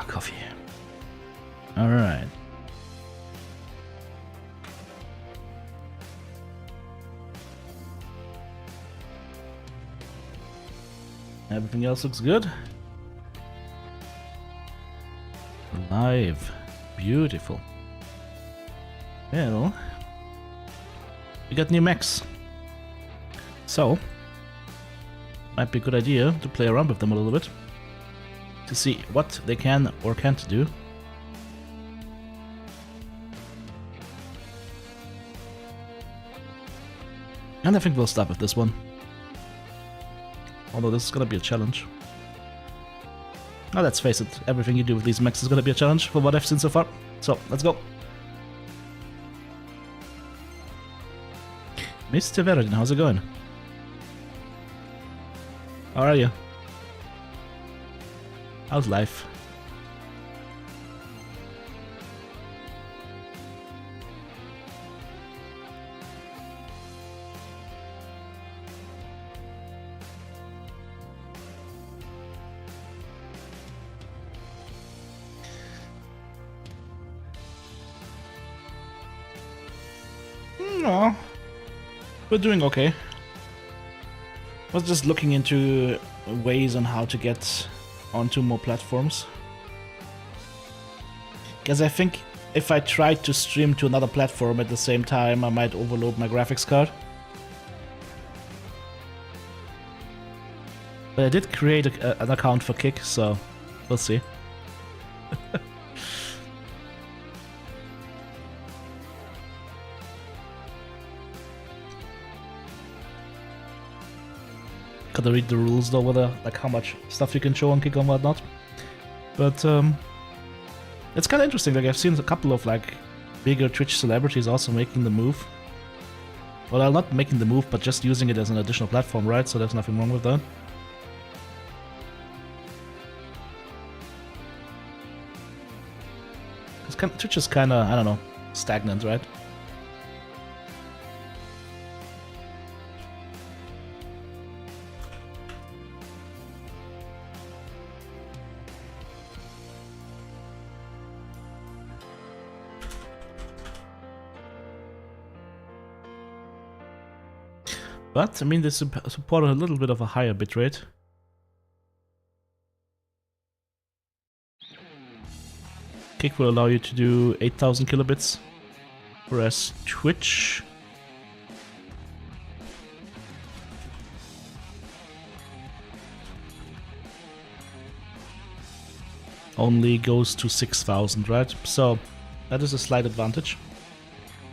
coffee. Alright. Everything else looks good. Live. Beautiful. Well, we got new mechs. So, might be a good idea to play around with them a little bit. To see what they can or can't do. And I think we'll start with this one. Although this is gonna be a challenge. Now let's face it, everything you do with these mechs is gonna be a challenge for what I've seen so far. So, let's go. Mr. Verodin, how's it going? How are you? How's life? No, we're doing okay. Was just looking into ways on how to get onto more platforms. Because I think if I tried to stream to another platform at the same time, I might overload my graphics card. But I did create an account for Kick, so we'll see. Gotta read the rules though, whether like how much stuff you can show on Kick and whatnot. But it's kind of interesting. Like I've seen a couple of like bigger Twitch celebrities also making the move. Well, not making the move, but just using it as an additional platform, right? So there's nothing wrong with that. Because Twitch is kind of, I don't know, stagnant, right? But, I mean, they support a little bit of a higher bitrate. Kick will allow you to do 8000 kilobits, whereas Twitch only goes to 6000, right? So, that is a slight advantage.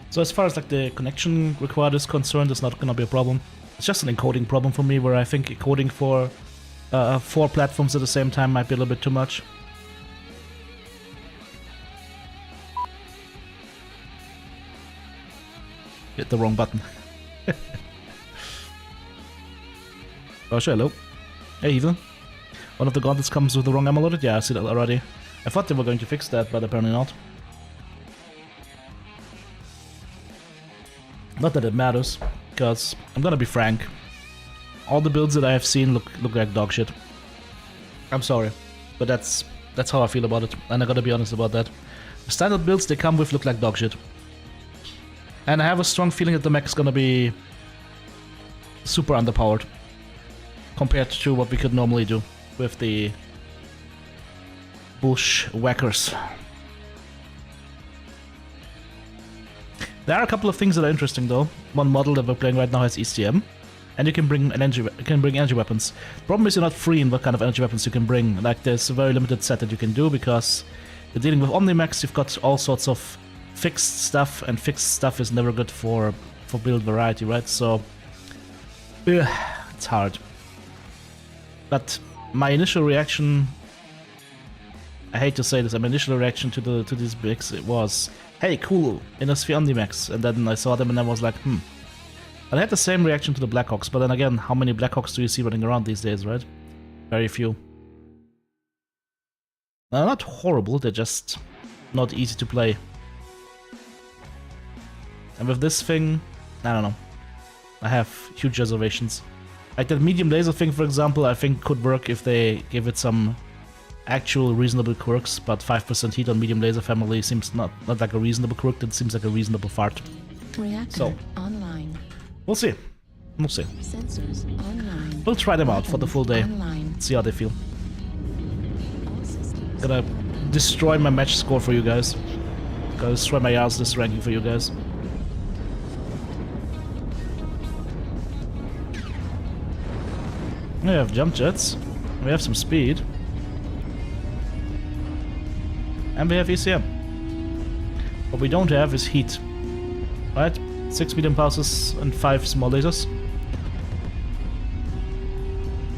So as far as like the connection required is concerned, it's not gonna be a problem. It's just an encoding problem for me, where I think encoding for 4 platforms at the same time might be a little bit too much. Hit the wrong button. Oh, sure, hello. Hey, Evil. One of the gauntlets comes with the wrong ammo loaded? Yeah, I see that already. I thought they were going to fix that, but apparently not. Not that it matters, because I'm gonna be frank. All the builds that I have seen look like dog shit. I'm sorry, but that's how I feel about it, and I gotta be honest about that. The standard builds they come with look like dog shit. And I have a strong feeling that the mech is gonna be super underpowered compared to what we could normally do with the bushwhackers. There are a couple of things that are interesting though. One model that we're playing right now has ECM, and you can bring energy weapons. The problem is you're not free in what kind of energy weapons you can bring. Like there's a very limited set that you can do because you're dealing with Omnimax. You've got all sorts of fixed stuff, and fixed stuff is never good for build variety, right? So it's hard. But my initial reaction, I hate to say this, my initial reaction to these bricks, it was, hey, cool, Innosphere Omnimax, and then I saw them and I was like, And I had the same reaction to the Blackhawks, but then again, how many Blackhawks do you see running around these days, right? Very few. They're not horrible, they're just not easy to play. And with this thing, I don't know. I have huge reservations. Like that medium laser thing, for example, I think could work if they give it some actual reasonable quirks, but 5% heat on medium laser family seems not like a reasonable quirk, that seems like a reasonable fart. Reactor So, online. we'll see. We'll see. Sensors online. We'll try them out for the full day. Online. See how they feel. All systems. Gonna destroy my match score for you guys. Gonna destroy my Yars list ranking for you guys. We have jump jets. We have some speed. And we have ECM. What we don't have is heat. Right? 6 medium pulses and 5 small lasers.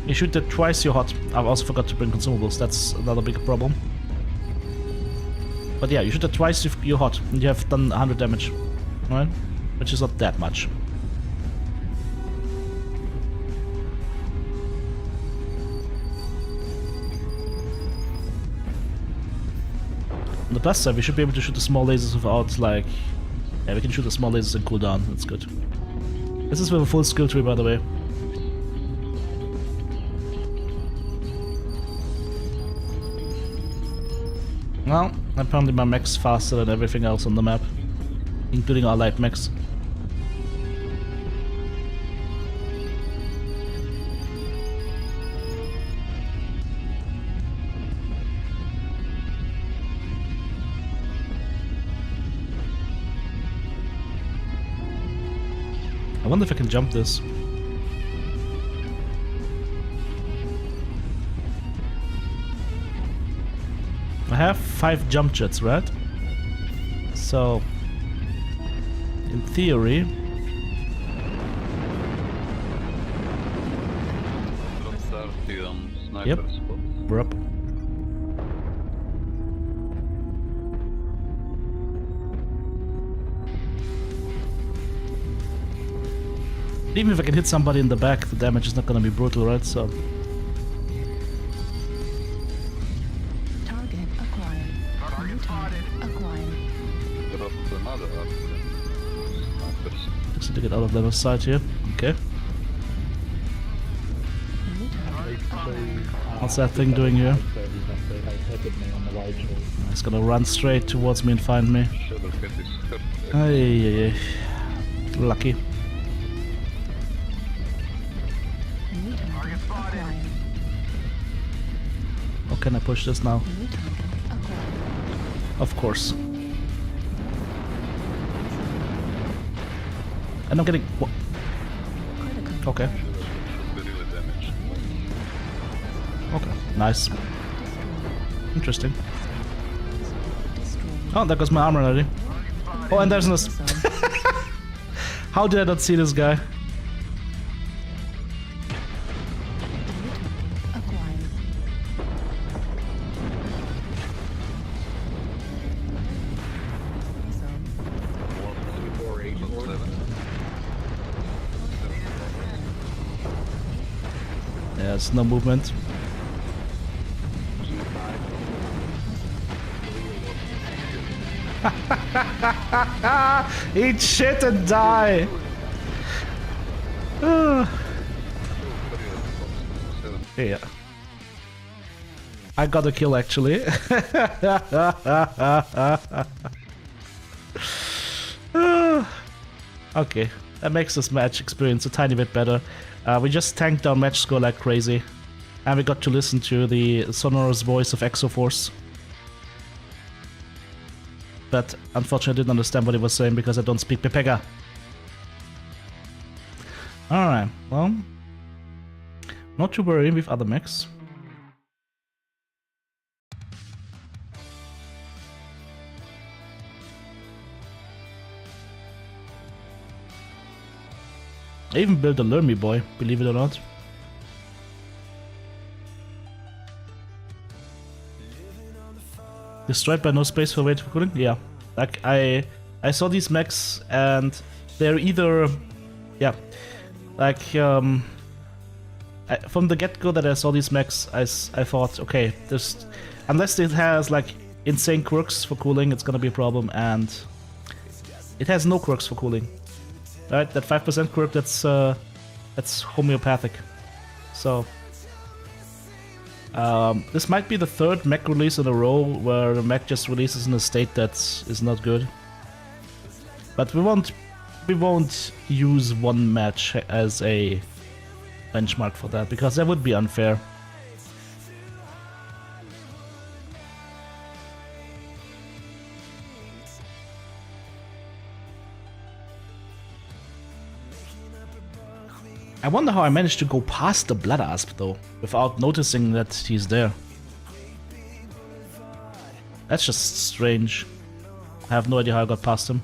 You shoot that twice, you're hot. I also forgot to bring consumables, that's another big problem. But yeah, you shoot that twice, you're hot, and you have done 100 damage. Right? Which is not that much. On the plus side, we should be able to shoot the small lasers without, like... Yeah, we can shoot the small lasers and cool down, that's good. This is with a full skill tree, by the way. Well, apparently my mech's faster than everything else on the map, including our light mechs. I wonder if I can jump this. I have 5 jump jets, right? So, in theory... Yep, we're up. Even if I can hit somebody in the back, the damage is not gonna be brutal, right? So... Target acquired. New target acquired. Just need to get out of level sight here. Okay. New target. What's that thing doing here? It's gonna run straight towards me and find me. Ay. Lucky. New target acquired. How can I push this now? New target acquired. Of course. And I'm getting... What? Critical. Okay. Okay, nice. Interesting. Oh, there goes my armor already. Oh, and there's no... How did I not see this guy? Acquired. There's no movement. Eat shit and die! Yeah. I got a kill actually. Okay, that makes this match experience a tiny bit better. We just tanked our match score like crazy. And we got to listen to the sonorous voice of Exoforce. But unfortunately I didn't understand what he was saying because I don't speak Pepega. Alright, well... Not to worry with other mechs. I even built a Lermy boy, believe it or not. Destroyed by no space for weight for cooling? Yeah. Like, I saw these mechs and they're either... Yeah. Like, from the get-go that I saw these mechs, I thought, okay, there's... Unless it has, like, insane quirks for cooling, it's gonna be a problem, and... It has no quirks for cooling. Right? That 5% quirk, that's homeopathic. So... This might be the third Mech release in a row where the Mech just releases in a state that is not good. But we won't use one match as a benchmark for that, because that would be unfair. I wonder how I managed to go past the Blood Asp though, without noticing that he's there. That's just strange. I have no idea how I got past him.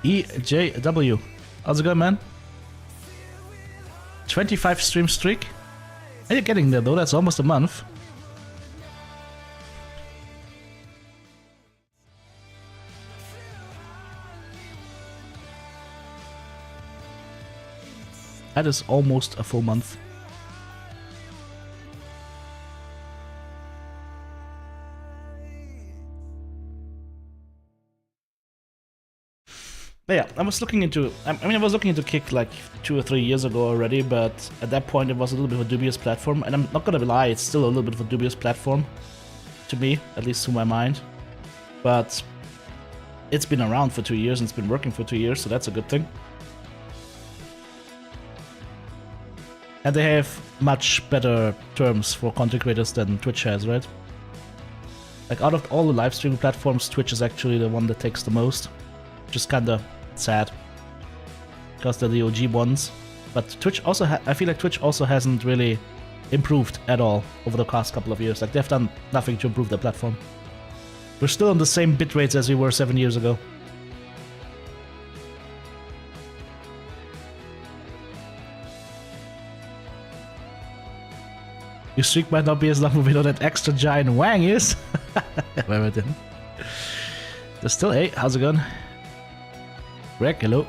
EJW. How's it going, man? 25 stream streak? Are you getting there though? That's almost a month. That is almost a full month. But yeah, I was looking into Kick like 2 or 3 years ago already, but at that point it was a little bit of a dubious platform, and I'm not gonna lie, it's still a little bit of a dubious platform to me, at least to my mind. But it's been around for 2 years and it's been working for 2 years, so that's a good thing. And they have much better terms for content creators than Twitch has, right? Like out of all the live streaming platforms, Twitch is actually the one that takes the most. Which is kinda sad, because they're the OG ones. But Twitch also, I feel like Twitch also hasn't really improved at all over the past couple of years. Like they've done nothing to improve their platform. We're still on the same bit rates as we were 7 years ago. Your streak might not be as long as we know that extra giant Wang is. Whatever then. There's still 8. How's it going? Greg, hello.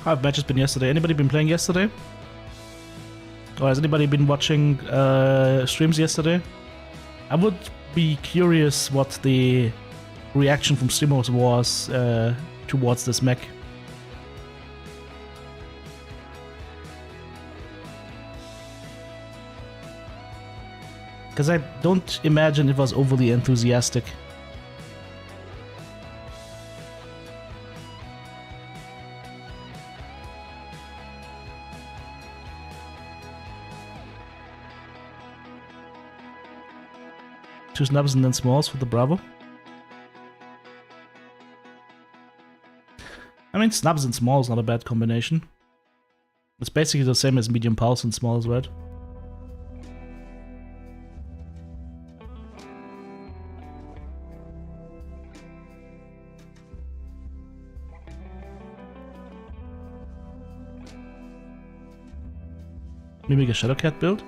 How have matches been yesterday? Anybody been playing yesterday? Or has anybody been watching streams yesterday? I would be curious what the reaction from streamers was towards this mech. Because I don't imagine it was overly enthusiastic. Two snubs and then smalls for the Bravo. I mean, snubs and smalls not a bad combination. It's basically the same as medium pulse and smalls, right? Maybe a Shadowcat build?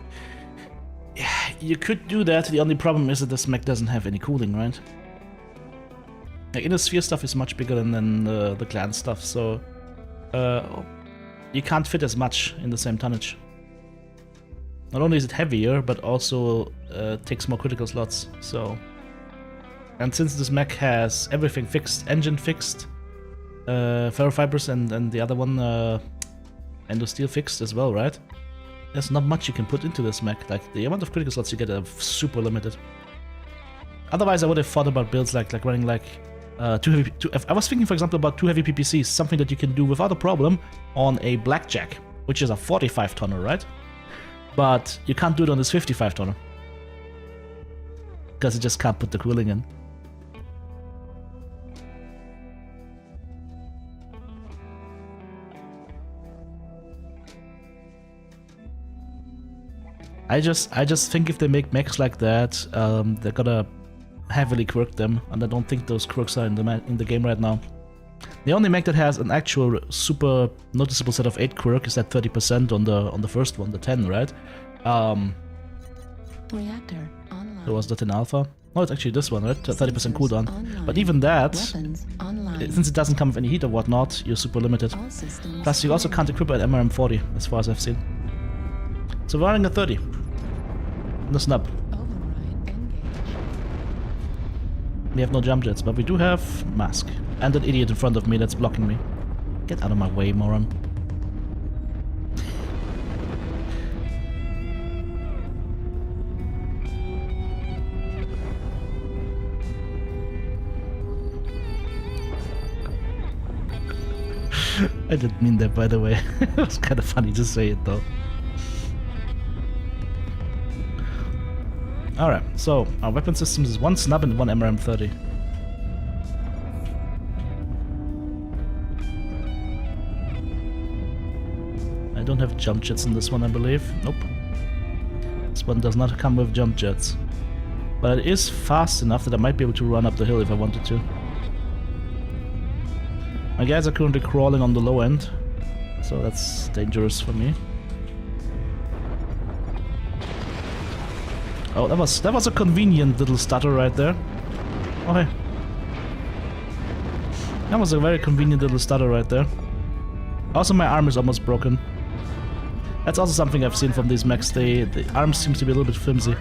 Yeah, you could do that. The only problem is that this mech doesn't have any cooling, right? Like, inner sphere stuff is much bigger than the clan stuff, so you can't fit as much in the same tonnage. Not only is it heavier, but also takes more critical slots, so... And since this mech has everything fixed, engine fixed, ferrofibers and the other one endosteel fixed as well, right? There's not much you can put into this mech. Like the amount of critical slots you get are super limited. Otherwise, I would have thought about builds like running like I was thinking, for example, about 2 heavy PPCs, something that you can do without a problem on a blackjack, which is a 45 tonner, right? But you can't do it on this 55 tonner because you just can't put the cooling in. I just think if they make mechs like that, they're gonna heavily quirk them, and I don't think those quirks are in the game right now. The only mech that has an actual super noticeable set of 8 quirk is that 30% on the first one, the 10, right? Reactor online. So was that in alpha? No, it's actually this one, right? 30% cooldown. Online. But even that, Weapons online. since it doesn't come with any heat or whatnot, you're super limited. All systems Plus, you also can't equip an MRM40, as far as I've seen. So we're running a 30. No snap. Override engage. We have no jump jets, but we do have mask. And an idiot in front of me that's blocking me. Get out of my way, moron. I didn't mean that, by the way. It was kind of funny to say it, though. Alright, so our weapon systems is 1 snub and 1 MRM30. I don't have jump jets in this one, I believe. Nope. This one does not come with jump jets. But it is fast enough that I might be able to run up the hill if I wanted to. My guys are currently crawling on the low end, so that's dangerous for me. Oh, that was a convenient little stutter right there. Oh, hey. That was a very convenient little stutter right there. Also, my arm is almost broken. That's also something I've seen from these mechs. The arm seems to be a little bit flimsy.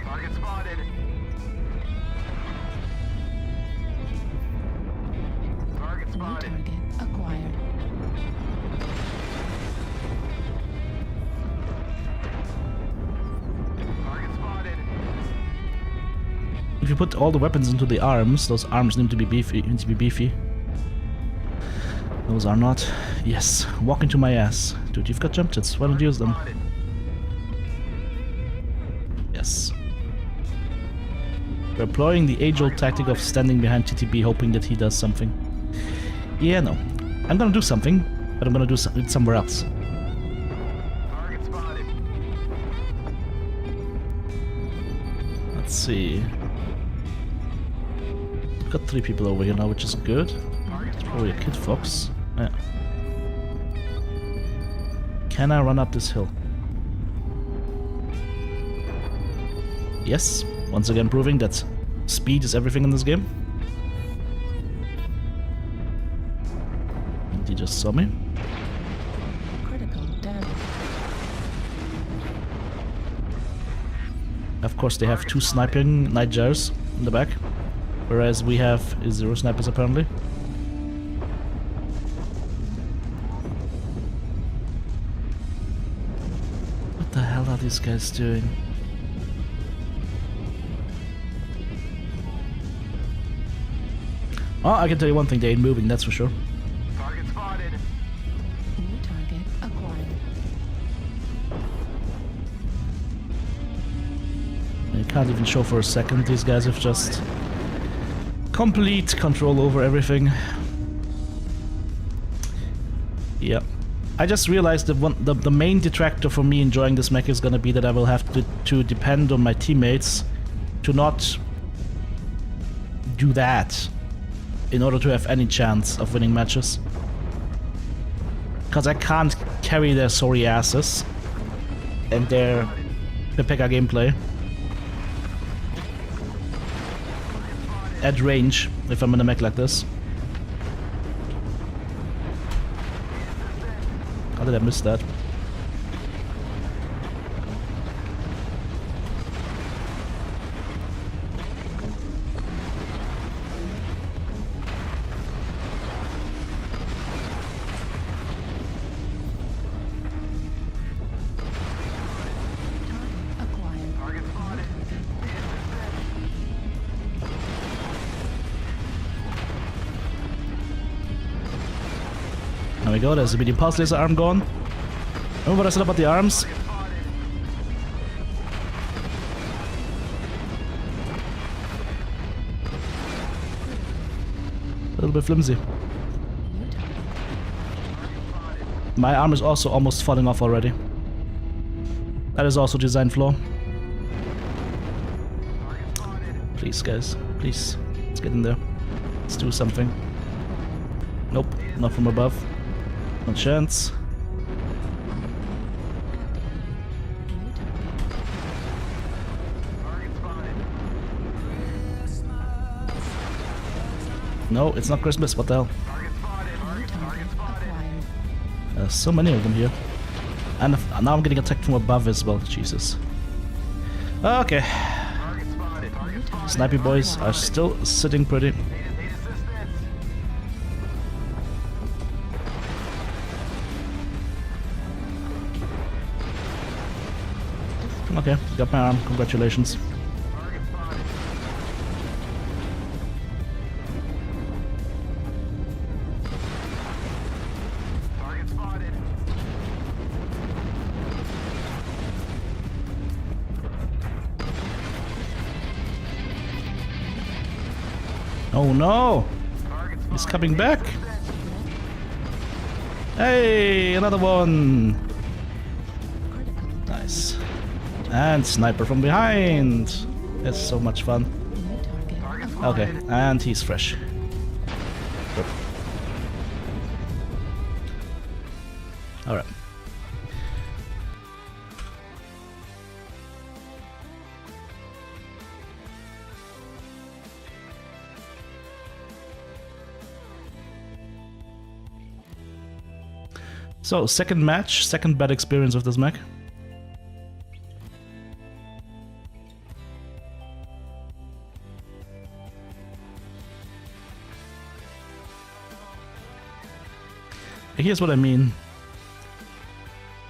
If you put all the weapons into the arms, those arms need to be beefy. Those are not. Yes, walk into my ass. Dude, you've got jump jets, why don't you use them? Yes. We're employing the age-old tactic of standing behind TTB hoping that he does something. Yeah, no. I'm gonna do something, but I'm gonna do it somewhere else. Let's see. We've got 3 people over here now, which is good. It's probably a Kid Fox. Yeah. Can I run up this hill? Yes. Once again proving that speed is everything in this game. And he just saw me. Critical damage. Of course they have 2 sniping nightjars in the back. Whereas we have 0 snipers apparently. What the hell are these guys doing? Oh, I can tell you one thing, they ain't moving, that's for sure. Target spotted. New target acquired. You can't even show for a second, these guys have just complete control over everything. Yep. I just realized that the main detractor for me enjoying this mech is gonna be that I will have to depend on my teammates to not do that in order to have any chance of winning matches. Because I can't carry their sorry asses and their Pepeka gameplay at range if I'm in a mech like this. How did I miss that? we go, there's the medium pulse laser arm gone. Remember what I said about the arms? A little bit flimsy. My arm is also almost falling off already. That is also design flaw. Please, guys. Please. Let's get in there. Let's do something. Nope. Not from above. No chance. No, it's not Christmas. What the hell? There's so many of them here. And now I'm getting attacked from above as well. Jesus. Okay. Snipey boys are still sitting pretty. Okay, got my arm. Congratulations. Oh no! He's coming back! Hey, another one! Nice. And sniper from behind! That's so much fun. Okay, and he's fresh. Good. Alright. So, second match, second bad experience with this mech. Here's what I mean.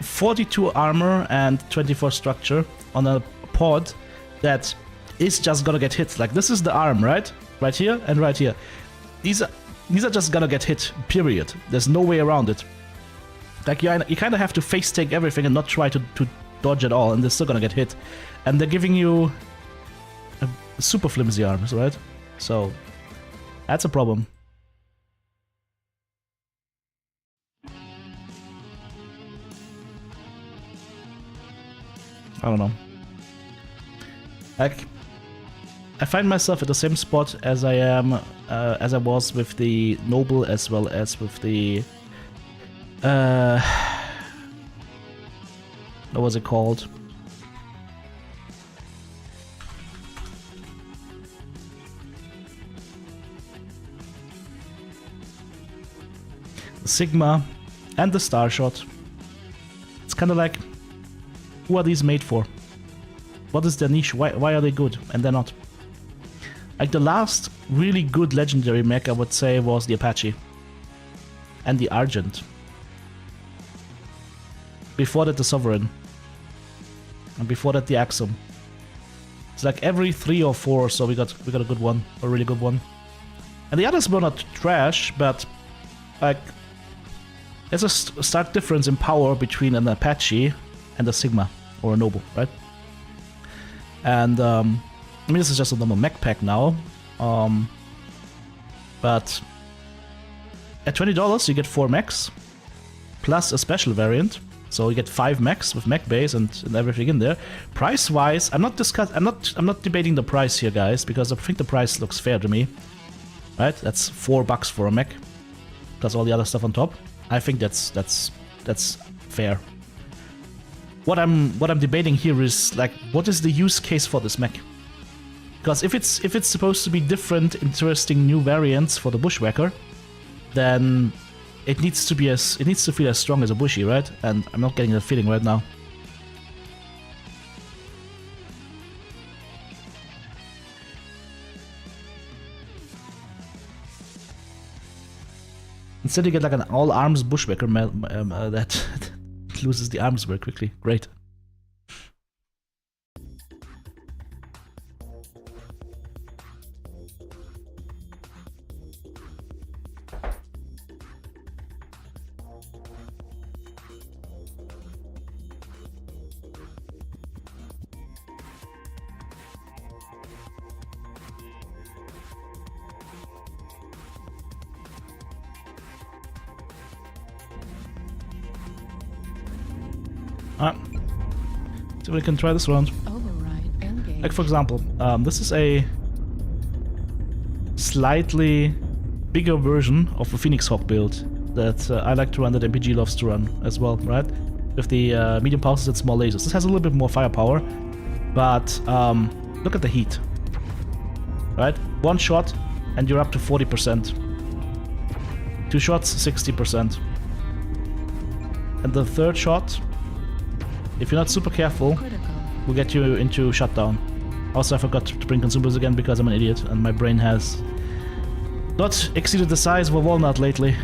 42 armor and 24 structure on a pod that is just gonna get hit. Like, this is the arm, right? Right here and right here. These are just gonna get hit, period. There's no way around it. Like, you kind of have to face take everything and not try to dodge at all, and they're still gonna get hit. And they're giving you super flimsy arms, right? So, that's a problem. I don't know. Like, I find myself at the same spot as I am, as I was with the Noble, as well as with the what was it called? The Sigma and the Starshot. It's kind of like, who are these made for? What is their niche? Why are they good and they're not? Like, the last really good legendary mech, I would say, was the Apache and the Argent. Before that, the Sovereign. And before that, the Axum. It's like every 3 or 4 or so we got a good one, a really good one. And the others were not trash, but like, there's a stark difference in power between an Apache and a Sigma or a Noble, right? And I mean, this is just a normal mech pack now, but at $20 you get 4 mechs plus a special variant. So you get 5 mechs with mech base and everything in there. Price-wise, I'm not debating the price here, guys, because I think the price looks fair to me. Right? That's $4 for a mech, plus all the other stuff on top. I think that's fair. What I'm debating here is, like, what is the use case for this mech? Because if it's supposed to be different, interesting new variants for the Bushwhacker, then it needs to feel as strong as a Bushy, right? And I'm not getting that feeling right now. Instead you get like an all-arms Bushwhacker that loses the arms very quickly. Great. Alright. See if we can try this round. Override engaged. Like for example, this is a slightly bigger version of the Phoenix Hawk build that I like to run, that MPG loves to run as well, right? With the medium pulses and small lasers. This has a little bit more firepower, but look at the heat. Right? One shot and you're up to 40%. Two shots, 60%. And the third shot, if you're not super careful, Critical. will get you into shutdown. Also, I forgot to bring consumables again because I'm an idiot and my brain has not exceeded the size of a walnut lately.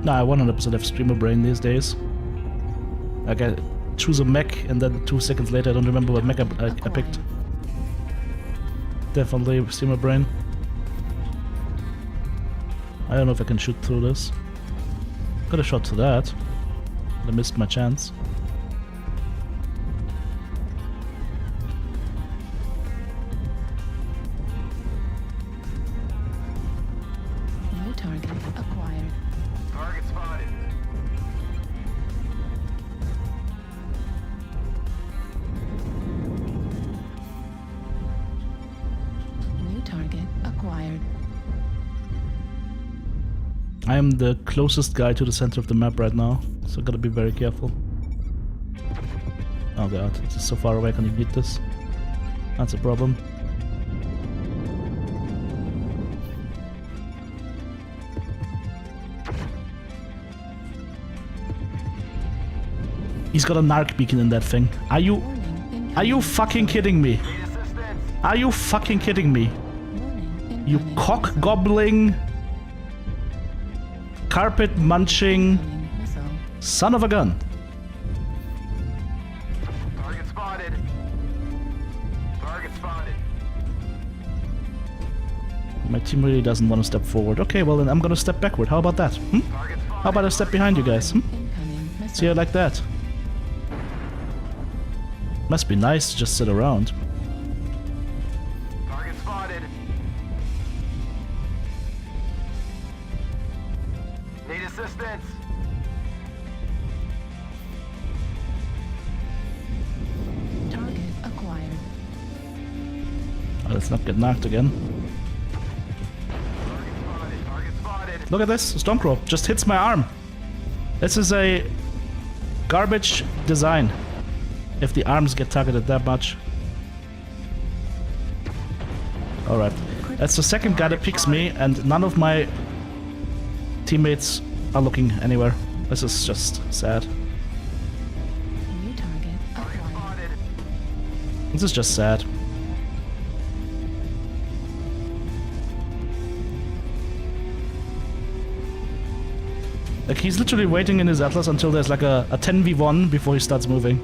Nah, I 100% have streamer brain these days. Like I choose a mech and then 2 seconds later I don't remember what mech I picked. Definitely streamer brain. I don't know if I can shoot through this. Got a shot to that. I missed my chance. New target acquired. Target spotted. New target acquired. I am the closest guy to the center of the map right now, so I gotta be very careful. Oh god, it's so far away, can you beat this? That's a problem. He's got a narc beacon in that thing. Are you fucking kidding me? Need assistance. Are you fucking kidding me? Warning, You incoming cock missile. gobbling, carpet munching Incoming missile. son of a gun. Target spotted. Target spotted. My team really doesn't want to step forward. Okay, well then I'm gonna step backward. How about that? Target spotted. How about I step behind you guys? Incoming missile. See, I like that. Must be nice to just sit around. Target spotted. Need assistance. Target acquired. Oh, let's not get knocked again. Target spotted. Target spotted. Look at this, Stormcrow just hits my arm. This is a garbage design. If the arms get targeted that much. Alright, that's the second guy that picks me and none of my teammates are looking anywhere. This is just sad. New target Target acquired. spotted. This is just sad. Like he's literally waiting in his Atlas until there's like a 10v1 before he starts moving.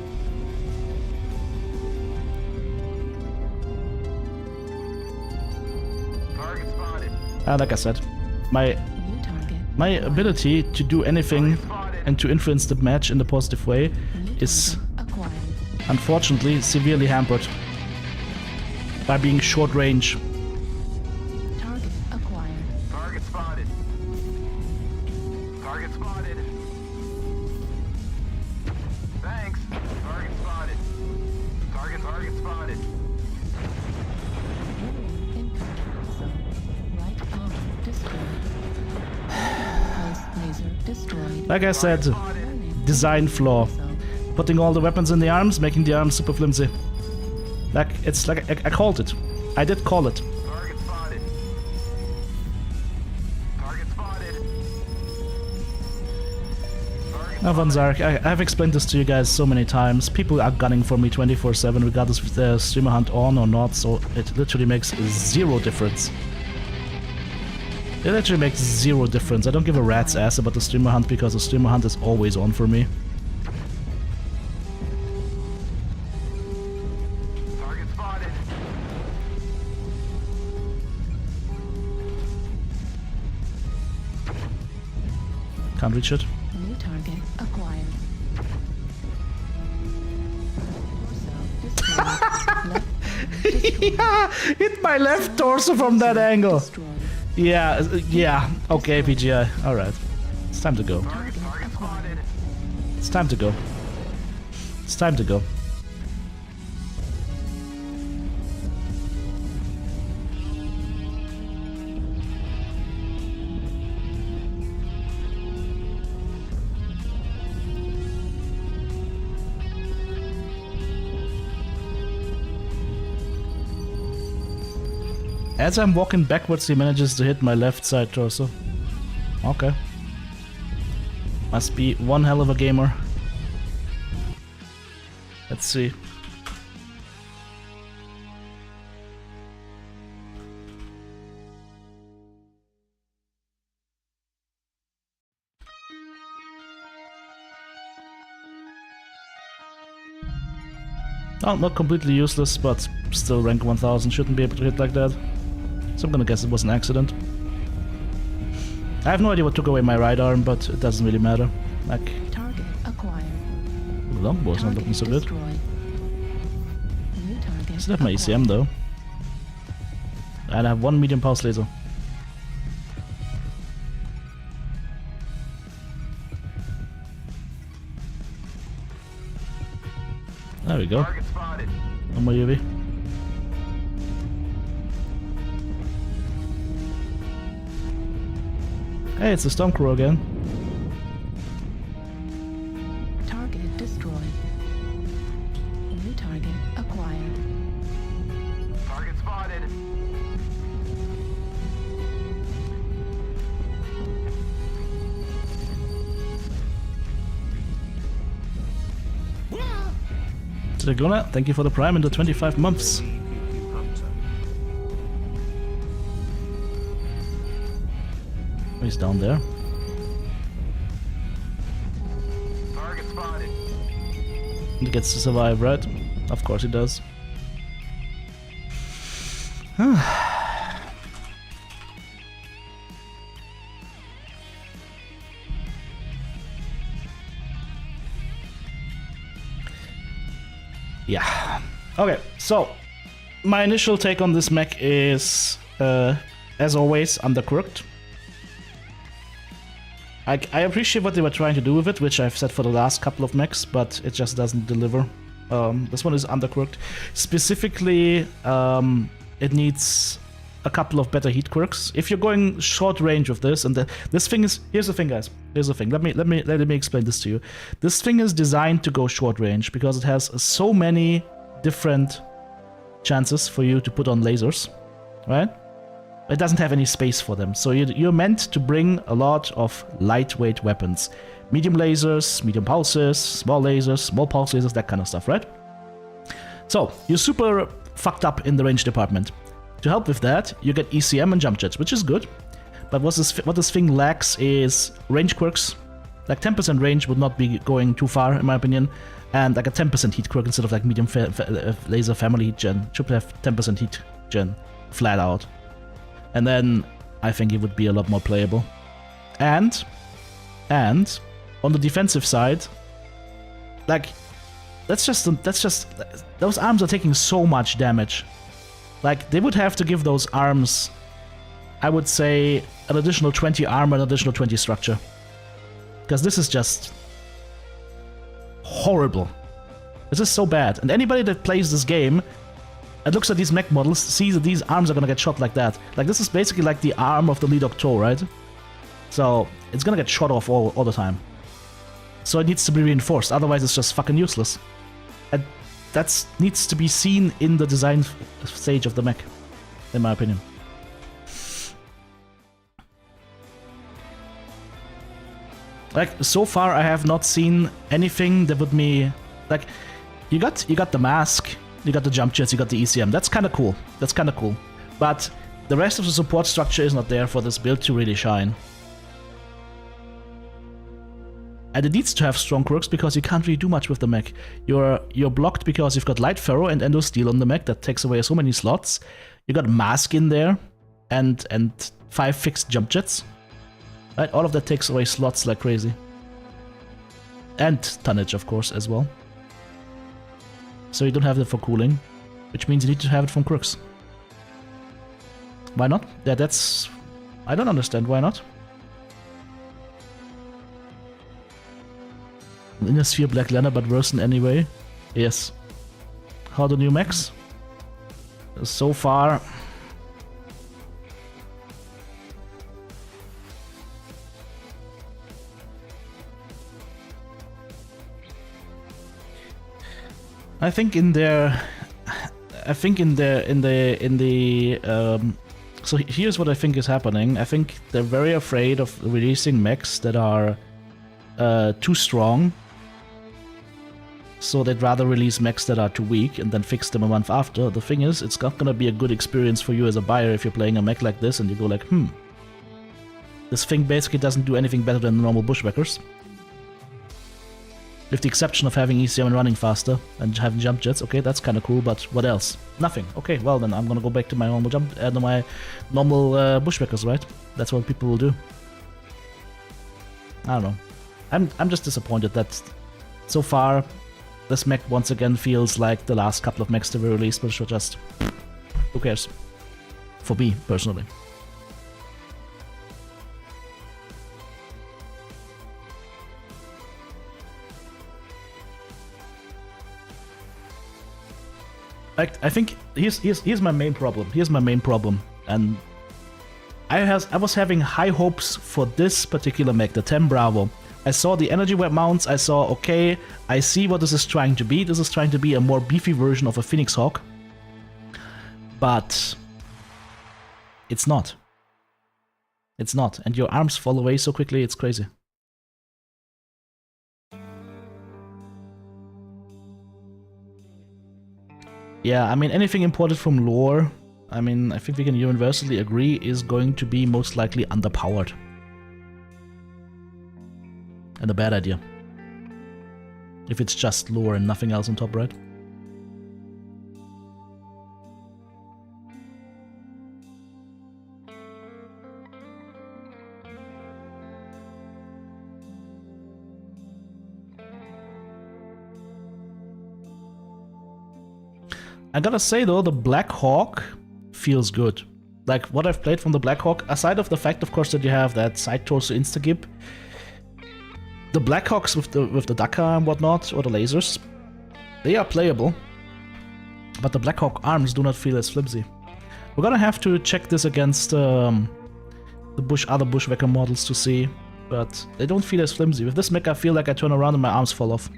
Target spotted. Like I said, my New target. my ability to do anything and to influence the match in a positive way New is target acquired. unfortunately severely hampered by being short range. Target acquired. Target spotted. Target spotted. Thanks. Target spotted. Target spotted. Warning, incoming missile. Right arm destroyed. Pulse laser destroyed. Like I said, Warning, design flaw. missile. Putting all the weapons in the arms, making the arms super flimsy. Like, it's like, I called it. I did call it. Target spotted. Target spotted. Target Now, Von Zarek, I have explained this to you guys so many times. People are gunning for me 24/7, regardless if the streamer hunt on or not, so it literally makes zero difference. It literally makes zero difference. I don't give a rat's ass about the streamer hunt because the streamer hunt is always on for me. can't reach it. New target acquired. Torso destroyed. Left destroyed. Yeah, hit my left torso from that angle. Destroyed. Yeah. Okay, PGI. All right, it's time to go. Target spotted. It's time to go. It's time to go. As I'm walking backwards, he manages to hit my left side torso. Okay. Must be one hell of a gamer. Let's see. Oh, not completely useless, but still rank 1000, shouldn't be able to hit like that. So I'm gonna guess it was an accident. I have no idea what took away my right arm, but it doesn't really matter. Like, Target acquired. the longbow's not looking so good. Destroyed. New target I still have my ECM though. And I have one medium pulse laser. There we go. Target spotted. One more UV. Hey, it's the Storm Crew again. Target destroyed. New target acquired. Target spotted. Dragona, thank you for the prime in the 25 months. He's down there. Target spotted. He gets to survive, right? Of course he does. Yeah. Okay, so my initial take on this mech is, as always, underquirked. I appreciate what they were trying to do with it, which I've said for the last couple of mechs, but it just doesn't deliver. This one is underquirked. Specifically, it needs a couple of better heat quirks. If you're going short range with this, and this thing is, here's the thing, guys. Here's the thing. Let me explain this to you. This thing is designed to go short range because it has so many different chances for you to put on lasers, right? It doesn't have any space for them, so you're meant to bring a lot of lightweight weapons. Medium lasers, medium pulses, small lasers, small pulse lasers, that kind of stuff, right? So, you're super fucked up in the range department. To help with that, you get ECM and jump jets, which is good. But what this thing lacks is range quirks. Like 10% range would not be going too far, in my opinion. And like a 10% heat quirk instead of like medium laser family heat gen. Should have 10% heat gen, flat out. And then I think it would be a lot more playable. And on the defensive side, like that's just those arms are taking so much damage. Like they would have to give those arms, I would say, an additional 20 armor, an additional 20 structure. Because this is just horrible. This is so bad. And anybody that plays this game and looks at these mech models sees that these arms are gonna get shot like that. Like this is basically like the arm of the lead Octo, right? So it's gonna get shot off all the time. So it needs to be reinforced, otherwise it's just fucking useless. And that needs to be seen in the design stage of the mech, in my opinion. Like, so far I have not seen anything that would me... Like, you got the mask, you got the jump jets, you got the ECM, that's kinda cool. That's kinda cool. But the rest of the support structure is not there for this build to really shine. And it needs to have strong quirks because you can't really do much with the mech. You're blocked because you've got Light Ferro and Endo Steel on the mech that takes away so many slots. You got Mask in there and 5 fixed jump jets. Right, all of that takes away slots like crazy. And tonnage, of course, as well. So you don't have that for cooling, which means you need to have it from quirks. Why not? Yeah, that's... I don't understand why not. Inner Sphere Black Lantern, but worse than anyway. Yes. How the new mechs? So far... I think in the so here's what I think is happening. I think they're very afraid of releasing mechs that are too strong. So they'd rather release mechs that are too weak and then fix them a month after. The thing is, it's not gonna be a good experience for you as a buyer if you're playing a mech like this and you go like, this thing basically doesn't do anything better than normal bushwhackers. With the exception of having ECM and running faster and having jump jets, okay, that's kind of cool, but what else? Nothing. Okay, well then I'm gonna go back to my normal bushwhackers, right? That's what people will do. I don't know. I'm just disappointed that so far this mech once again feels like the last couple of mechs that were released, which were just... who cares? For me, personally. I think here's my main problem. Here's my main problem, and I was having high hopes for this particular mech, the 10 Bravo. I saw the energy web mounts. I saw, okay, I see what this is trying to be. This is trying to be a more beefy version of a Phoenix Hawk, but it's not. It's not, and your arms fall away so quickly. It's crazy. Yeah, I mean, anything imported from lore, I mean, I think we can universally agree, is going to be most likely underpowered. And a bad idea. If it's just lore and nothing else on top, right? I gotta say though, the Black Hawk feels good. Like what I've played from the Black Hawk, aside of the fact of course that you have that side torso insta-gib, the Black Hawks with the Dakar and whatnot, or the lasers, they are playable. But the Black Hawk arms do not feel as flimsy. We're gonna have to check this against the other bushwhacker models to see, but they don't feel as flimsy. With this mech I feel like I turn around and my arms fall off.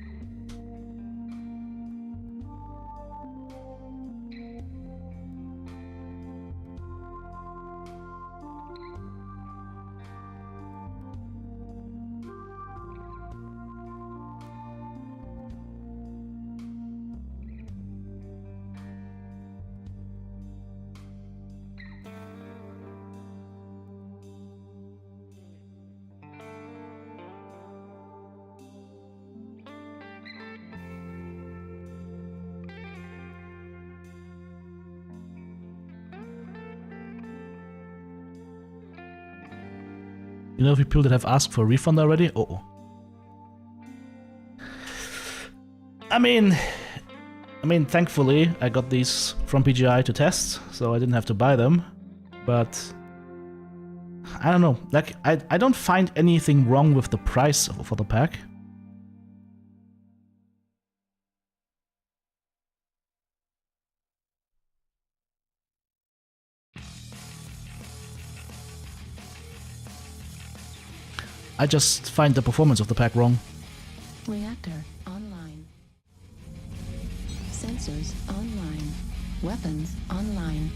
You know people that have asked for a refund already? Uh-oh. I mean, thankfully I got these from PGI to test, so I didn't have to buy them. But I don't know. Like, I don't find anything wrong with the price for the pack. I just find the performance of the pack wrong. Reactor online. Sensors online. Weapons online.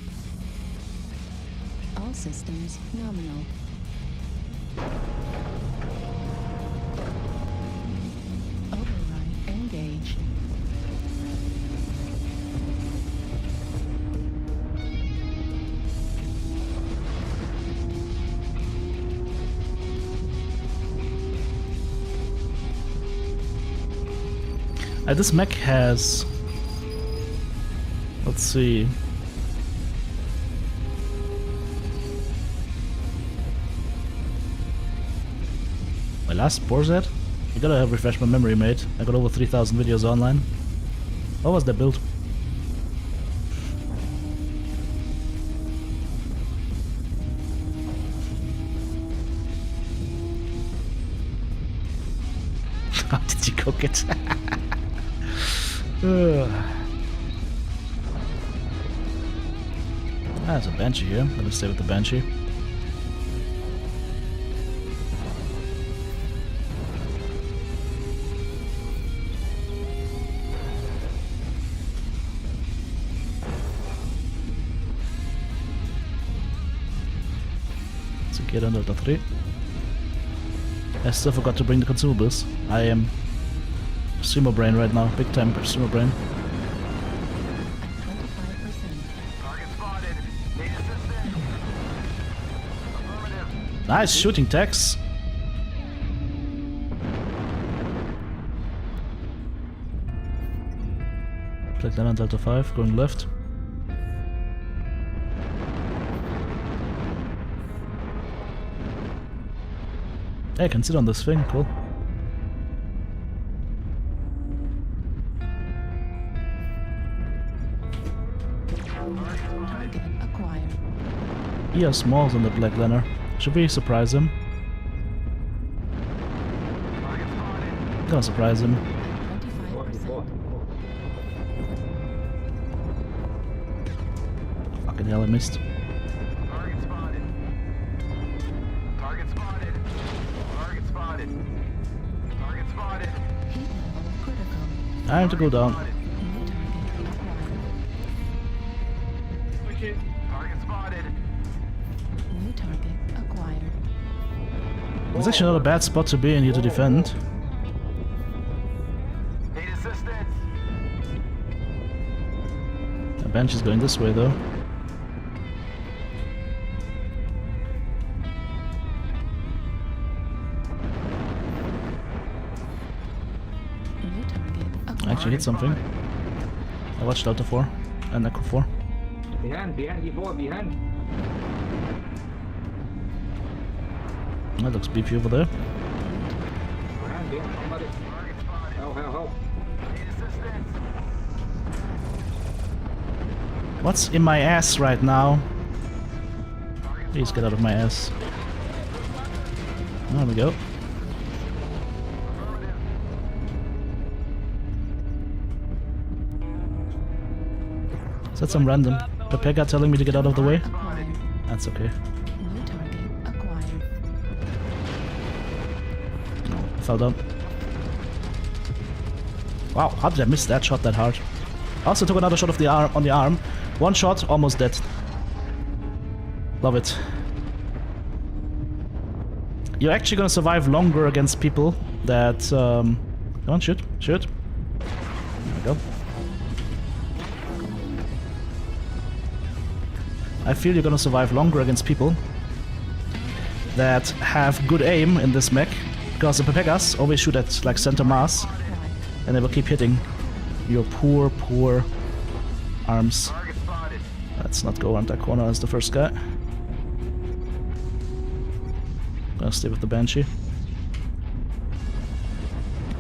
All systems nominal. Override engaged. This mech has... let's see... last Boar's Head? I gotta have refresh my memory, mate. I got over 3,000 videos online. What was that build? How did you cook it? There's a Banshee here. I'm gonna stay with the Banshee. Let's get on Delta 3. I still forgot to bring the consumables. I am streamer brain right now, big time streamer brain. 25%. Target spotted. Need assistance. Affirmative. Nice shooting, Tex. Click that on Delta 5, going left. Hey, I can sit on this thing, cool. Target acquired. He has smalls on the Black Lanner. Should we surprise him? Target spotted. I'm gonna surprise him. 25%. Fucking hell, I missed. Target spotted. Target spotted. Target spotted. Target spotted. Heat level critical. Time to go down. Spotted. New target acquired. Target spotted. New target acquired. It's actually not a bad spot to be in here to defend. Need assistance. The bench is going this way though. New target acquired. I actually hit something. I watched Delta 4 and Echo 4. Behind, before, behind. That looks beefy over there. Behind, somebody. Target spotted. Help. Need assistance. What's in my ass right now? Please get out of my ass. There we go. Is that some random Pepega telling me to get out of the way? Acquired. That's okay. New target acquired. No, I fell down. Wow, how did I miss that shot that hard? I also took another shot of the arm on the arm. One shot, almost dead. Love it. You're actually gonna survive longer against people that come on, shoot. There we go. I feel you're gonna survive longer against people that have good aim in this mech, because the Pepegas always shoot at like center mass, and they will keep hitting your poor arms. Target spotted. Let's not go around that corner as the first guy. Gonna stay with the Banshee.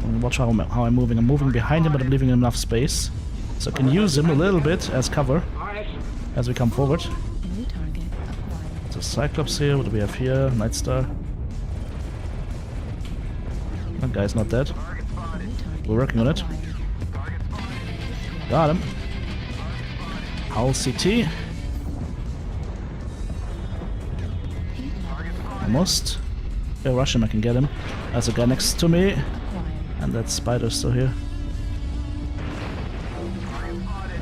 And watch how I'm moving. I'm moving behind him, but I'm leaving him enough space, so I can use him a little bit as cover Nice. as we come forward. New target acquired. There's a Cyclops here. What do we have here? Nightstar. That guy's not dead. Target spotted. New target We're working on it. acquired. Target spotted. Got him. Hull CT. Heat level Almost. If I rush him, I can get him. There's a guy next to me. acquired. And that Spider's still here.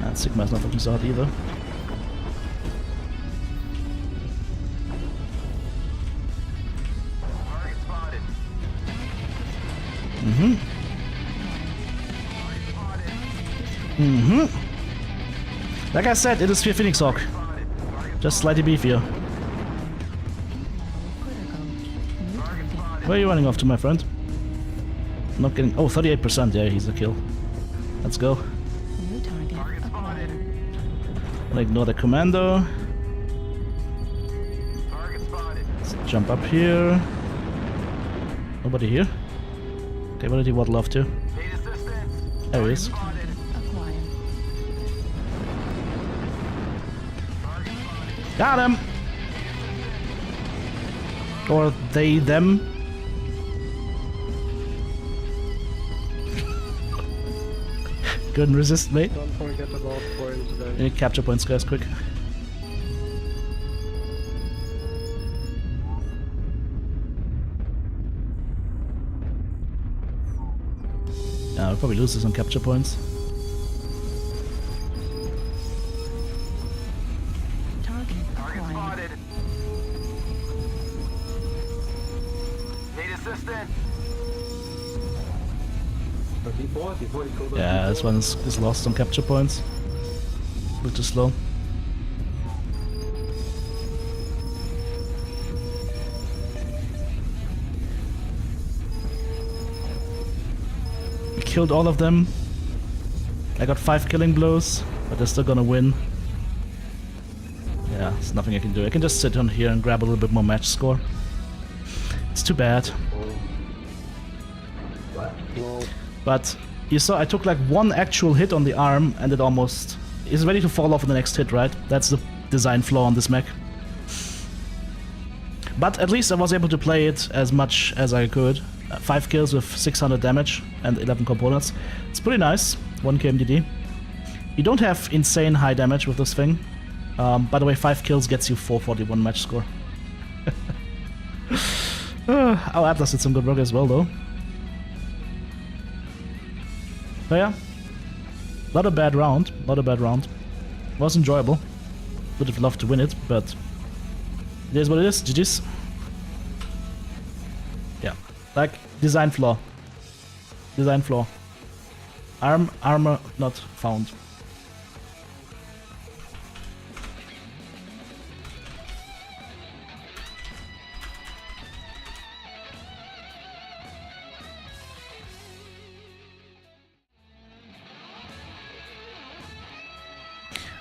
And Sigma's not looking so hot either. Target spotted. Like I said, it is Fear Phoenix Hawk. Just slightly beefier. Critical. New target. Where are you running off to, my friend? Not getting... Oh, 38%. Yeah, he's a kill. Let's go. New target acquired. I'll ignore the commando. Target spotted. Let's jump up here. Nobody here? Okay, where did he waddle off to? Need assistance. There he is. Target acquired. Got him! Or they, them. Couldn't resist, mate. Don't forget about points, guys. You need capture points, guys, quick. Yeah, we'll probably lose this on capture points. Target Target acquired. spotted. Need assistance. T4 is close. Yeah, this one is lost on capture points. A bit too slow. We killed all of them. I got 5 killing blows, but they're still gonna win. Yeah, there's nothing I can do. I can just sit on here and grab a little bit more match score. It's too bad. No. But you saw I took like one actual hit on the arm and it almost is ready to fall off in the next hit, right? That's the design flaw on this mech. But at least I was able to play it as much as I could. 5 kills with 600 damage and 11 components. It's pretty nice. 1k MDD. You don't have insane high damage with this thing. By the way, 5 kills gets you 441 match score. Our Atlas did some good work as well, though. But yeah, not a bad round, not a bad round. Was enjoyable. Would have loved to win it, but it is what it is. GG's. Yeah, like design flaw. Design flaw. Armor not found.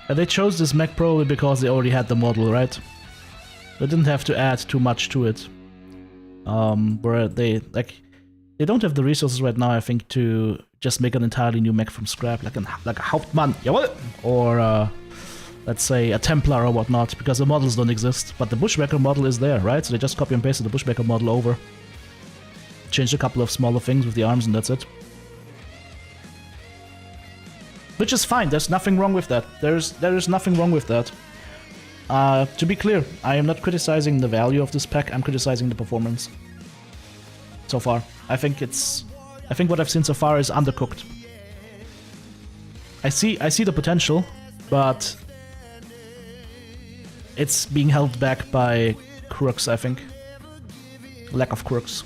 They chose this mech probably because they already had the model, right? They didn't have to add too much to it. Where they don't have the resources right now, I think, to just make an entirely new mech from scrap, like a Hauptmann, jawohl, or let's say a Templar or whatnot, because the models don't exist. But the Bushwhacker model is there, right? So they just copy and pasted the Bushwhacker model over, changed a couple of smaller things with the arms, and that's it. Which is fine, there's nothing wrong with that. There is nothing wrong with that. To be clear, I am not criticizing the value of this pack, I'm criticizing the performance. So far. I think what I've seen so far is undercooked. I see the potential, but it's being held back by quirks, I think. Lack of quirks.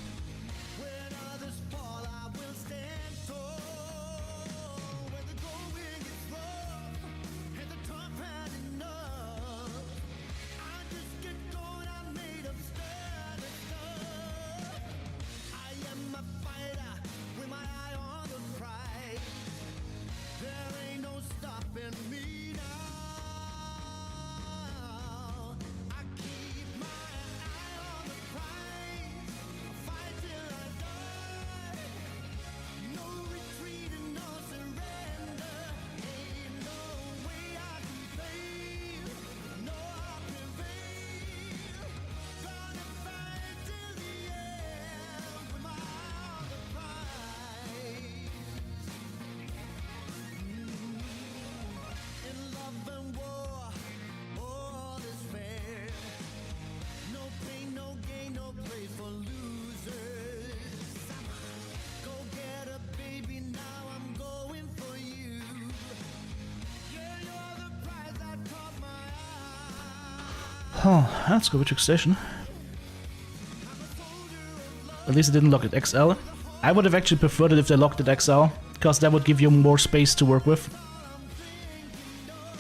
Oh, let's go to station. At least it didn't lock it XL. I would have actually preferred it if they locked it XL, because that would give you more space to work with.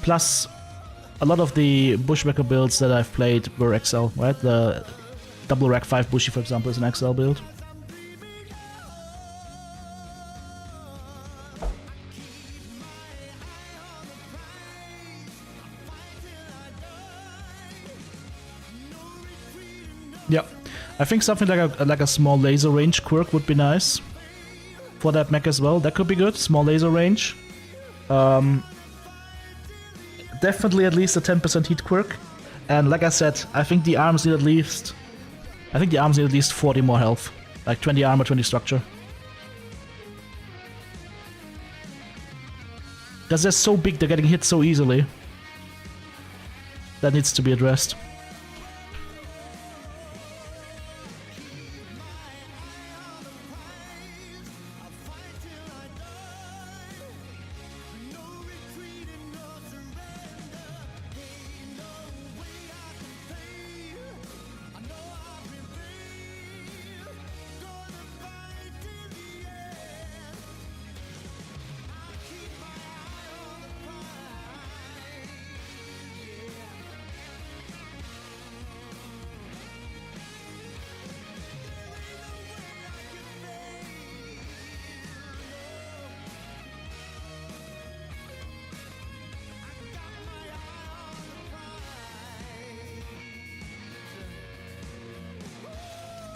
Plus, a lot of the Bushwhacker builds that I've played were XL, right? The double rack 5 Bushy, for example, is an XL build. Yep. I think something like a small laser range quirk would be nice for that mech as well. That could be good. Small laser range. Definitely at least a 10% heat quirk. And like I said, I think the arms need at least 40 more health. Like 20 armor, 20 structure. Because they're so big, they're getting hit so easily. That needs to be addressed.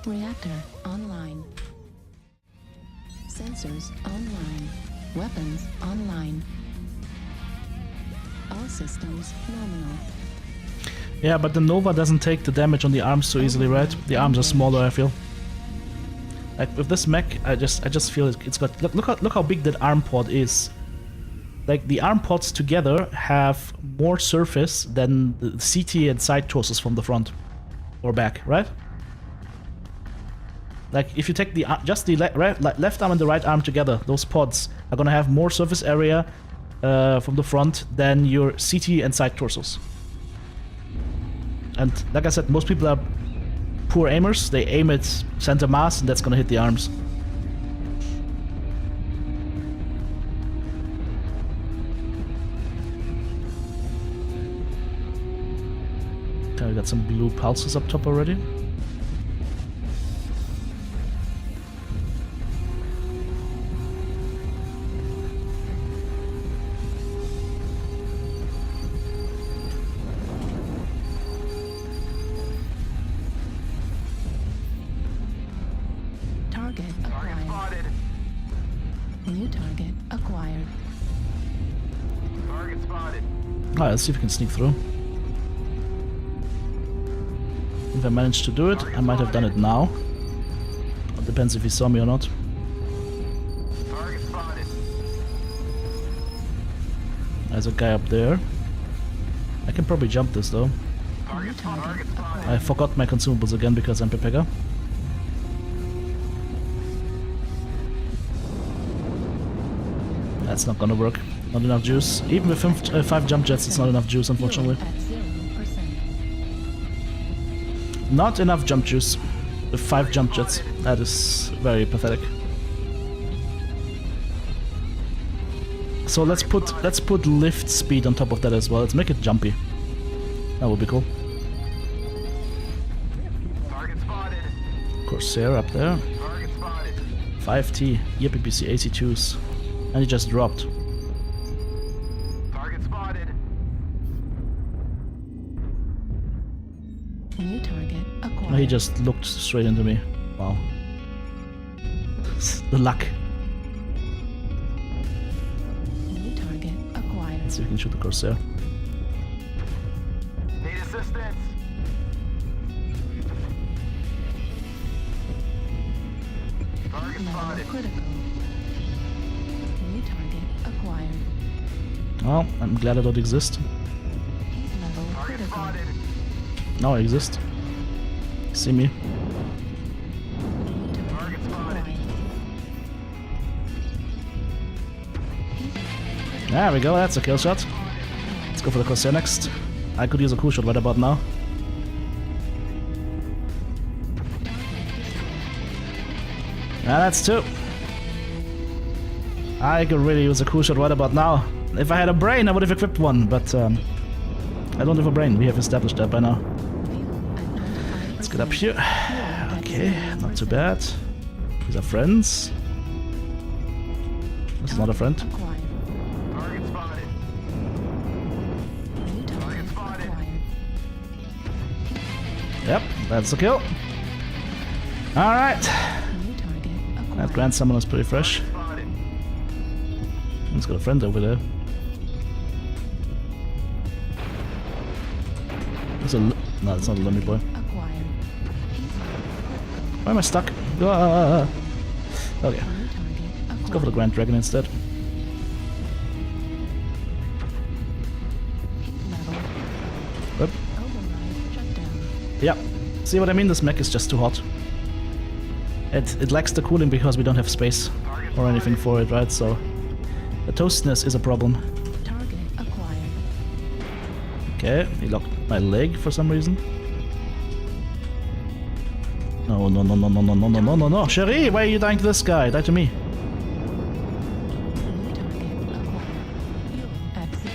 Reactor online. Sensors online. Weapons online. All systems nominal. Yeah, but the Nova doesn't take the damage on the arms so easily, right? The arms are smaller, I feel. Like with this mech, I just feel it's got look how big that arm pod is. Like the arm pods together have more surface than the CT and side torsos from the front or back, right? Like if you take the just the left arm and the right arm together, those pods are gonna have more surface area from the front than your CT and side torsos. And like I said, most people are poor aimers. They aim at center mass, and that's gonna hit the arms. Okay, we got some blue pulses up top already. Alright, let's see if we can sneak through. If I manage to do it, I might have done it now. It depends if he saw me or not. There's a guy up there. I can probably jump this though. I forgot my consumables again because I'm Pepega. That's not gonna work. Not enough juice. Even with 5 jump jets, it's not enough juice, unfortunately. Not enough jump juice with 5 jump jets. That is very pathetic. So let's put lift speed on top of that as well. Let's make it jumpy. That would be cool. Corsair up there. 5T, EPPC AC2s. And he just dropped. New target acquired. He just looked straight into me. Wow. The luck. New target acquired. Let's see if we can shoot the Corsair. Need assistance. Target Level spotted. critical. New target acquired. Well, I'm glad I don't exist. Level Target critical. spotted. Now I exist. See me. Target spotted. There we go, that's a kill shot. Let's go for the Corsair next. I could use a cool shot right about now. Yeah, that's 2. I could really use a cool shot right about now. If I had a brain, I would have equipped one, but I don't have a brain. We have established that by now. Let's get up here. Okay, not too bad. These are friends. This is not a friend. Acquired. Target spotted. New target spotted. acquired. Yep, that's a kill. Alright. New target That acquired. Grand Summoner's pretty fresh. Spotted. He's got a friend over there. There's a... No, it's not a Lummy Boy. Acquired. Why am I stuck? Ah. Okay, New target let's go for the acquired. Grand Dragon instead. Level. Whoop. Override shut down. Yeah. See what I mean? This mech is just too hot. It lacks the cooling because we don't have space or anything for it, right? So the toastiness is a problem. Target acquired. Okay, he locked my leg for some reason. No, no, no, no, no, no, no, no, no, no, no. Cherie, why are you dying to this guy? Die to me. New target acquired. Fuel at zero.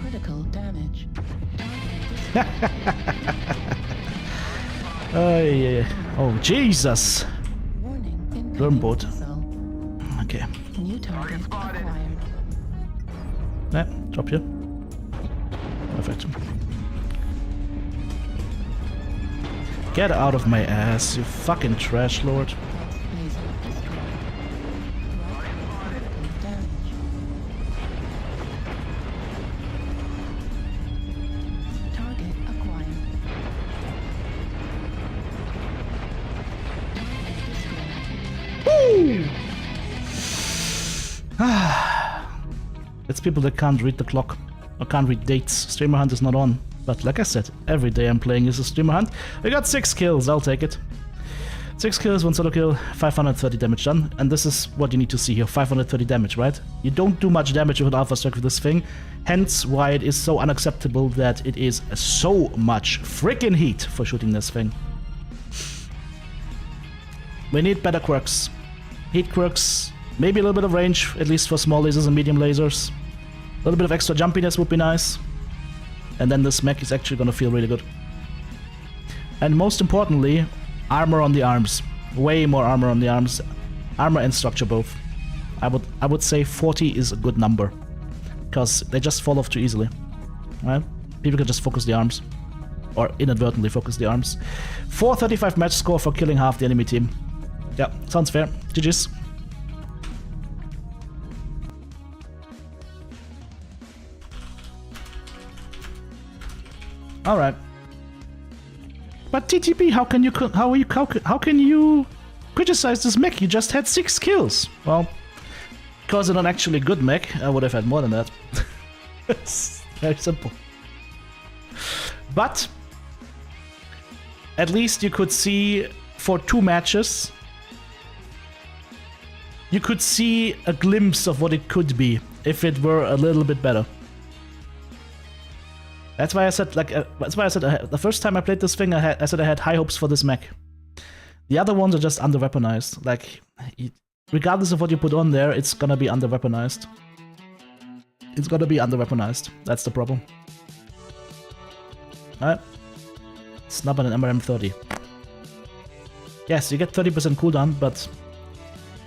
Critical damage. Target Yeah. Oh, Jesus. warning. Worm boat. Missile. Okay. New target acquired. Yeah, drop here. Perfect. Get out of my ass, you fucking trash lord. Laser destroyed. Critical damage. Target acquired. Target destroyed. It's people that can't read the clock or can't read dates. Streamer Hunt is not on. But like I said, every day I'm playing is a Streamer Hunt. We got 6 kills, I'll take it. 6 kills, 1 solo kill, 530 damage done. And this is what you need to see here, 530 damage, right? You don't do much damage with Alpha Strike with this thing. Hence why it is so unacceptable that it is so much freaking heat for shooting this thing. We need better quirks. Heat quirks, maybe a little bit of range, at least for small lasers and medium lasers. A little bit of extra jumpiness would be nice. And then this mech is actually gonna feel really good. And most importantly, armor on the arms. Way more armor on the arms. Armor and structure both. I would say 40 is a good number. Because they just fall off too easily. Right? People can just focus the arms. Or inadvertently focus the arms. 435 match score for killing half the enemy team. Yeah, sounds fair. GG's. Alright. But TTB, how can you criticize this mech? You just had 6 kills. Well, because it's an actually good mech, I would have had more than that. It's very simple. But at least you could see for 2 matches, you could see a glimpse of what it could be if it were a little bit better. That's why I said, the first time I played this thing, I said I had high hopes for this mech. The other ones are just under-weaponized. Like, regardless of what you put on there, it's gonna be under-weaponized. It's gonna be under-weaponized. That's the problem. Alright. Snub and an MRM30. Yes, you get 30% cooldown, but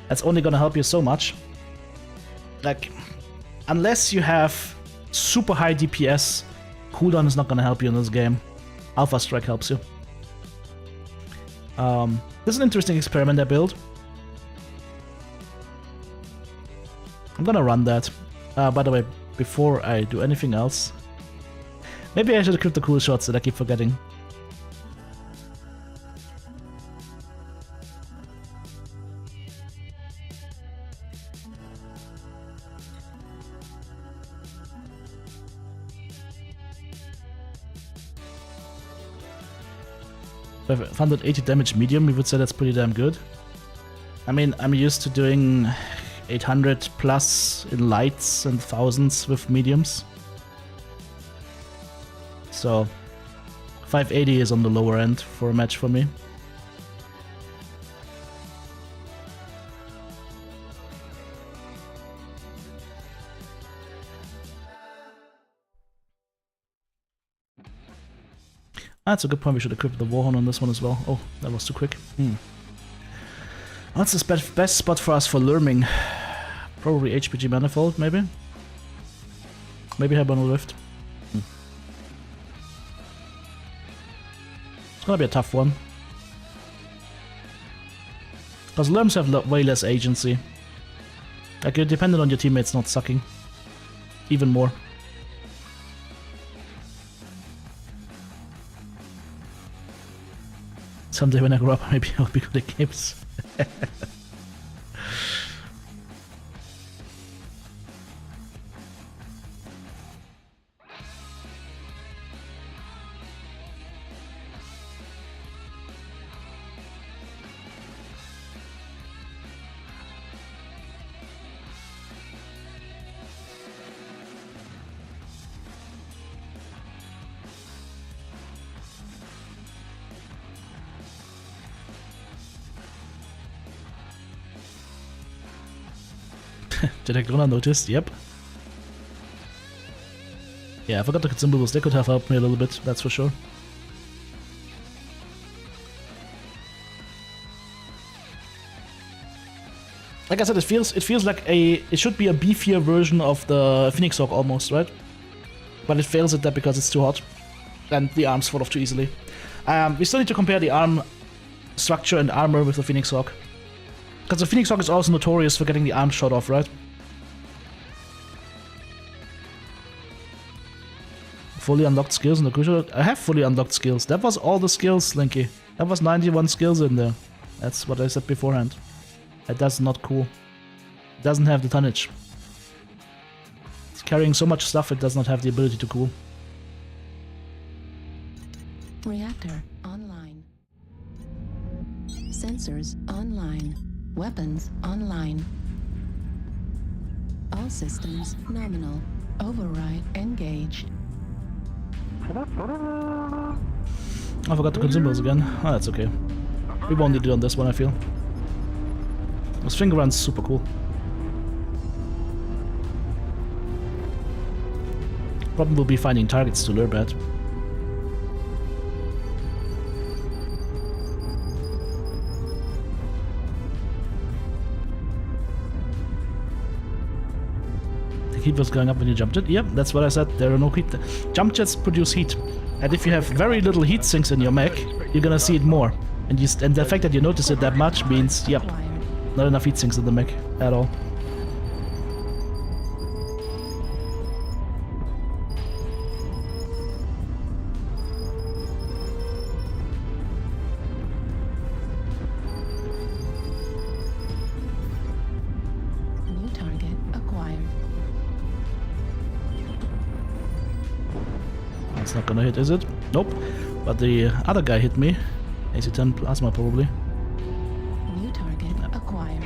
that's only gonna help you so much. Like, unless you have super high DPS, cooldown is not gonna help you in this game. Alpha Strike helps you. This is an interesting experiment I built. I'm gonna run that. By the way, before I do anything else, maybe I should equip the cool shots that I keep forgetting. With 180 damage medium, we would say that's pretty damn good. I mean, I'm used to doing 800 plus in lights and thousands with mediums. So 580 is on the lower end for a match for me. That's a good point, we should equip the Warhorn on this one as well. Oh, that was too quick. What's the best spot for us for Lurming? Probably HPG Manifold, maybe? Maybe Hibernal Rift. gonna be a tough one. Because Lerms have way less agency. Like, you're dependent on your teammates not sucking. Even more. Someday when I grow up, maybe I'll be good at games. Did I gonna notice? Yep. Yeah, I forgot to get symbols. They could have helped me a little bit, that's for sure. Like I said, it feels like it should be a beefier version of the Phoenix Hawk almost, right? But it fails at that because it's too hot. And the arms fall off too easily. We still need to compare the arm structure and armor with the Phoenix Hawk. Because the Phoenix Hawk is also notorious for getting the arm shot off, right? Fully unlocked skills in the crucial. I have fully unlocked skills. That was all the skills, Slinky. That was 91 skills in there. That's what I said beforehand. That's not cool. It doesn't have the tonnage. It's carrying so much stuff it does not have the ability to cool. Reactor online. Sensors online. Weapons online. All systems nominal. Override engaged. I forgot to consume those again. Oh, that's okay. We won't need it on this one, I feel. Those finger runs super cool. Problem will be finding targets to lure at. The heat was going up when you jumped it. Yep, that's what I said. There are no heat. Jump jets produce heat. And if you have very little heat sinks in your mech, you're gonna see it more. And the fact that you notice it that much means, yep, not enough heat sinks in the mech at all. New target acquired. It's not gonna hit, is it? Nope. But the other guy hit me. AC-10 plasma, probably. New target acquired.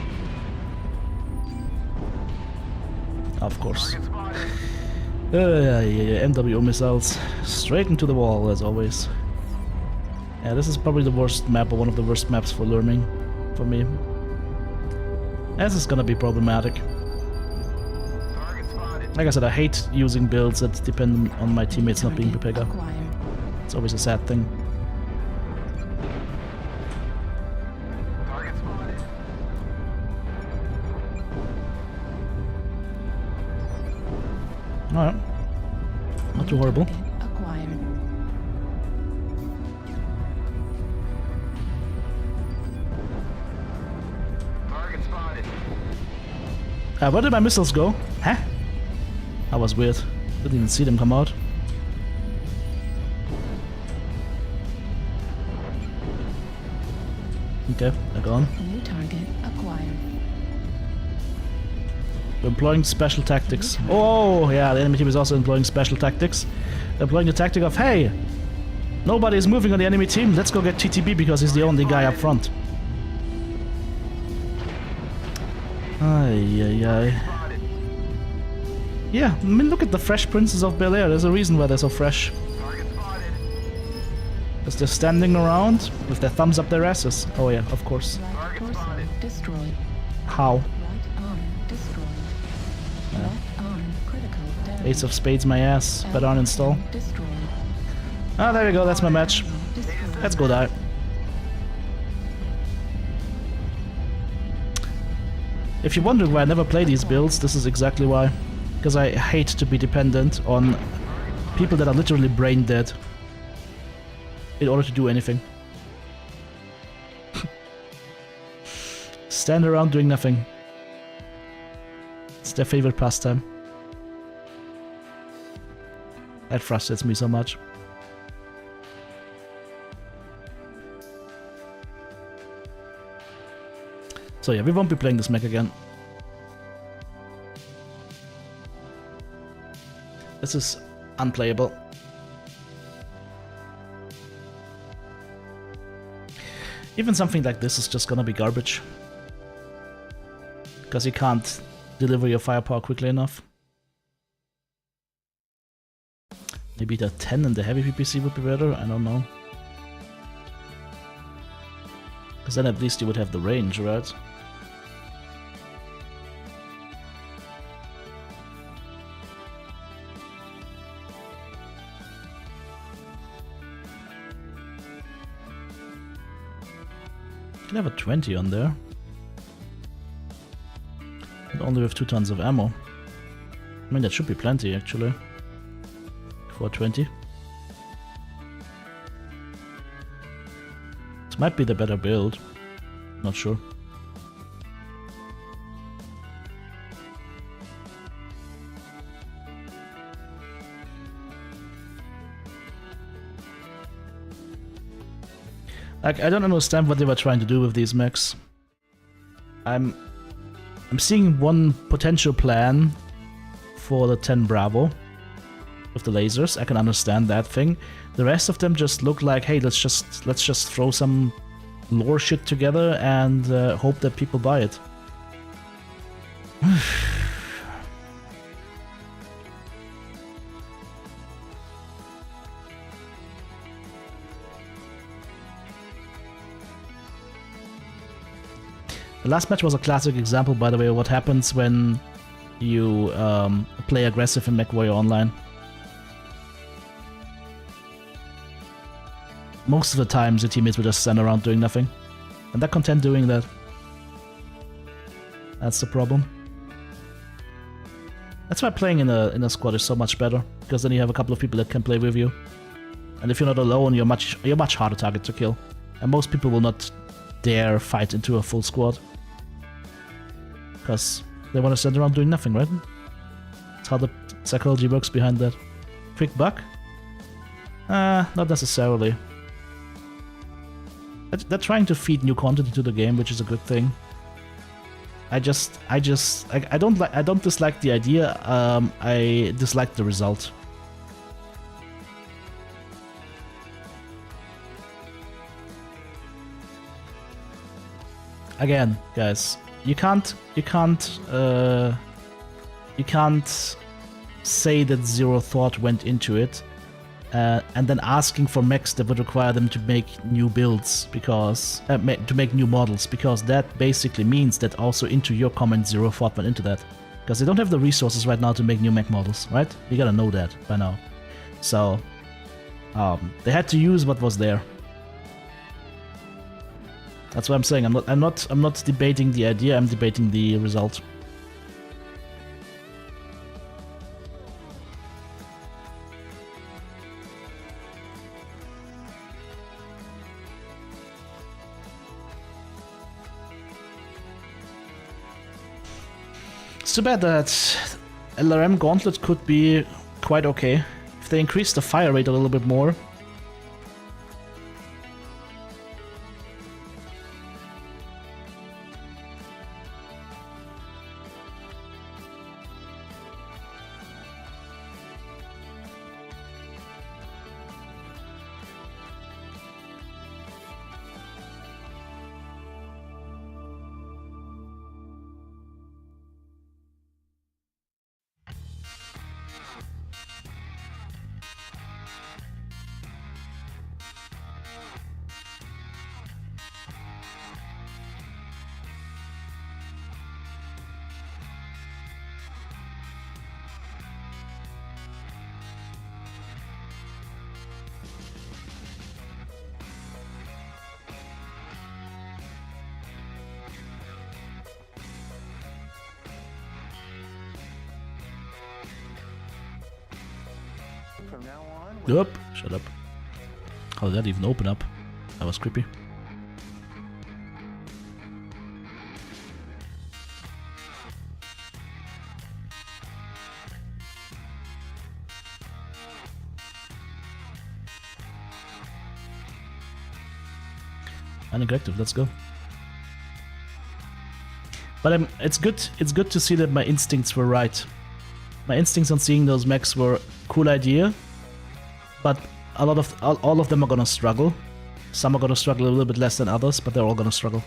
Of course. Yeah, MWO missiles. Straight into the wall, as always. Yeah, this is probably the worst map, or one of the worst maps for learning, for me. This is gonna be problematic. Like I said, I hate using builds that depend on my teammates not being Pepega. It's always a sad thing. Alright. Not too horrible. Where did my missiles go? Huh? That was weird. Didn't even see them come out. Okay, they're gone. New target acquired. We're employing special tactics. Oh, yeah, the enemy team is also employing special tactics. They're employing the tactic of, hey, nobody is moving on the enemy team, let's go get TTB because he's the only guy up front. Ay. Yeah, I mean, look at the Fresh Princes of Bel-Air. There's a reason why they're so fresh. Because they're standing around with their thumbs up their asses. Oh yeah, of course. Right torso destroyed. How? Right arm destroyed. Left arm critical damage. Ace of Spades my ass. Better uninstall. Destroyed. Ah, there we go, that's my match. Destroyed. Let's go die. If you're wondering why I never play these builds, this is exactly why. Because I hate to be dependent on people that are literally brain dead in order to do anything. stand around doing nothing. It's their favorite pastime. That frustrates me so much. So yeah, we won't be playing this mech again. This is unplayable. Even something like this is just gonna be garbage. Because you can't deliver your firepower quickly enough. Maybe the 10 and the heavy PPC would be better, I don't know. Because then at least you would have the range, right? You can have a 20 on there. But only with 2 tons of ammo. I mean, that should be plenty, actually. For 20. This might be the better build. Not sure. Like, I don't understand what they were trying to do with these mechs. I'm seeing one potential plan for the 10 Bravo with the lasers. I can understand that thing. The rest of them just look like, hey, let's just throw some lore shit together and hope that people buy it. The last match was a classic example, by the way, of what happens when you play aggressive in MechWarrior Online. Most of the times, your teammates will just stand around doing nothing, and they're content doing that. That's the problem. That's why playing in a squad is so much better, because then you have a couple of people that can play with you, and if you're not alone, you're much harder target to kill, and most people will not dare fight into a full squad. Because they want to stand around doing nothing, right? That's how the psychology works behind that. Quick buck? Not necessarily. They're trying to feed new content into the game, which is a good thing. I don't dislike the idea. I dislike the result. Again, guys, you can't say that zero thought went into it, and then asking for mechs that would require them to make new builds because to make new models, because that basically means that also into your comment zero thought went into that, because they don't have the resources right now to make new mech models, right? You gotta know that by now. So they had to use what was there. That's what I'm saying. I'm not debating the idea. I'm debating the result. It's too bad that LRM Gauntlet could be quite okay if they increase the fire rate a little bit more. From now on, Yup, shut up. How did that even open up? That was creepy. And corrective, let's go. But it's good. It's good to see that my instincts were right. My instincts on seeing those mechs were a cool idea, but all of them are gonna struggle. Some are gonna struggle a little bit less than others, but they're all gonna struggle.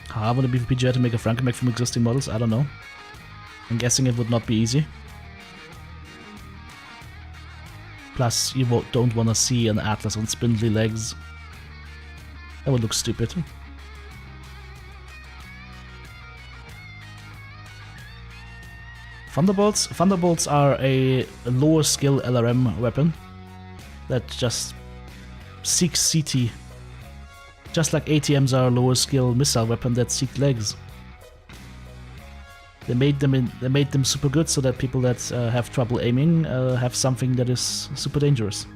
How would it be for PGI to make a Franken mech from existing models? I don't know. I'm guessing it would not be easy. Plus, you don't want to see an Atlas on spindly legs. That would look stupid. Thunderbolts are a lower skill LRM weapon that just seeks CT. Just like ATMs are a lower skill missile weapon that seek legs. They made them super good so that people that have trouble aiming have something that is super dangerous.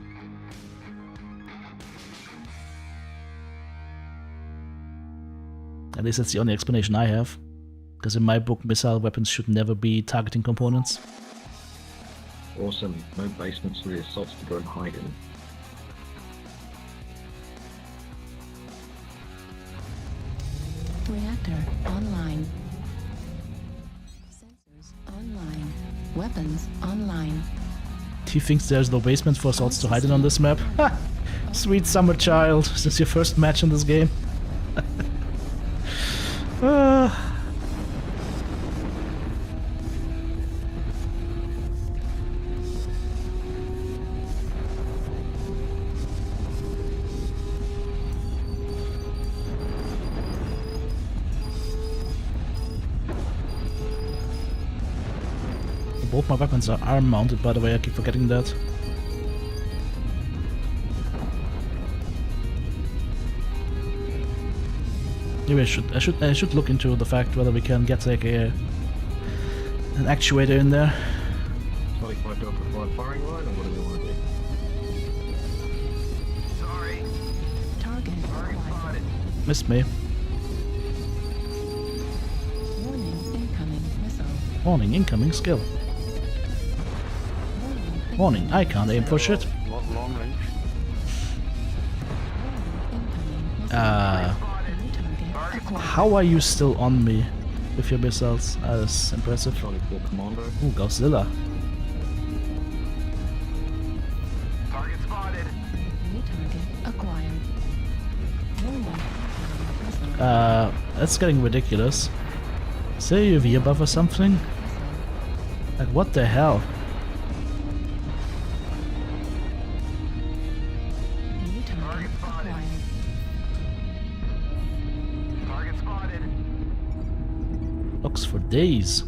At least that's the only explanation I have. Because in my book, missile weapons should never be targeting components. Awesome. No basements for the assaults to go and hide in. Reactor online. Sensors online. Weapons online. He thinks there's no basement for assaults to hide in on this map. Ha! Sweet summer child, is this your first match in this game? Both my weapons are arm mounted, by the way, I keep forgetting that. Maybe I should look into the fact whether we can get like an actuator in there. So if I do a preferred firing line, or what do they want to do? Sorry. Target Spotted. Missed me. warning incoming missile. Warning, incoming skill. Warning, I can't aim for shit. Long range. How are you still on me with your missiles? That's impressive. Charlie 4 Commando. Ooh, Godzilla. Target spotted. New target acquired. Warning. That's getting ridiculous. Is there a UV above or something? Like, what the hell? New target acquired. Target spotted. Looks for days.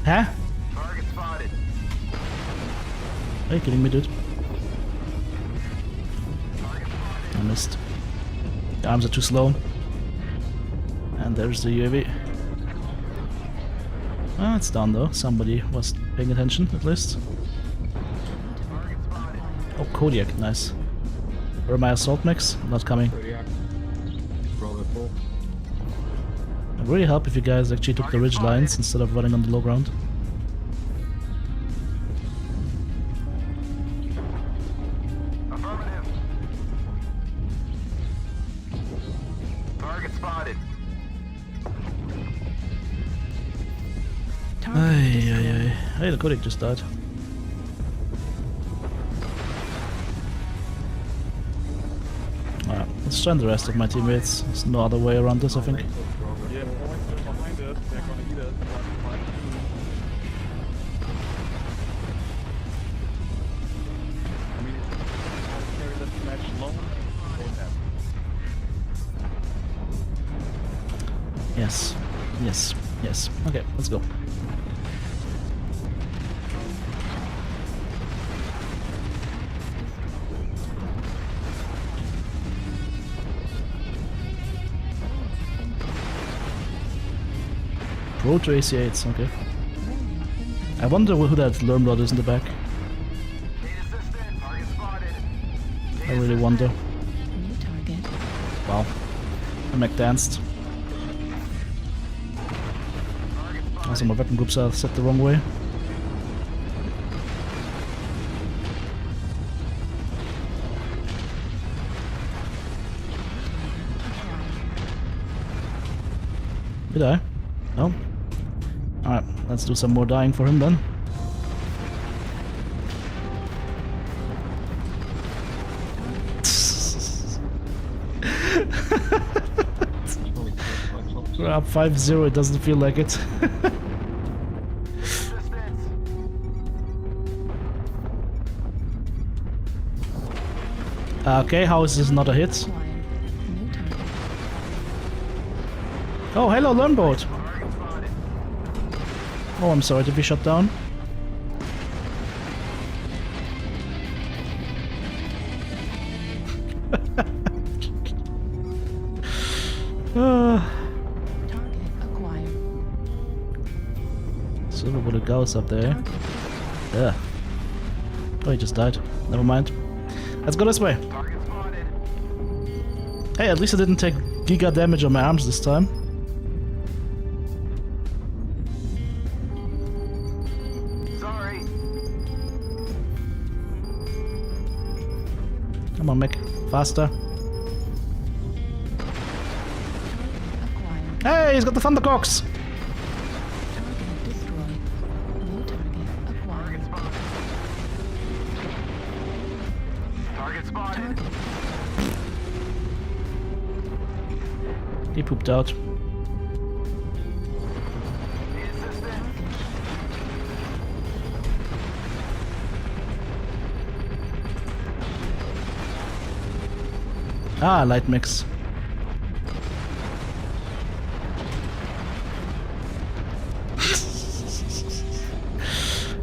Huh? Target spotted. Are you kidding me, dude? Target spotted. I missed. The arms are too slow. And there's the UAV. Ah, it's done though. Somebody was paying attention, at least. Target spotted. Oh, Kodiak, nice. Where are my assault mechs? Not coming. Kodiak. Bravo 4. It would really help if you guys actually took the ridge lines instead of running on the low ground. Affirmative. Target spotted. Ay, ay, ay. Hey, the Kodiak just died. Alright, let's join the rest of my teammates. There's no other way around this, I think. Yeah, points are behind us. They're gonna eat us. I mean, if you carry this match long, don't have. Yes, yes, yes. Okay, let's go. Proto AC8s, okay. I wonder who that Lermrod is in the back. Need assistant. Target spotted. wonder. New target. Wow. The mech danced. Also, my weapon groups are set the wrong way. Did I? No? Alright, let's do some more dying for him then. We're up 5-0, it doesn't feel like it. Okay, how is this not a hit? Acquired. New target. Oh, hello, learn boat. Oh, I'm sorry, did we shut down? Target acquired. Silver bullet goes up there. Target. Yeah. Oh, he just died. Never mind. Let's go this way. Target spotted. Hey, at least I didn't take giga damage on my arms this time. Sorry. Come on, Mech. Faster. Acquired. Hey, he's got the Thundercocks! Target destroyed. New target acquired. Target spotted. Target. He pooped out. Need assistance. Ah, light mix.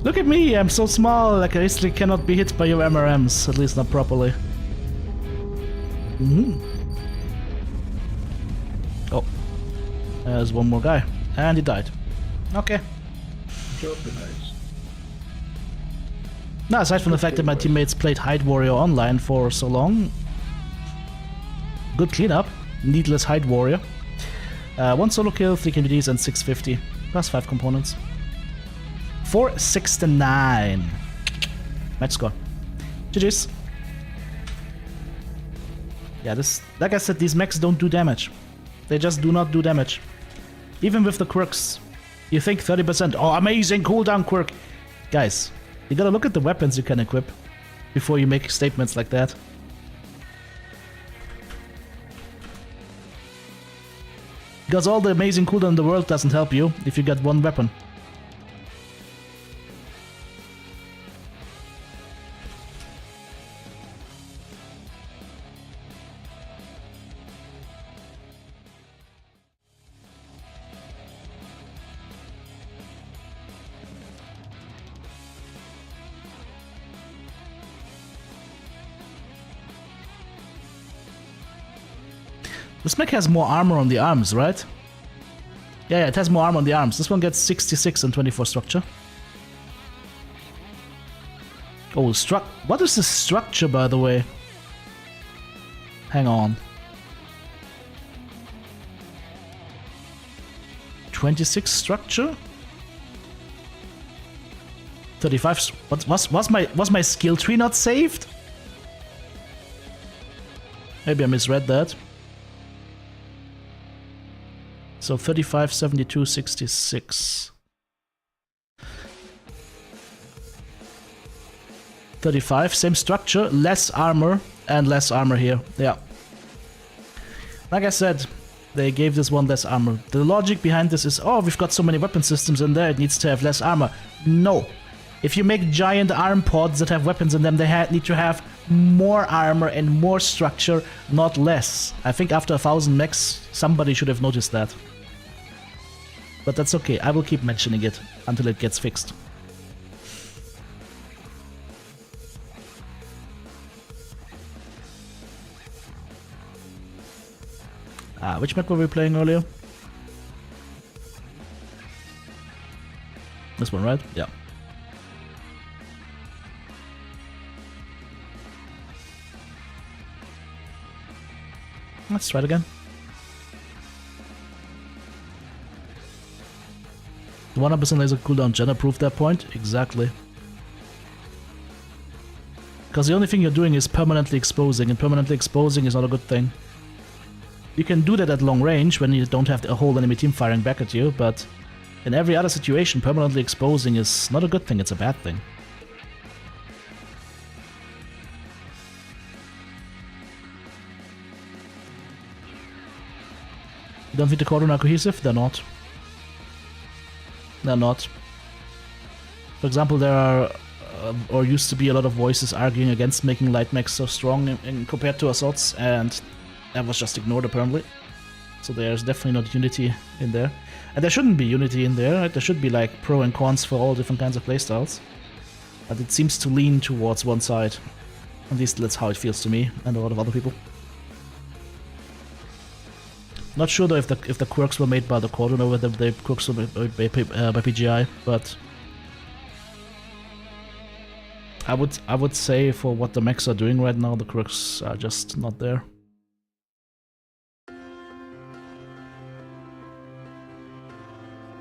Look at me, I'm so small, like I easily cannot be hit by your MRMs, at least not properly. Oh, there's one more guy, and he died. Okay. Job, guys. Now, aside from the fact that my teammates played Hide Warrior online for so long, good cleanup, needless Hide Warrior. 1 solo kill, 3 KVDs, and 650, plus 5 components. 469. Match score. GG's. Yeah, this, like I said, these mechs don't do damage. They just do not do damage. Even with the quirks. You think 30%, oh amazing cooldown quirk. Guys, you gotta look at the weapons you can equip before you make statements like that. Because all the amazing cooldown in the world doesn't help you if you get one weapon. This mech has more armor on the arms, right? Yeah, it has more armor on the arms. This one gets 66 and 24 structure. Oh, what is this structure, by the way? Hang on. 26 structure? 35. Was my skill tree not saved? Maybe I misread that. So 35, 72, 66. 35, same structure, less armor, and less armor here. Yeah. Like I said, they gave this one less armor. The logic behind this is, oh, we've got so many weapon systems in there, it needs to have less armor. No. If you make giant arm pods that have weapons in them, they need to have more armor and more structure, not less. I think after 1,000 mechs, somebody should have noticed that. But that's okay, I will keep mentioning it until it gets fixed. Which mech were we playing earlier? This one, right? Yeah. Let's try it again. The 100% laser cooldown Jenna proved that point? Exactly. Because the only thing you're doing is permanently exposing, and permanently exposing is not a good thing. You can do that at long range when you don't have a whole enemy team firing back at you, but in every other situation, permanently exposing is not a good thing, it's a bad thing. You don't think the Cordon are cohesive? They're not. They're not. For example, there are, or used to be a lot of voices arguing against making light mechs so strong compared to assaults, and that was just ignored apparently. So there's definitely not unity in there. And there shouldn't be unity in there, right? There should be like pro and cons for all different kinds of playstyles. But it seems to lean towards one side. At least that's how it feels to me and a lot of other people. Not sure though if the quirks were made by the Cordon or whether the quirks were made by PGI, but I would say for what the mechs are doing right now, the quirks are just not there.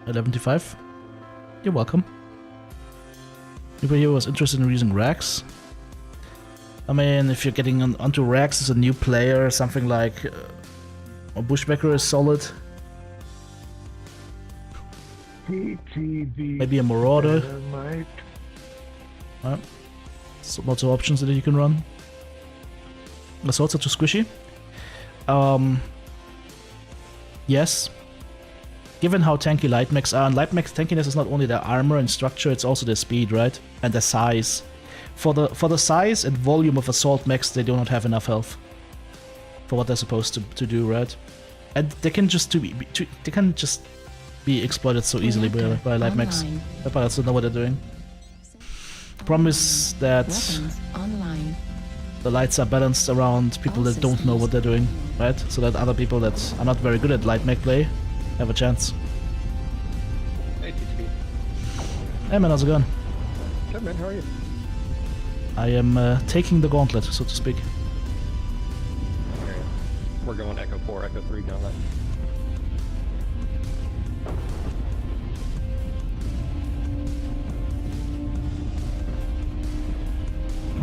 $11.25. You're welcome. Anybody here was interested in using racks? I mean, if you're getting onto racks as a new player, something like a Bushwhacker is solid. TTB. Maybe a Marauder. Dynamite. So lots of options that you can run. Assaults are too squishy. Yes. Given how tanky light mechs are, and light mechs tankiness is not only their armor and structure, it's also their speed, right? And their size. For the size and volume of assault mechs, they do not have enough health for what they're supposed to do, right? And they can just be exploited so easily by light mechs. The pilots don't know what they're doing. The problem is that the lights are balanced around people that don't know what they're doing, right? So that other people that are not very good at light mech play have a chance. Hey, TTB. Hey man, how's it going? Good man, how are you? I am taking the gauntlet, so to speak. Okay. We're going Echo 4, Echo 3, Gauntlet.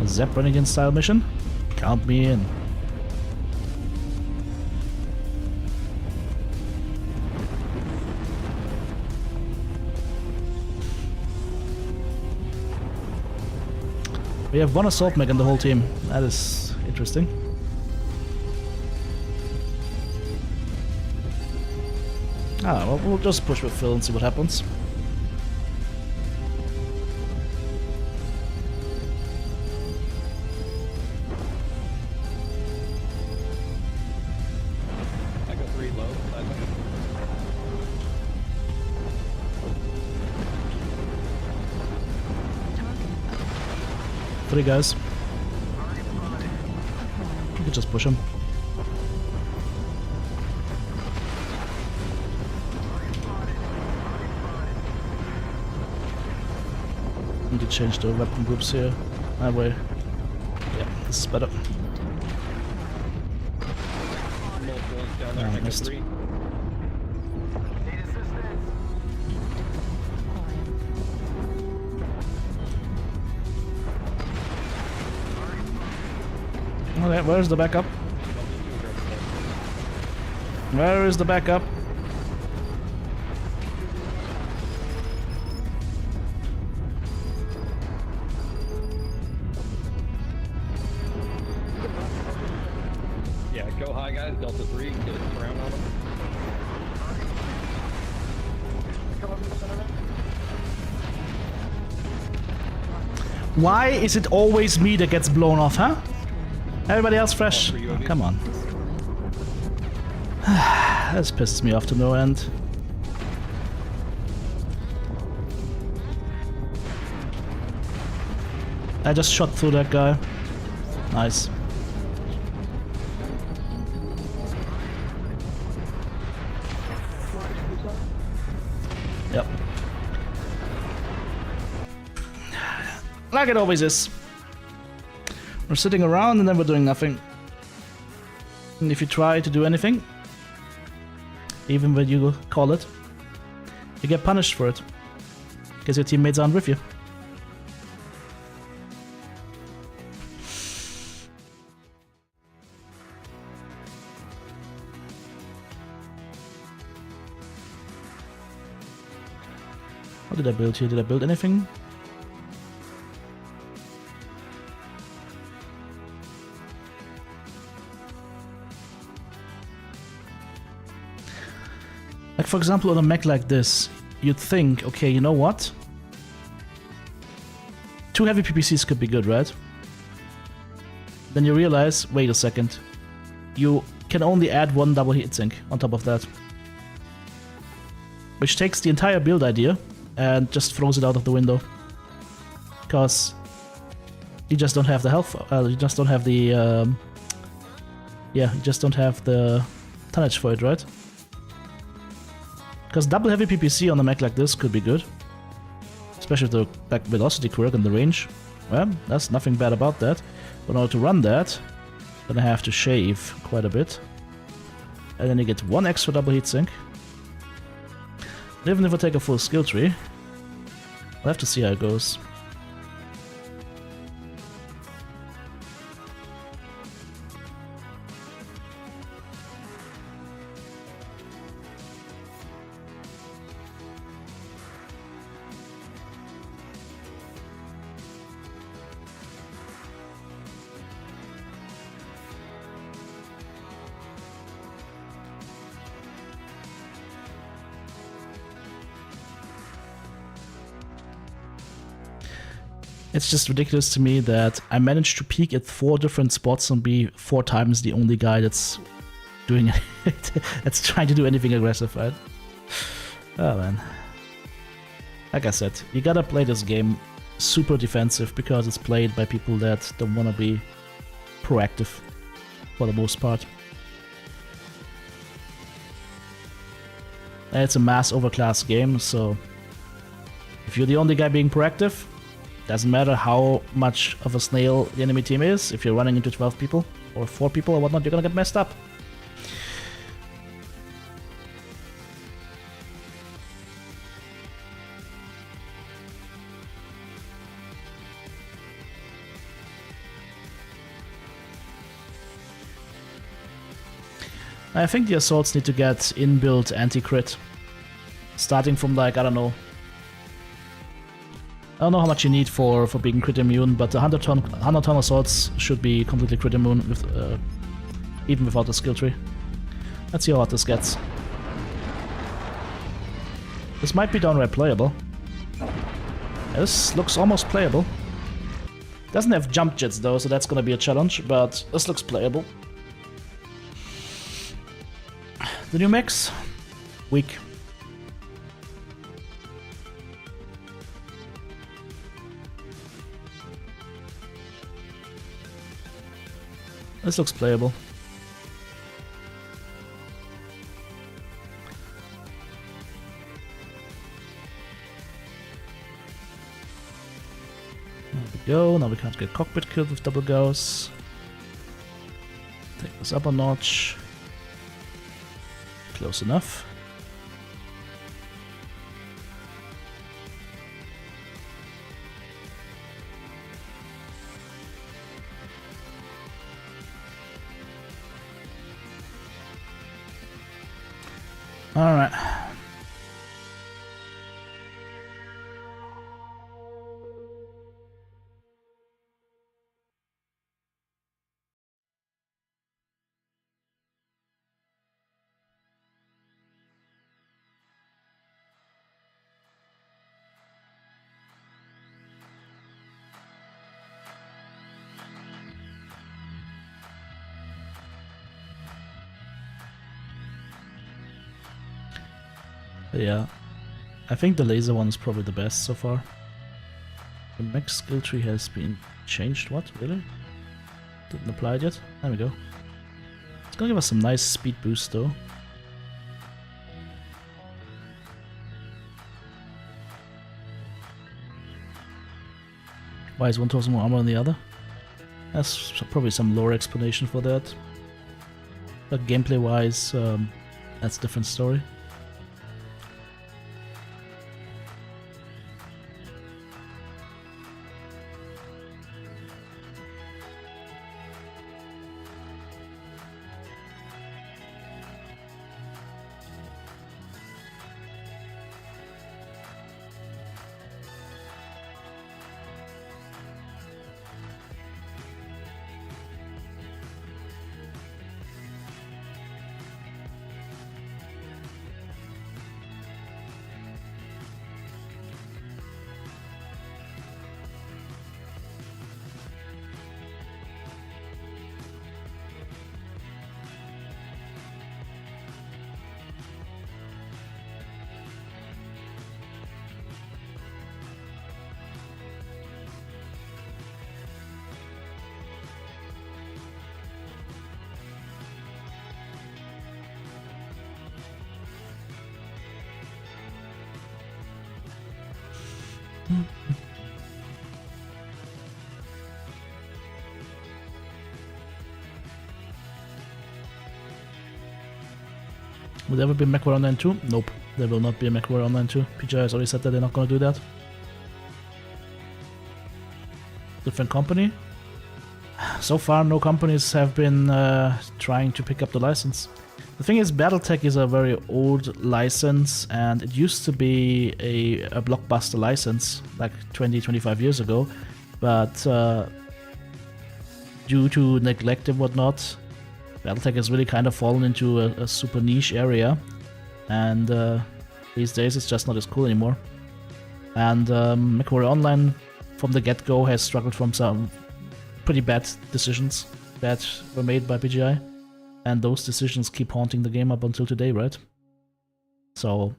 A Zap Renegade style mission? Count me in. We have one assault mech in the whole team. That is interesting. Ah, well, we'll just push with Phil and see what happens. Echo 3 low. 3 guys. You can just push him. Need to change the weapon groups here. That way. Yeah, this is better. Multiple down there, Oh, Echo missed. 3. Need assistance. Okay, where's the backup? Where is the backup? Yeah, go high, guys. Delta 3, get a surround on them. Come up to the center now. Why is it always me that gets blown off, huh? Everybody else fresh? Oh, for UAV. Come on. This pisses me off to no end. I just shot through that guy. Nice. Yep. Like it always is. We're sitting around and then we're doing nothing. And if you try to do anything, even when you call it, you get punished for it. Because your teammates aren't with you. What did I build here? Did I build anything? Like, for example, on a mech like this, you'd think, okay, you know what? 2 heavy PPCs could be good, right? Then you realize, wait a second, you can only add 1 double heatsink on top of that. Which takes the entire build idea and just throws it out of the window. Because you just don't have the health, you just don't have the, yeah, you just don't have the tonnage for it, right? Because double heavy PPC on a mech like this could be good. Especially with the back velocity quirk and the range. Well, there's nothing bad about that. But in order to run that, I'm gonna have to shave quite a bit. And then you get 1 extra double heatsink. Even if I take a full skill tree, I'll have to see how it goes. It's just ridiculous to me that I managed to peak at 4 different spots and be 4 times the only guy that's doing it, that's trying to do anything aggressive, right? Oh man. Like I said, you gotta play this game super defensive because it's played by people that don't wanna be proactive for the most part. And it's a mass overclass game, so if you're the only guy being proactive, doesn't matter how much of a snail the enemy team is, if you're running into 12 people or 4 people or whatnot, you're gonna get messed up. I think the assaults need to get inbuilt anti-crit. Starting from like, I don't know how much you need for being crit immune, but the 100 ton assaults should be completely crit immune with, even without the skill tree. Let's see how hard this gets. This might be downright playable. This looks almost playable. Doesn't have jump jets though, so that's gonna be a challenge, but this looks playable. The new mechs? Weak. This looks playable. There we go, now we can't get cockpit killed with double gauss. Take this up a notch. Close enough. All right. Yeah, I think the laser one is probably the best so far. The mech skill tree has been changed. What? Really? Didn't apply it yet? There we go. It's gonna give us some nice speed boost though. Why is 1000 more armor than the other? That's probably some lore explanation for that. but gameplay-wise, that's a different story. Will there ever be a MechWarrior Online 2? Nope, there will not be a MechWarrior Online 2. PGI has already said that they're not going to do that. Different company? So far, no companies have been trying to pick up the license. The thing is, Battletech is a very old license, and it used to be a blockbuster license, like 20-25 years ago, but due to neglect and whatnot, Battletech has really kind of fallen into a super niche area, and these days it's just not as cool anymore. And MechWarrior Online, from the get-go, has struggled from some pretty bad decisions that were made by PGI. And those decisions keep haunting the game up until today, right? So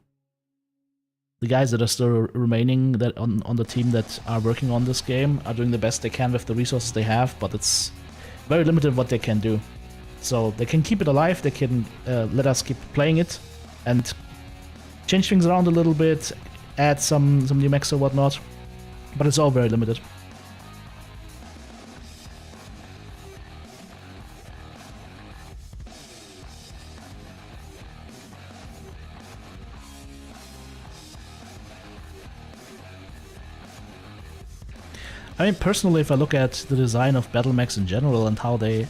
the guys that are still remaining that on the team that are working on this game are doing the best they can with the resources they have, but it's very limited what they can do. So they can keep it alive, they can let us keep playing it and change things around a little bit, add some new mechs or whatnot, but it's all very limited. I mean, personally, if I look at the design of battle mechs in general and how they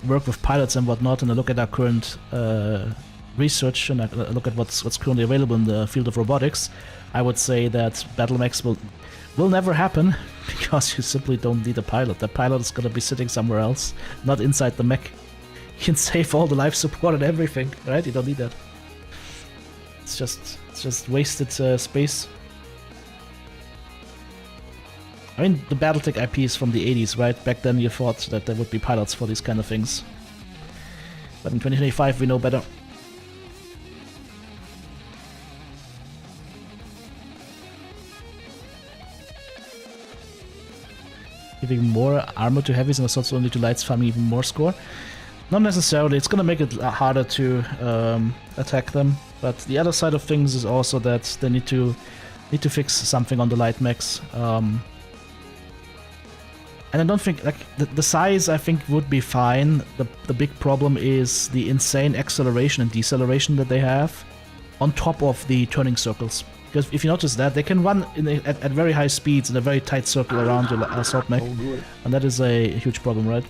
work with pilots and whatnot, and I look at our current research and I look at what's currently available in the field of robotics, I would say that battle mechs will never happen because you simply don't need a pilot. The pilot is going to be sitting somewhere else, not inside the mech. You can save all the life support and everything, right? You don't need that. It's just wasted space. I mean, the Battletech IP is from the 80s, right? Back then you thought that there would be pilots for these kind of things. But in 2025 we know better. Giving more armor to heavies and assaults only to lights, farming even more score? Not necessarily, it's gonna make it harder to attack them. But the other side of things is also that they need to fix something on the light mechs. And I don't think, like, the size I think would be fine. The big problem is the insane acceleration and deceleration that they have on top of the turning circles. Because if you notice that, they can run at very high speeds in a very tight circle around your assault mech. And that is a huge problem, right?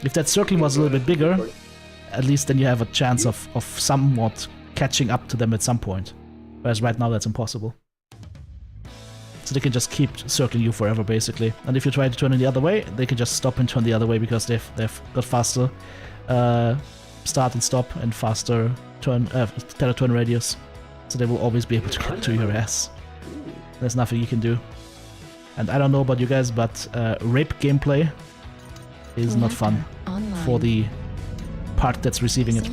If that circle was a little bit bigger, at least then you have a chance of somewhat catching up to them at some point. Whereas right now that's impossible. So they can just keep circling you forever, basically. And if you try to turn in the other way, they can just stop and turn the other way because they've got faster start and stop and faster turn radius. So they will always be able to get to your ass. There's nothing you can do. And I don't know about you guys, but rape gameplay is not fun for the part that's receiving it.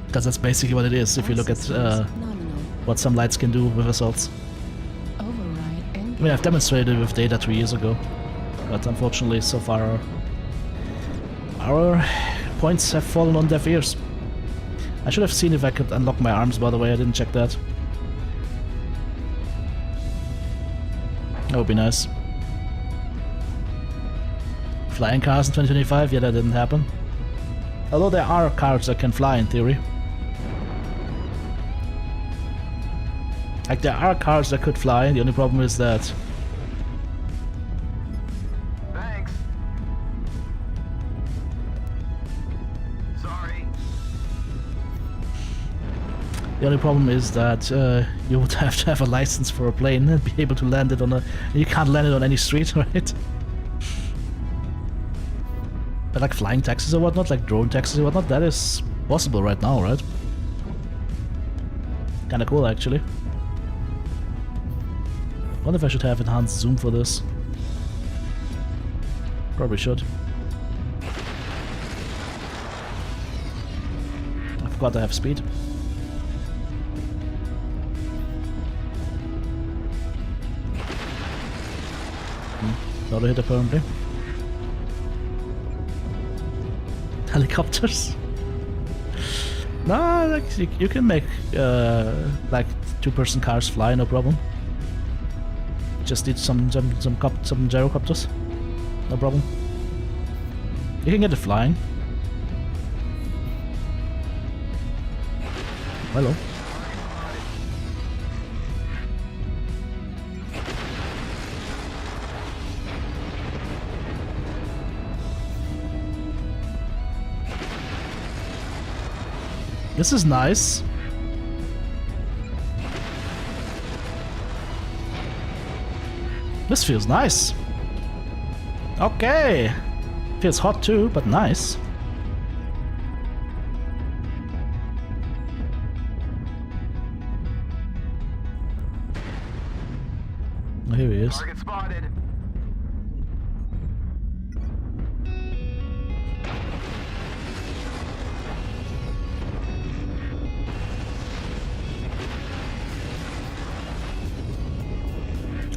Because that's basically what it is, if you look at what some lights can do with assaults. I mean, I've demonstrated it with data 3 years ago, but unfortunately so far our points have fallen on deaf ears. I should have seen if I could unlock my arms, by the way, I didn't check that. That would be nice. Flying cars in 2025? Yeah, that didn't happen. Although there are cars that can fly in theory. Like, there are cars that could fly, the only problem is that... Thanks. Sorry. The only problem is that you would have to have a license for a plane and be able to land it on a... You can't land it on any street, right? But like flying taxis or whatnot, like drone taxis or whatnot, that is possible right now, right? Kinda cool, actually. Wonder if I should have enhanced zoom for this. Probably should. I forgot I have speed. Not a hit apparently. Helicopters? No, like you can make like two-person cars fly, no problem. Just need some gyrocopters, no problem. You can get it flying. Hello. This is nice. This feels nice. Okay. Feels hot too, but nice. Oh, here he is. Target spotted.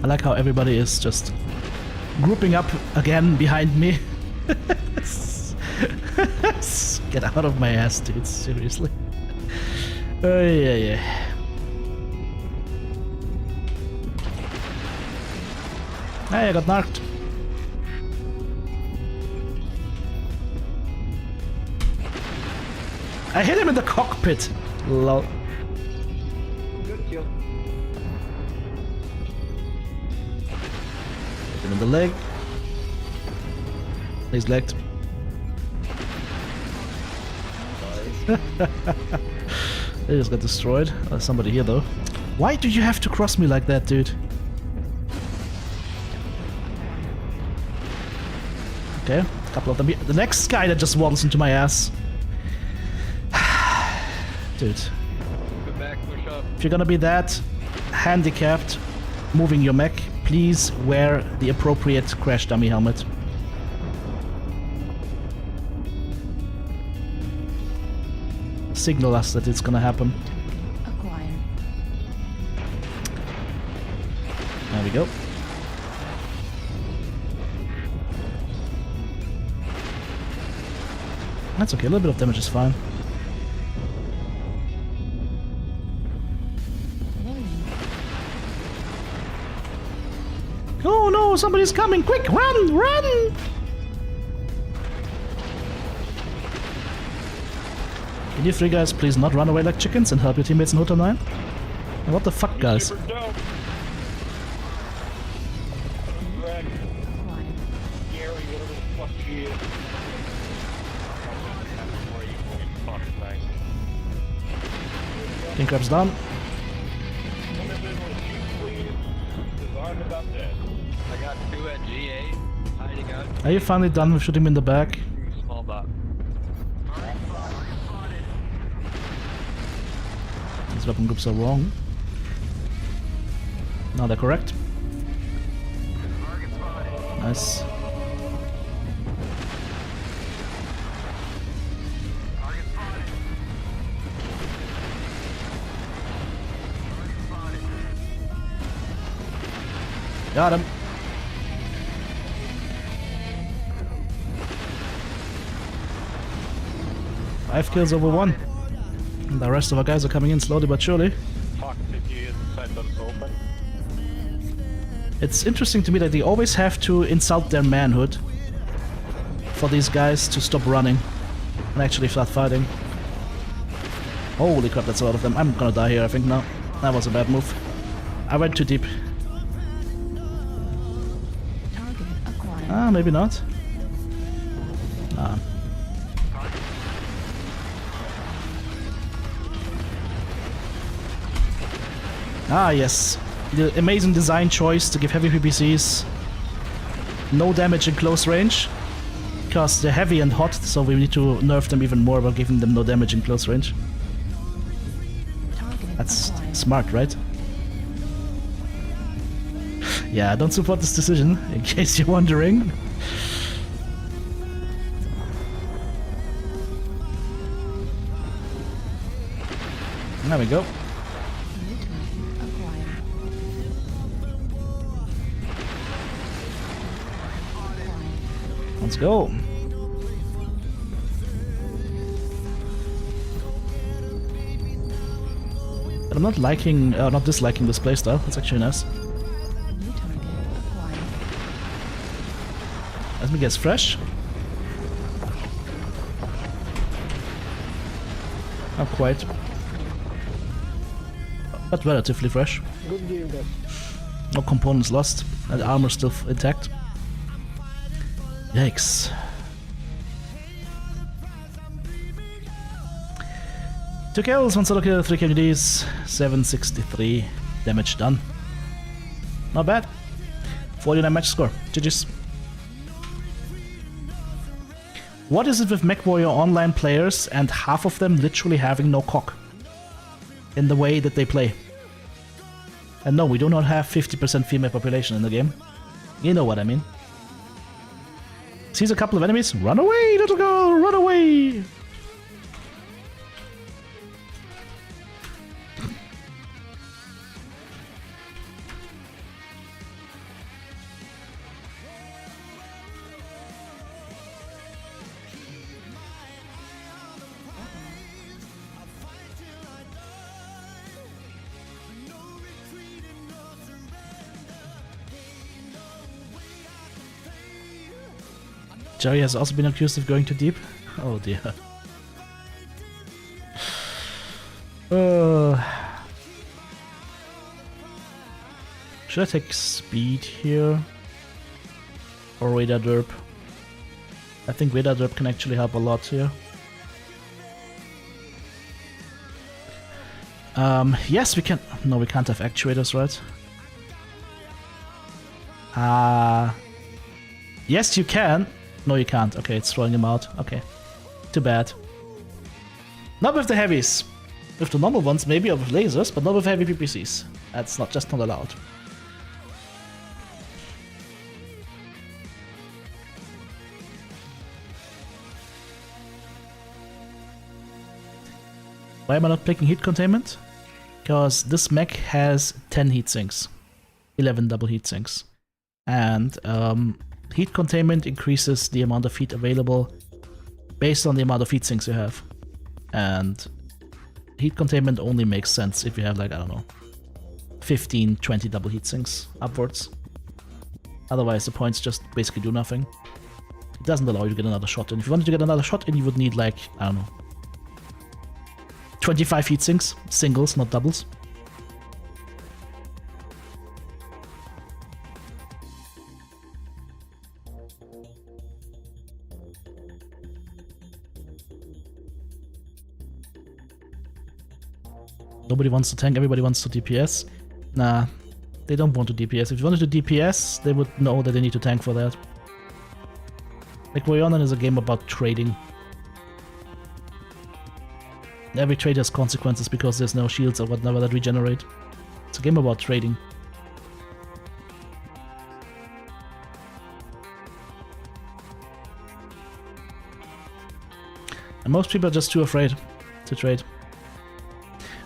I like how everybody is just grouping up again behind me. Get out of my ass, dude, seriously. Oh, yeah. Hey, I got knocked. I hit him in the cockpit. Lol. Good kill. Hit him in the leg. He's legged. They just got destroyed. There's somebody here though. Why do you have to cross me like that, dude? Okay, a couple of them here. The next guy that just waddles into my ass. Dude. Go back, push up. If you're gonna be that handicapped moving your mech, please wear the appropriate crash dummy helmet. Signal us that it's gonna happen. Acquired. There we go. That's okay, a little bit of damage is fine. Oh no, somebody's coming! Quick, run! Run! Can you three guys please not run away like chickens and help your teammates in Hotel 9? And what the fuck, guys? Super dope. Red, Acquired. Gary, whatever the fuck she is. King Crab's down. I got 2 at GA, hiding out. Are you finally done with shooting him in the back? Small dot. These weapon groups are wrong. Now they're correct. Nice. Got him. Five kills over 1. And the rest of our guys are coming in slowly but surely. It's interesting to me that they always have to insult their manhood for these guys to stop running and actually start fighting. Holy crap, that's a lot of them. I'm gonna die here, I think now. That was a bad move. I went too deep. Target acquired. Ah, maybe not. Ah. Ah, yes. The amazing design choice to give heavy PPCs no damage in close range. Because they're heavy and hot, so we need to nerf them even more by giving them no damage in close range. Target That's acquired. smart, right? Yeah, I don't support this decision, in case you're wondering. There we go. Acquired. Let's go. But I'm not liking, not disliking this playstyle. It's actually nice. New target acquired. Let me guess, fresh? Not quite. But relatively fresh. Good game, guys. No components lost, and armor still intact. Yikes. Two kills, 1 solo kill, 3 KDs, 763 damage done. Not bad. 49 match score. GG's. What is it with MechWarrior online players and half of them literally having no cock in the way that they play? And no, we do not have 50% female population in the game. You know what I mean. Sees a couple of enemies. Run away, little girl, run away! Jerry has also been accused of going too deep. Oh dear. Should I take speed here? Or radar derp? I think radar derp can actually help a lot here. Yes, we can. No, we can't have actuators, right? Yes, you can. No, you can't. Okay, it's throwing him out. Okay. Too bad. Not with the heavies. With the normal ones, maybe, or with lasers, but not with heavy PPCs. That's not just not allowed. Why am I not picking heat containment? Because this mech has 10 heat sinks. 11 double heat sinks. And heat containment increases the amount of heat available based on the amount of heat sinks you have. And heat containment only makes sense if you have, like, I don't know, 15, 20 double heat sinks upwards. Otherwise, the points just basically do nothing. It doesn't allow you to get another shot in. If you wanted to get another shot in, you would need, like, I don't know, 25 heat sinks, singles, not doubles. Nobody wants to tank, everybody wants to DPS. Nah, they don't want to DPS. If you wanted to DPS, they would know that they need to tank for that. Like, Warrior is a game about trading. Every trade has consequences because there's no shields or whatever that regenerate. It's a game about trading. And most people are just too afraid to trade.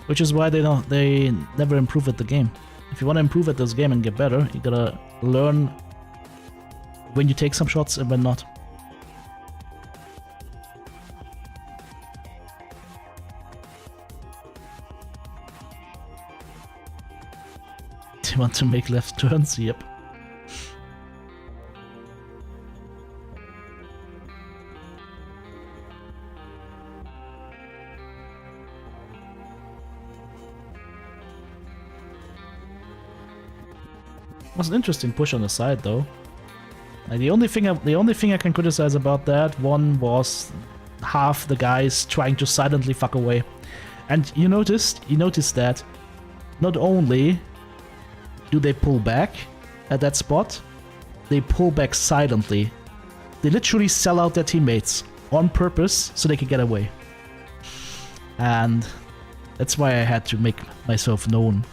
Which is why they never improve at the game. If you want to improve at this game and get better, you gotta learn when you take some shots and when not. Do you want to make left turns? Yep. was an interesting push on the side, though. Like, the only thing I can criticize about that one was half the guys trying to silently fuck away. And you noticed that not only do they pull back at that spot, they pull back silently. They literally sell out their teammates on purpose so they can get away. And that's why I had to make myself known.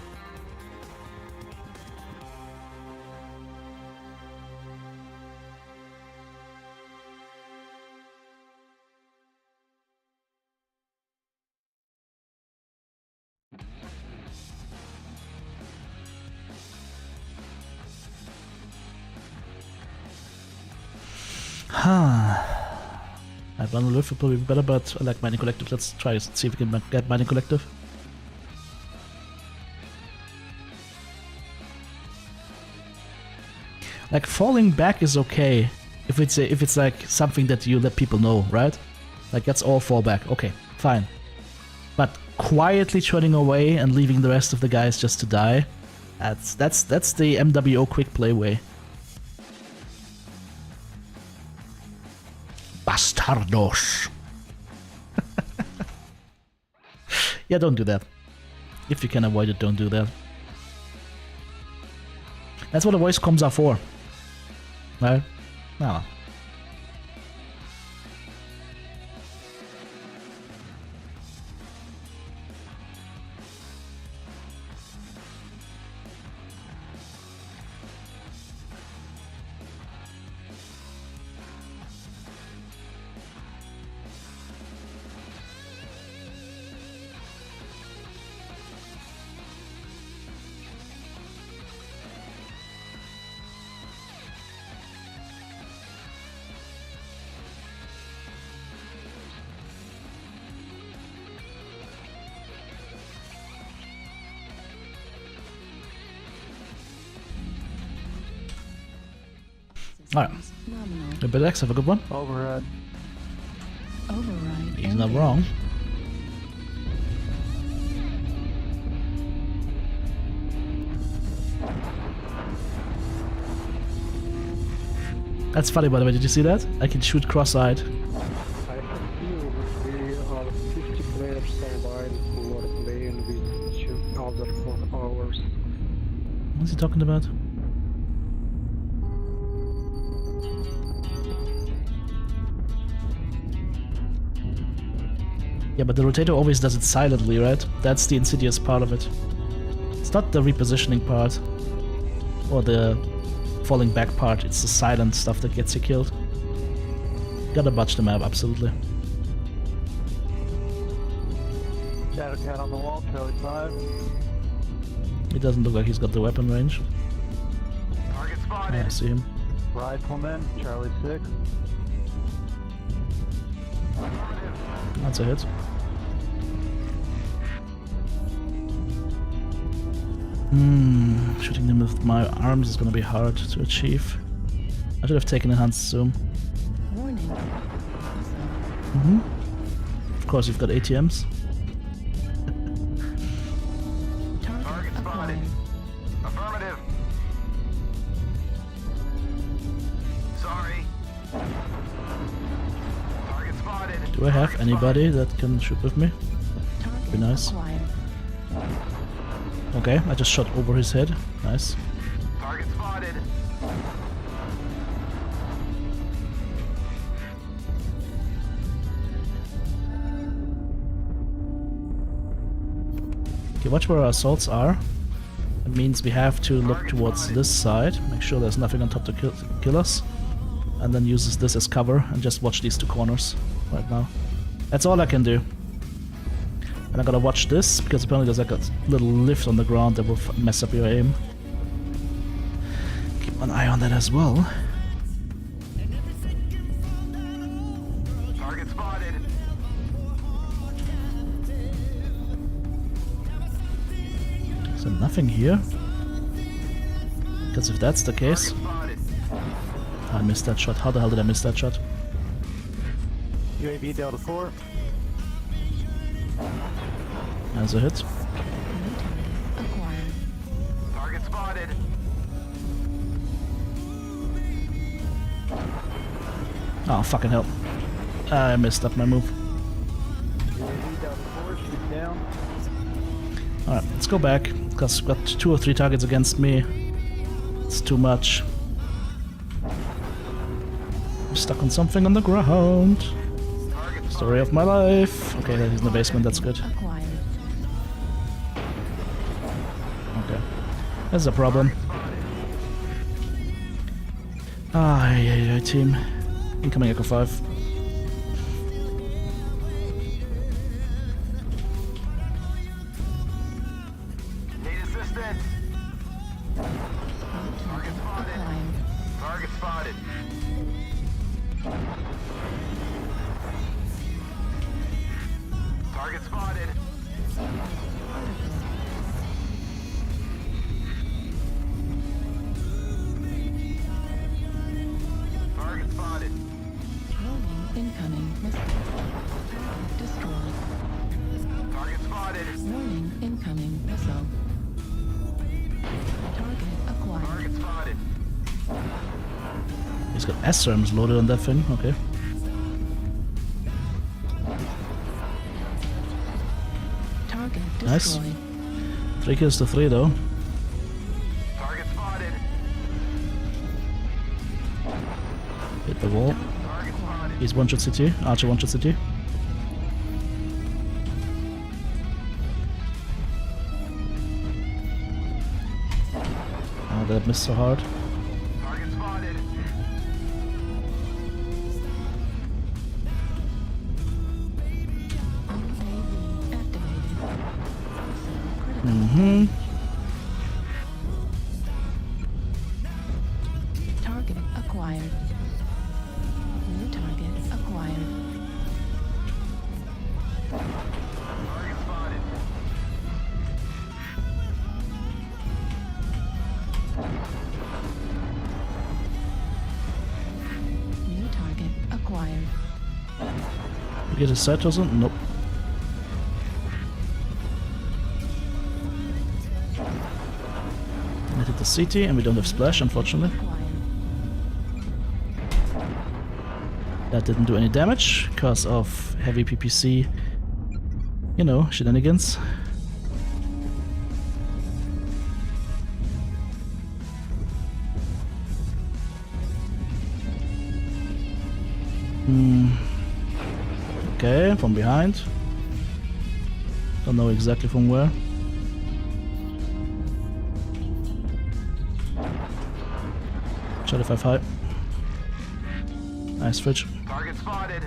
I run a lift would probably be better, but I like mining collective. Let's try and see if we can get mining collective. Like, falling back is okay if it's like something that you let people know, right? Like, that's all fallback. Okay, fine. But quietly turning away and leaving the rest of the guys just to die, that's the MWO quick play way. Bastardos. Yeah, don't do that. If you can avoid it, don't do that. That's what the voice comms are for. Right? No. Alright. But X, have a good one. Overhead. Override. He's not wrong. That's funny, by the way. Did you see that? I can shoot cross-eyed. I feel we are 50 players online who are playing with each other for hours. What's he talking about? Yeah, but the rotator always does it silently, right? That's the insidious part of it. It's not the repositioning part or the falling back part, it's the silent stuff that gets you killed. Gotta botch the map, absolutely. Shadow cat on the wall, Charlie 5. It doesn't look like he's got the weapon range. Target spotted. Yeah, I see him. Rifleman, Charlie 6. That's a hit. Shooting them with my arms is gonna be hard to achieve. I should have taken enhanced zoom. Warning. Of course, you've got ATMs. Target spotted. Affirmative. Sorry. Target spotted. Do I have anybody that can shoot with me? Target Be nice. acquired. Okay, I just shot over his head. Nice. Target spotted. Okay, watch where our assaults are. That means we have to look towards this side, make sure there's nothing on top to kill us, and then uses this as cover and just watch these two corners right now. That's all I can do. And I gotta watch this, because apparently there's like a little lift on the ground that will mess up your aim. Keep an eye on that as well. Target spotted. So nothing here. Because if that's the case... Target spotted. I missed that shot. How the hell did I miss that shot? UAV Delta 4. There's a hit. Acquired. Target spotted. Oh, fucking hell. I messed up my move. Alright, let's go back, because we've got 2 or 3 targets against me. It's too much. I'm stuck on something on the ground. Story of my life. Okay, he's in the basement, that's good. Acquired. Okay. That's a problem. Ah, yeah, team. Incoming Echo 5. Need assistance. Target spotted. Acquired. Target spotted. Target spotted. Target spotted. Rolling incoming missile. Target destroyed. Target spotted. Warning incoming missile. Target acquired. Target spotted. He's got S-arms loaded on that thing, okay. Target Nice. destroyed. 3 kills to 3 though. Target spotted. Hit the wall. Target spotted. He's one-shot city. Archer one-shot city. Oh, that missed so hard. Target spotted. UAV activated. Critical. Mm-hmm. Target acquired. New target acquired. Target spotted. New target acquired. We get a set or something? Nope. And I hit the CT and we don't have splash, unfortunately. Acquired. That didn't do any damage because of heavy PPC, you know, shenanigans. Okay, from behind. Don't know exactly from where. Charlie 5 high. Nice fridge. Target spotted.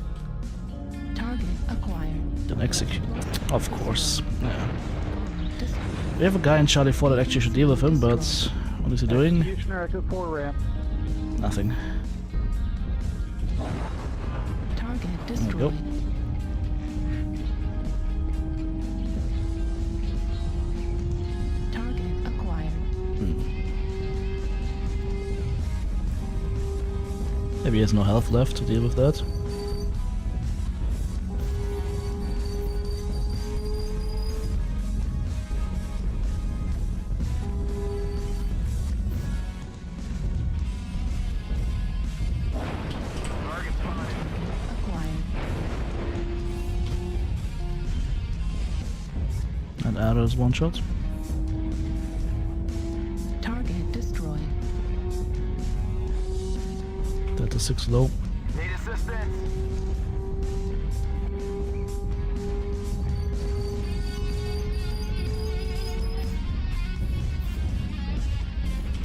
Target acquired. Then execute. Of course. Yeah. Destroyed. We have a guy in Charlie 4 that actually should deal with him, but what is he doing? Executioner to 4 ramp. Nothing. Target There we go. destroyed. Target acquired. Maybe he has no health left to deal with that. Target spotted. Acquired. And arrows one shot. Target destroyed. Delta 6 low. Need assistance.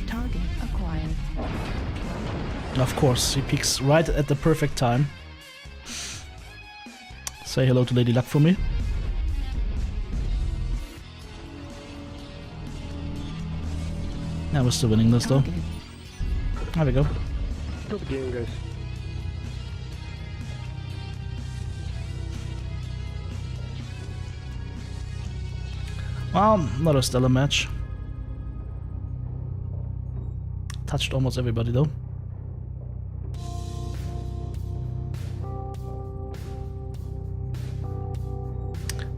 Target acquired. Of course, he peeks right at the perfect time. Say hello to Lady Luck for me. Now we're still winning this though. Target. There we go. Good game, guys. Well, not a stellar match. Touched almost everybody though.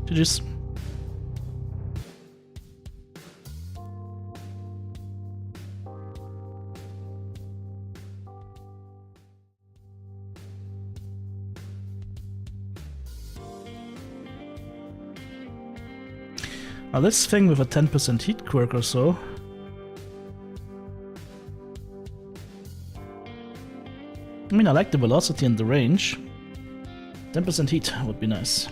GG's. Now this thing with a 10% heat quirk or so. I mean, I like the velocity and the range. 10% heat would be nice.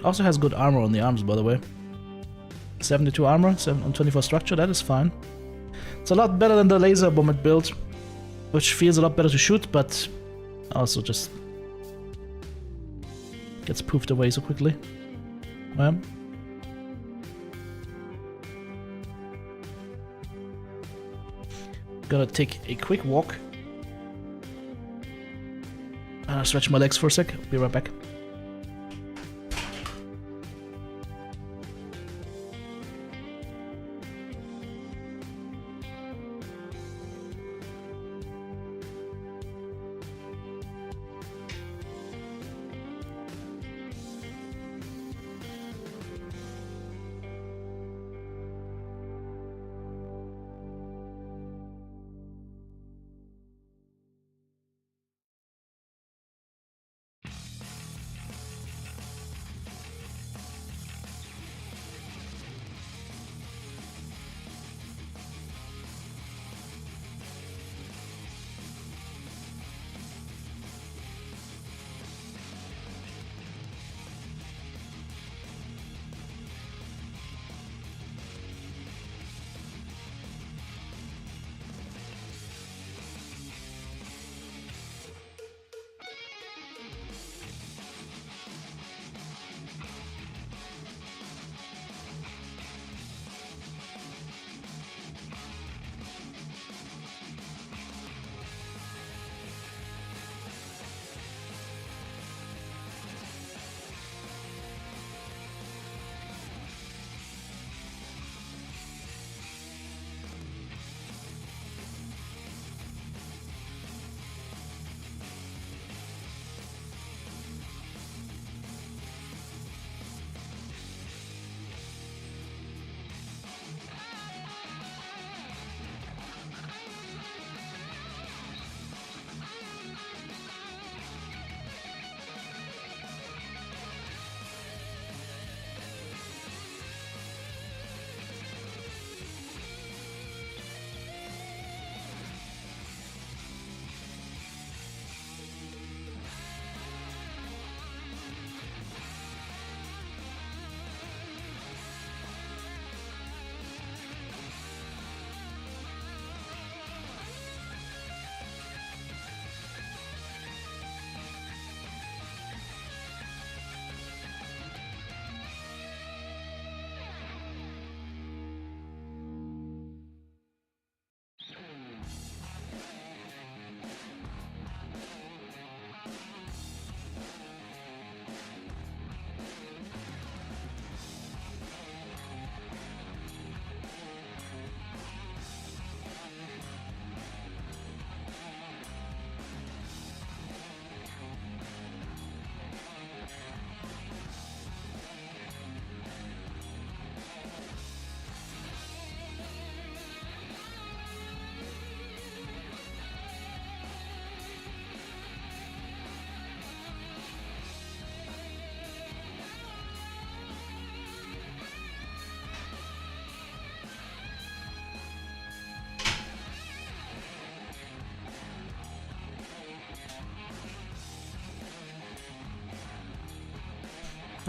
Also has good armor on the arms, by the way. 72 armor, 24 structure, that is fine. It's a lot better than the laser bomb it built, which feels a lot better to shoot, but also just gets poofed away so quickly. Gonna take a quick walk. Stretch my legs for a sec, be right back.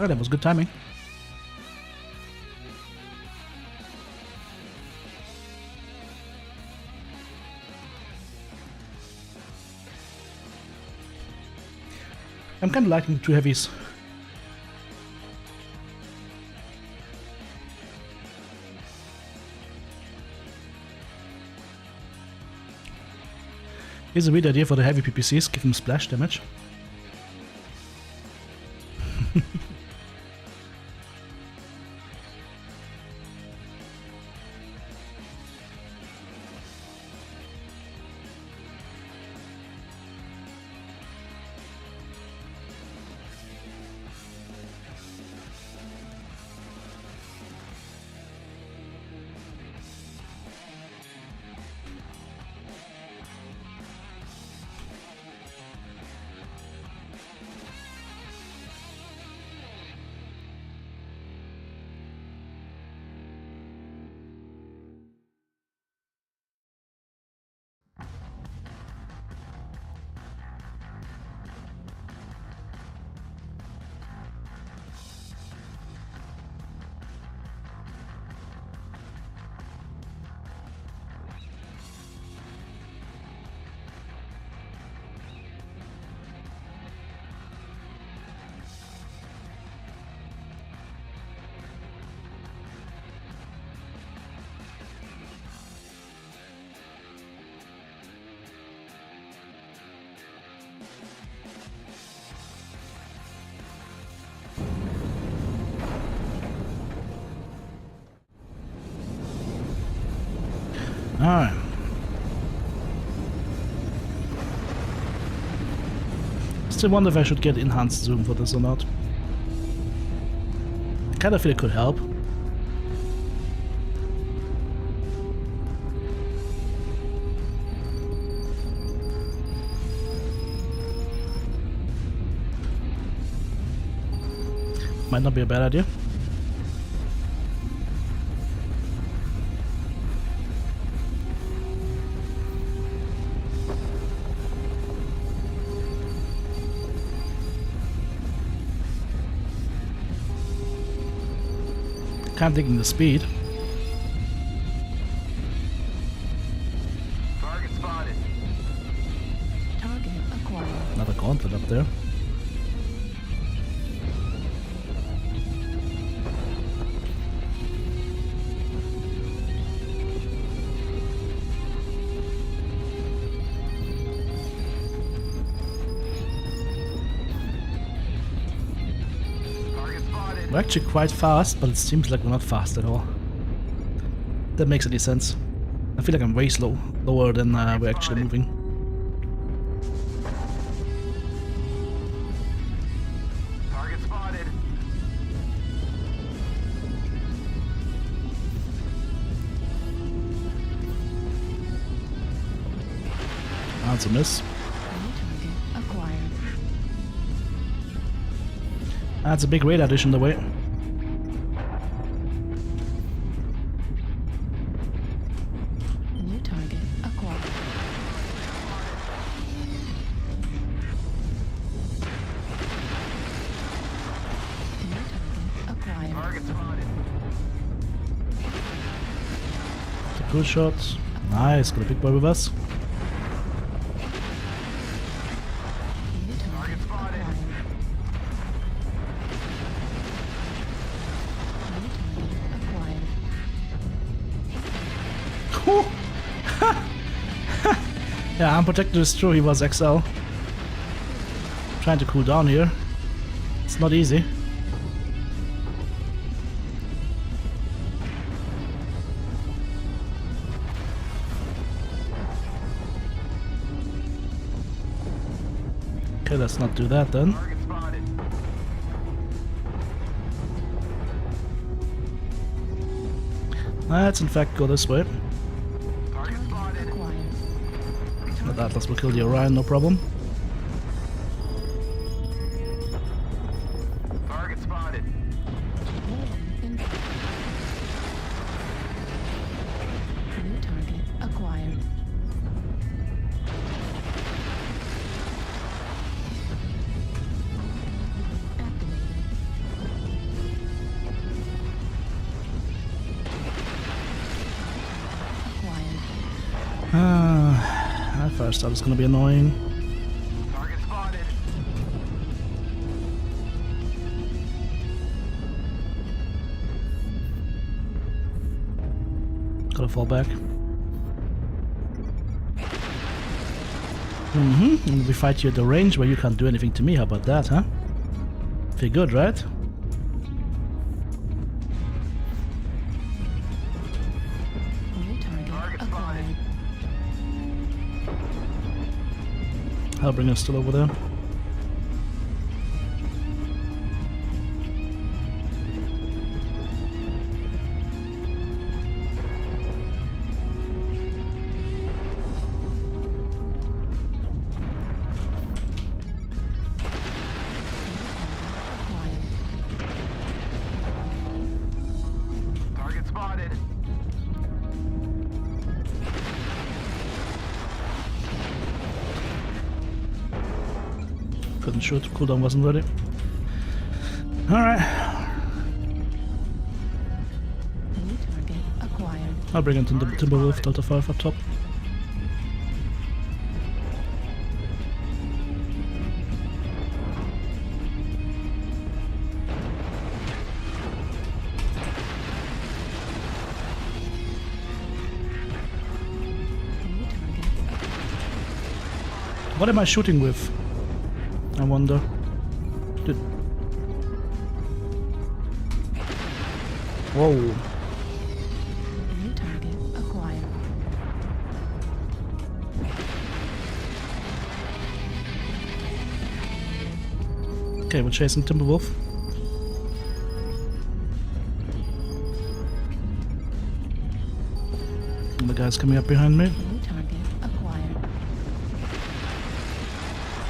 Oh, that was good timing. I'm kind of liking the two heavies. Here's a weird idea for the heavy PPCs, give them splash damage. Alright. Still wonder if I should get enhanced zoom for this or not. I kind of feel it could help. Might not be a bad idea. Can't dig in the speed. Target spotted. Target acquired. Another gauntlet up there. Target spotted. We're actually quite fast, but it seems like we're not fast at all. That makes any sense. I feel like I'm way lower than we're actually moving. Target spotted. That's a miss. New target acquired. That's a big radar dish in the way. New target acquired. New target acquired. Target spotted. The cool shot. Nice, got a big boy with us. New target spotted. acquired. New target acquired. Yeah, unprotected is true, he was XL. Trying to cool down here. It's not easy. Okay, let's not do that then. Target spotted. Let's in fact go this way. Target spotted. Acquired. That Atlas will kill the Orion, no problem. Target spotted. In- New target acquired. Activated. Acquired. That fire start is gonna be annoying. Target spotted. Gotta fall back. And we fight you at the range where you can't do anything to me. How about that, huh? Feel good, right? New target acquired. Hellbringer's still over there. Acquired. Target spotted. Couldn't shoot. Cooldown wasn't ready. Alright. New target acquired. I'll bring in Timberwolf Delta 5 up top. New target What am I shooting with? I wonder. Did... Whoa. New target acquired. we're chasing Timberwolf. And the guy's coming up behind me. New target acquired.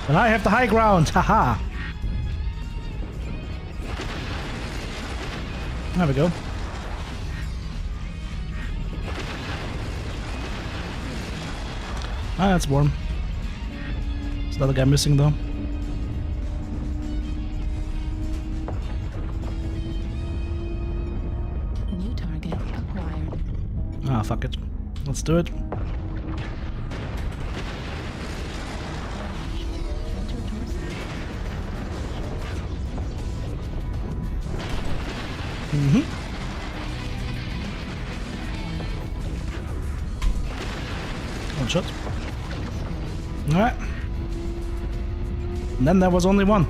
And I have the high ground, haha! There we go. Ah, that's warm. There's another guy missing though. New target acquired. Ah, fuck it. Let's do it. Enter torso. Mm-hmm. One shot. Alright. And then there was only one.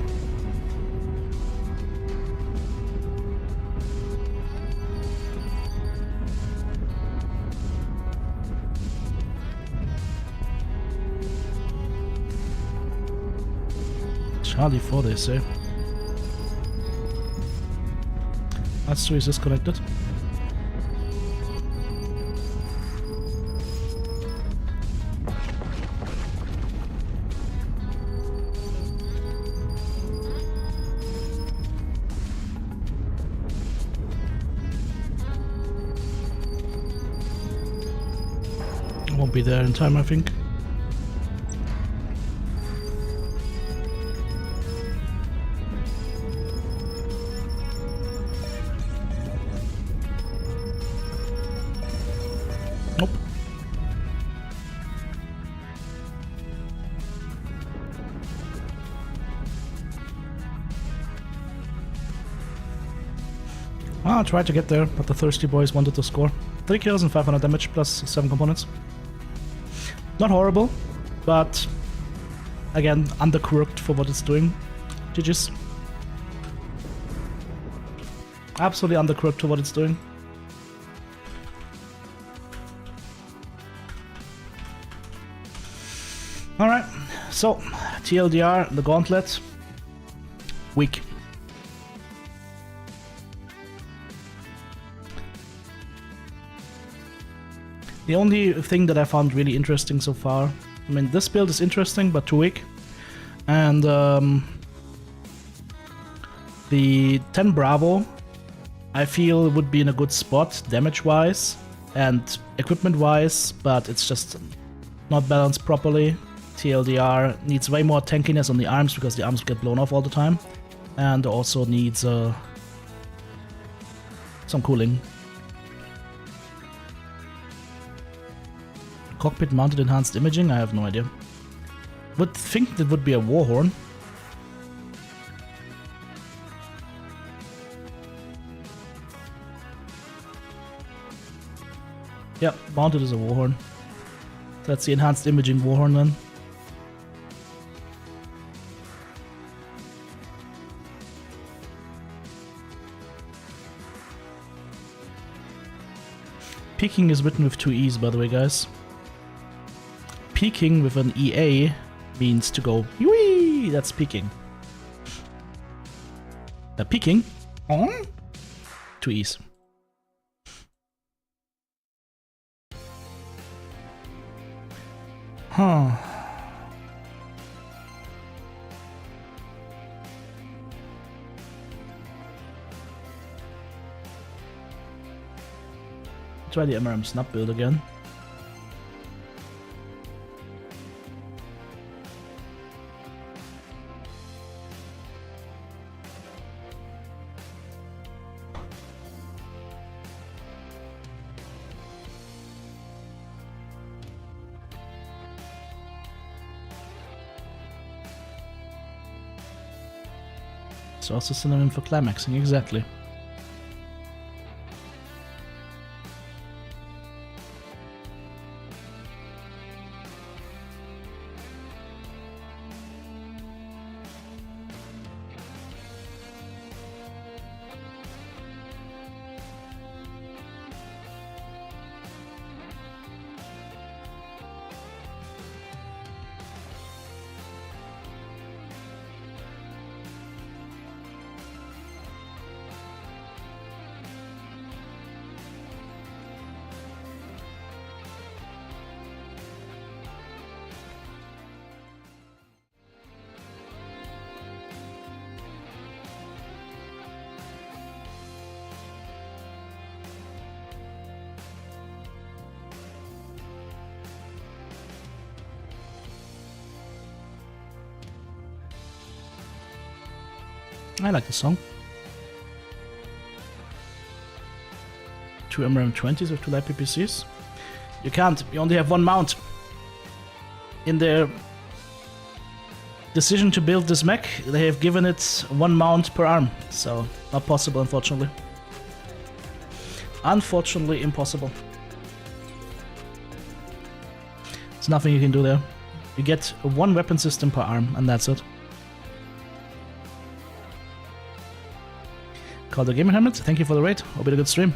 Charlie 4, they say. That's 2 is disconnected. Won't be there in time, I think. Nope. Well, I tried to get there, but the thirsty boys wanted to score. 3 kills and 500 damage plus 7 components. Not horrible, but again, underquirked for what it's doing. GG's. Absolutely underquirked for what it's doing. Alright, so TLDR, the Gauntlet, weak. The only thing that I found really interesting so far, I mean, this build is interesting, but too weak. And the 10 Bravo, I feel would be in a good spot, damage-wise and equipment-wise, but it's just not balanced properly. TLDR needs way more tankiness on the arms because the arms get blown off all the time, and also needs some cooling. Cockpit mounted enhanced imaging? I have no idea. Would think that would be a warhorn. Yep, mounted is a warhorn. That's the enhanced imaging warhorn then. Peeking is written with 2 E's, by the way, guys. Peeking with an EA means to go wee. That's peeking. Peeking on 2 E's. Huh. Try the MRM snap build again. It's also synonym for climaxing, exactly. I like the song. 2 MRM20s with 2 light PPCs. You can't. You only have one mount. In their decision to build this mech, they have given it 1 mount per arm. So, not possible, unfortunately. Unfortunately, impossible. There's nothing you can do there. You get 1 weapon system per arm, and that's it. Call the Gamer Helmet, thank you for the raid. Hope you had a good stream.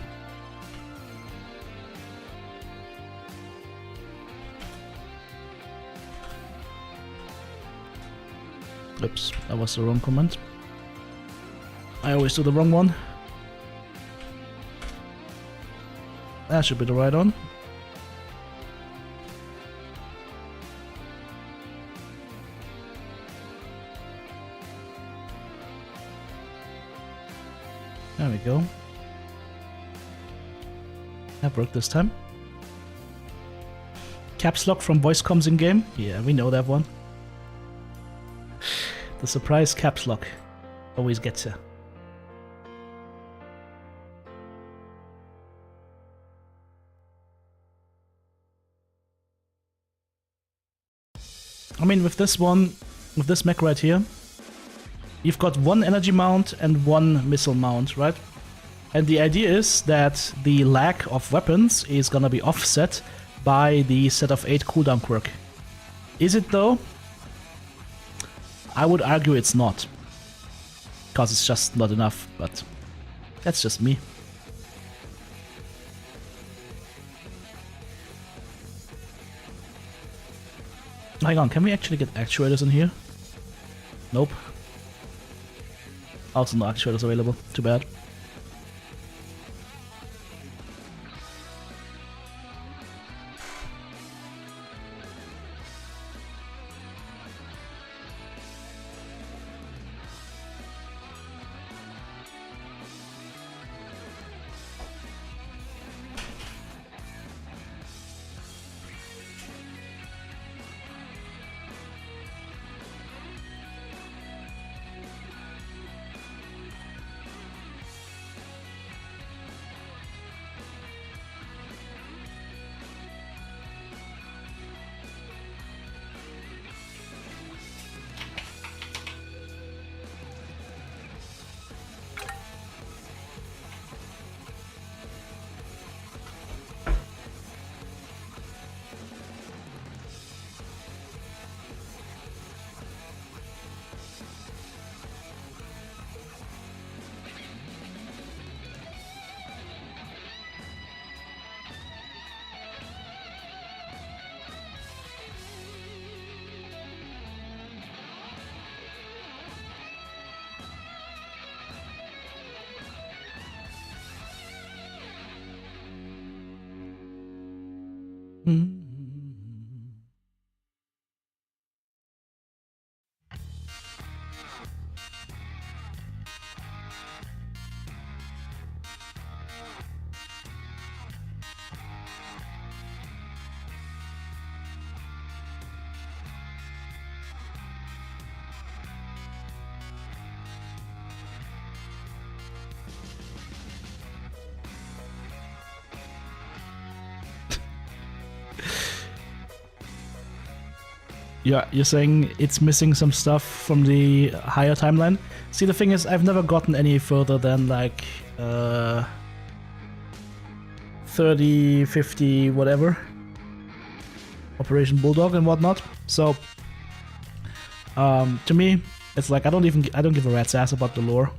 Oops, that was the wrong comment. I always do the wrong one. That should be the right one. There we go. That worked this time. Caps lock from voice comms in game? Yeah, we know that one. The surprise caps lock always gets you. I mean, with this one, with this mech right here, you've got 1 energy mount and 1 missile mount, right? And the idea is that the lack of weapons is gonna be offset by the set of 8 cooldown quirk. Is it though? I would argue it's not. Because it's just not enough, but that's just me. Hang on, can we actually get actuators in here? Nope. Also no actuators available, too bad. Yeah, you're saying it's missing some stuff from the higher timeline? See, the thing is, I've never gotten any further than like 30, 50, whatever. Operation Bulldog and whatnot. So, to me, it's like I don't give a rat's ass about the lore.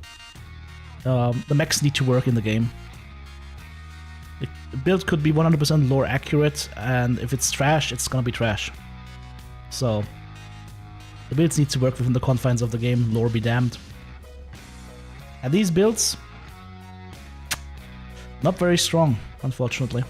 The mechs need to work in the game. The build could be 100% lore accurate, and if it's trash, it's gonna be trash. So, the builds need to work within the confines of the game, lore be damned. And these builds, not very strong, unfortunately.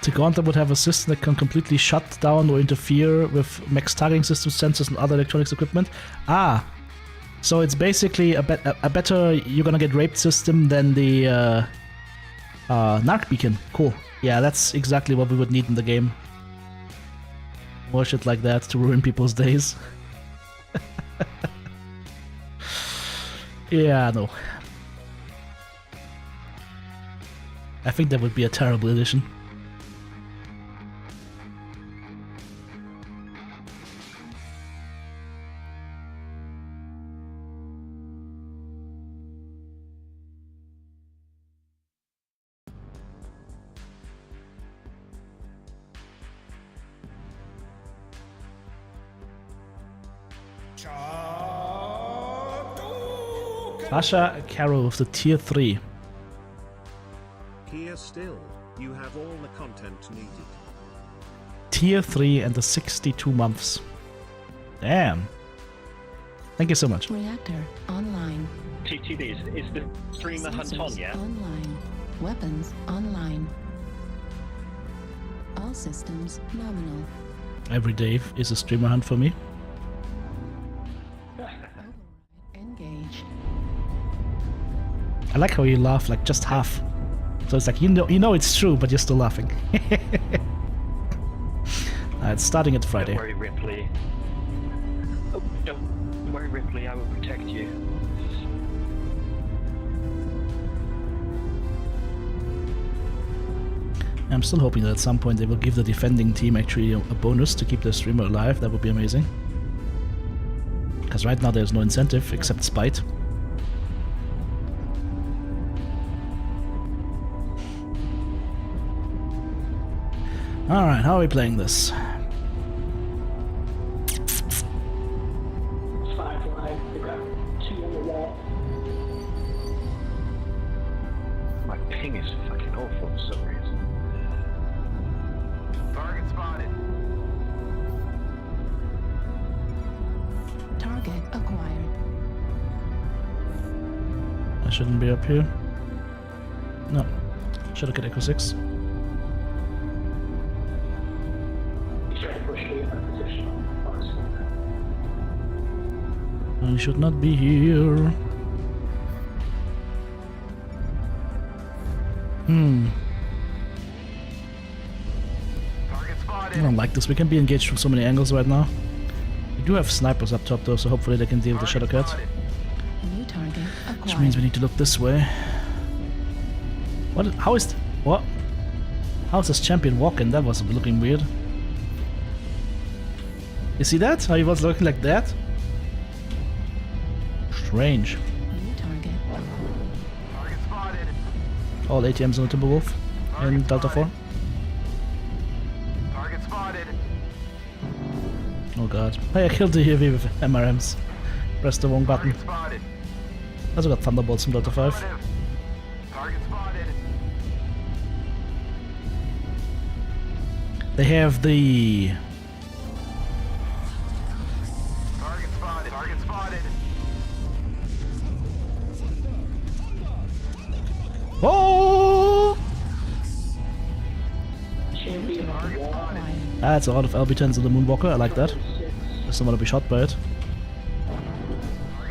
The Gauntlet would have a system that can completely shut down or interfere with Mech's targeting system sensors and other electronics equipment. Ah, so it's basically a better you're gonna get raped system than the Narc beacon. Cool. Yeah, that's exactly what we would need in the game. More shit like that to ruin people's days. Yeah, no. I think that would be a terrible addition. Asha Carol with the tier 3. Here still, you have all the content needed. Tier 3 and the 62 months. Damn. Thank you so much. Reactor online. TTB, is the streamer hunt on Sensors yet? online. Weapons online. All systems nominal. Every day is a streamer hunt for me. Engage. I like how you laugh like just half. So it's like you know it's true, but you're still laughing. It's starting at Friday. Don't worry, Ripley. Oh, don't worry, Ripley. I will protect you. I'm still hoping that at some point they will give the defending team actually a bonus to keep their streamer alive. That would be amazing. Because right now there's no incentive except spite. Alright, how are we playing this? My ping is fucking awful for some reason. Target spotted. Target acquired. I shouldn't be up here. No. Should have got Echo 6. I should not be here. Target spotted. I don't like this. We can be engaged from so many angles right now. We do have snipers up top though, so hopefully they can deal with the Shadow Cat. New target acquired. Which means we need to look this way. What? How is... What? How's this champion walking? That was looking weird. You see that? How he was looking like that? Strange. New target. Target spotted. All ATMs on the Timberwolf in Delta 4. Target spotted. Oh god. Hey, I killed the UAV with MRMs. Press the wrong button. Target spotted. I also got Thunderbolts from Delta 5. Affirmative. Target spotted. They have the... Target spotted. Target spotted. Oh! Target spotted. That's a lot of LB10s in the Moonwalker. I like that. Doesn't want to be shot by it.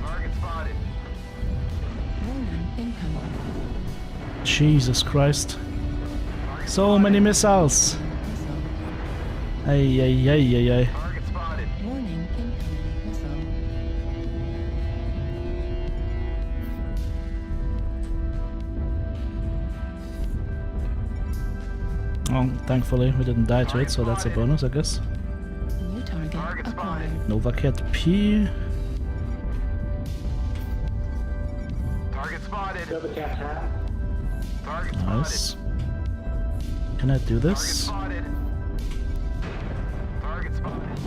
Target spotted. Ronan incoming. Jesus Christ. So many missiles. Missile. Ay, ay, ay, ay, ay. Target spotted. Warning incoming missile. Oh, thankfully we didn't die to it, so that's a bonus, I guess. New target Target spotted. acquired. Novacat P. Target spotted. Target Nice. Can I do this? spotted. Target spotted.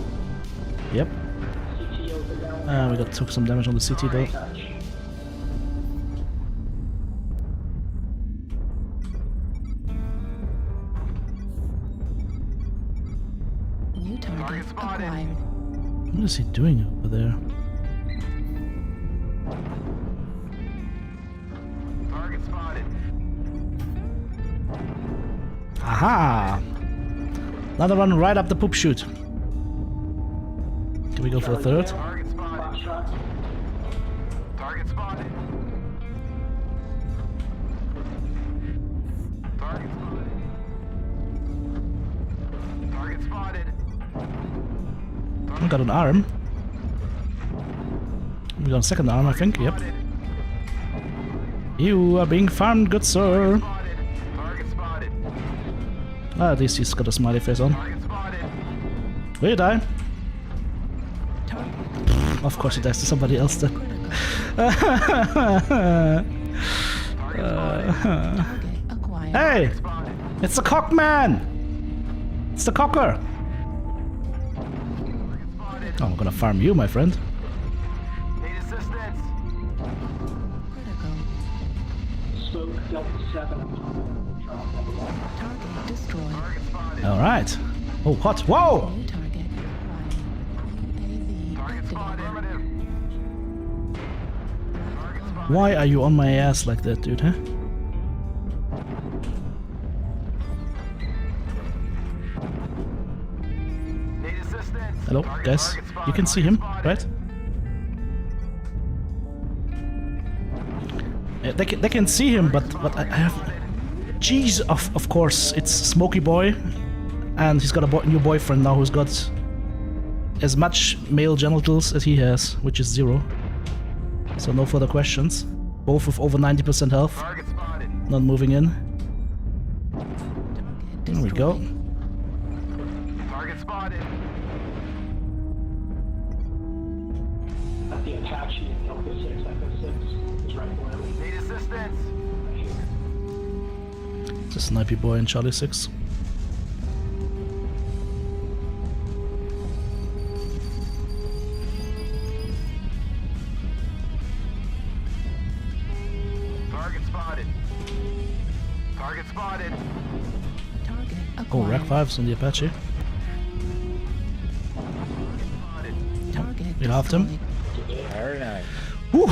Yep. We took some damage on the CT though. New target spotted. acquired. What is he doing over there? Target spotted. Aha! Another one right up the poop chute. Can we go for a third? Target spotted. Target spotted. Target spotted. Target spotted. We got an arm. We got a second arm, I think. Yep. You are being farmed, good sir. Spotted. Target spotted. Ah, at least he's got a smiley face on. Target spotted. Will you die? Of course he dies to somebody else then. Target acquired. Hey! It's the cock man! It's the cocker! Oh, I'm gonna farm you, my friend. Need assistance. Critical. Spoke Delta 7. Target destroyed. Target spotted. Alright. Oh, what? Whoa! New target acquired. UAV Target spotted. activated. Affirmative. Target spotted. Why are you on my ass like that, dude, huh? Need assistance. Hello, Target- guys. target spotted. You can see Target him, spotted. right? They can see him, but I have... Jeez, of course, it's Smokey Boy. And he's got a new boyfriend now who's got as much male genitals as he has, which is 0. So no further questions. Both with over 90% health. Target spotted. Not moving in. Target There we go. destroyed. Target spotted. At the Apache in Delta 6, Echo 6 is right below me. Need assistance. It's a Snipey Boy in Charlie 6. Target spotted. Target spotted. Target Oh, Rack acquired. 5's on the Apache. Spotted. Target You halved him? destroyed. Very nice. Whew.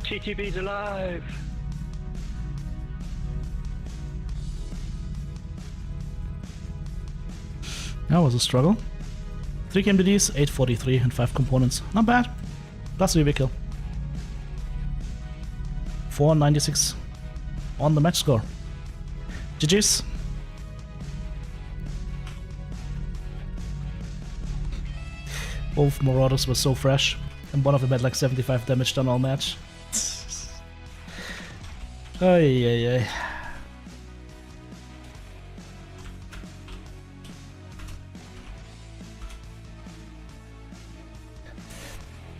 TTB's alive. That was a struggle. 3 KMDDs, 843 and 5 components. Not bad. Plus a UV kill. 496 on the match score. GG's. Both Marauders were so fresh, and one of them had like 75 damage done all match. Ay, ay, ay.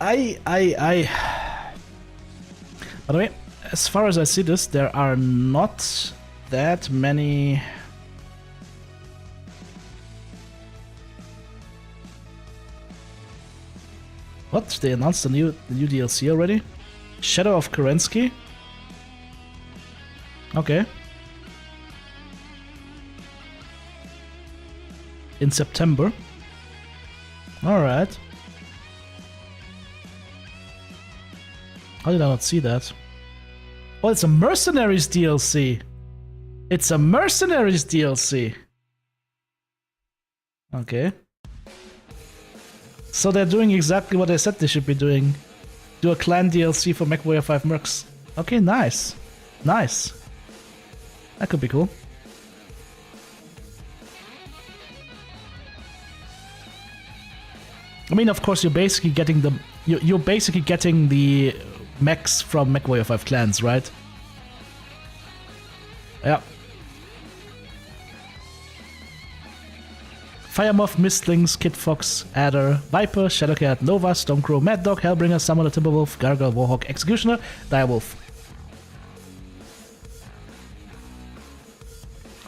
I. By the way, as far as I see this, there are not that many. What? They announced the new DLC already? Shadow of Kerensky? Okay. In September. Alright. How did I not see that? Oh, it's a Mercenaries DLC! It's a Mercenaries DLC! Okay. So they're doing exactly what I said they should be doing. Do a clan DLC for MechWarrior 5 Mercs. Okay, nice. Nice. That could be cool. I mean, of course, you're basically getting the you're basically getting the mechs from MechWarrior 5 clans, right? Yeah. Firemoth, Mistlings, Kid Fox, Adder, Viper, Shadowcat, Nova, Stormcrow, Mad Dog, Hellbringer, Summoner, Timberwolf, Gargoyle, Warhawk, Executioner, Direwolf.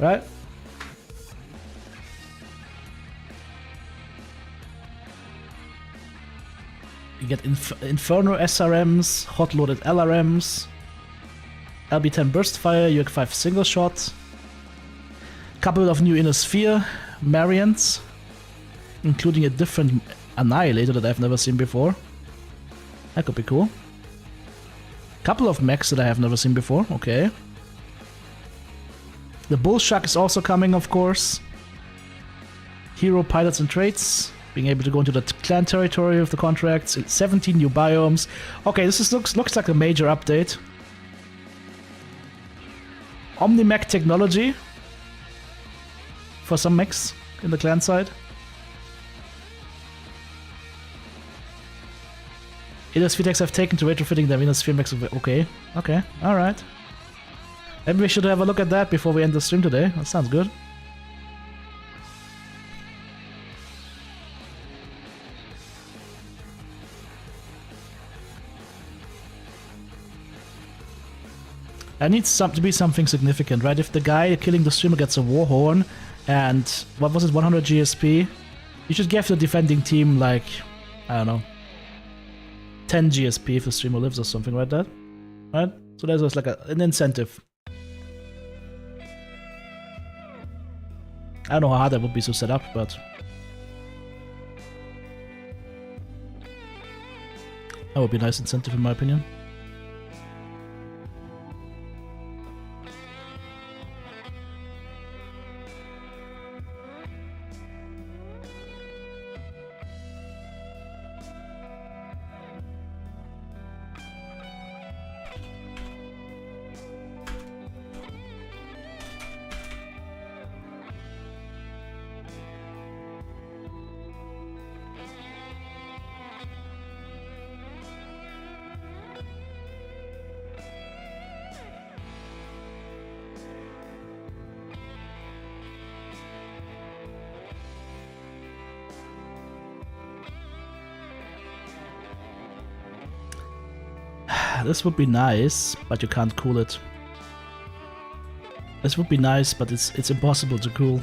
Right? You get Inferno SRMs, hot loaded LRMs, LB10 Burst Fire, UAC 5 Single Shot, couple of new Inner Sphere variants, including a different Annihilator that I've never seen before. That could be cool. Couple of mechs that I have never seen before, okay. The Bullshark is also coming, of course. hero pilots and traits, being able to go into the clan territory of the contracts, 17 new biomes. Okay, looks like a major update. Omni-Mech technology for some mechs in the clan side. Either sphere techs have taken to retrofitting their Venus sphere mechs. Okay, alright. Maybe we should have a look at that before we end the stream today. That sounds good. It needs to be something significant, right? If the guy killing the streamer gets a war horn and, what was it, 100 GSP, you should give the defending team, like, I don't know, 10 GSP if the streamer lives or something like that, right? So there's just like an incentive. I don't know how hard that would be to set up, but that would be a nice incentive in my opinion. This would be nice, but you can't cool it. This would be nice, but it's impossible to cool.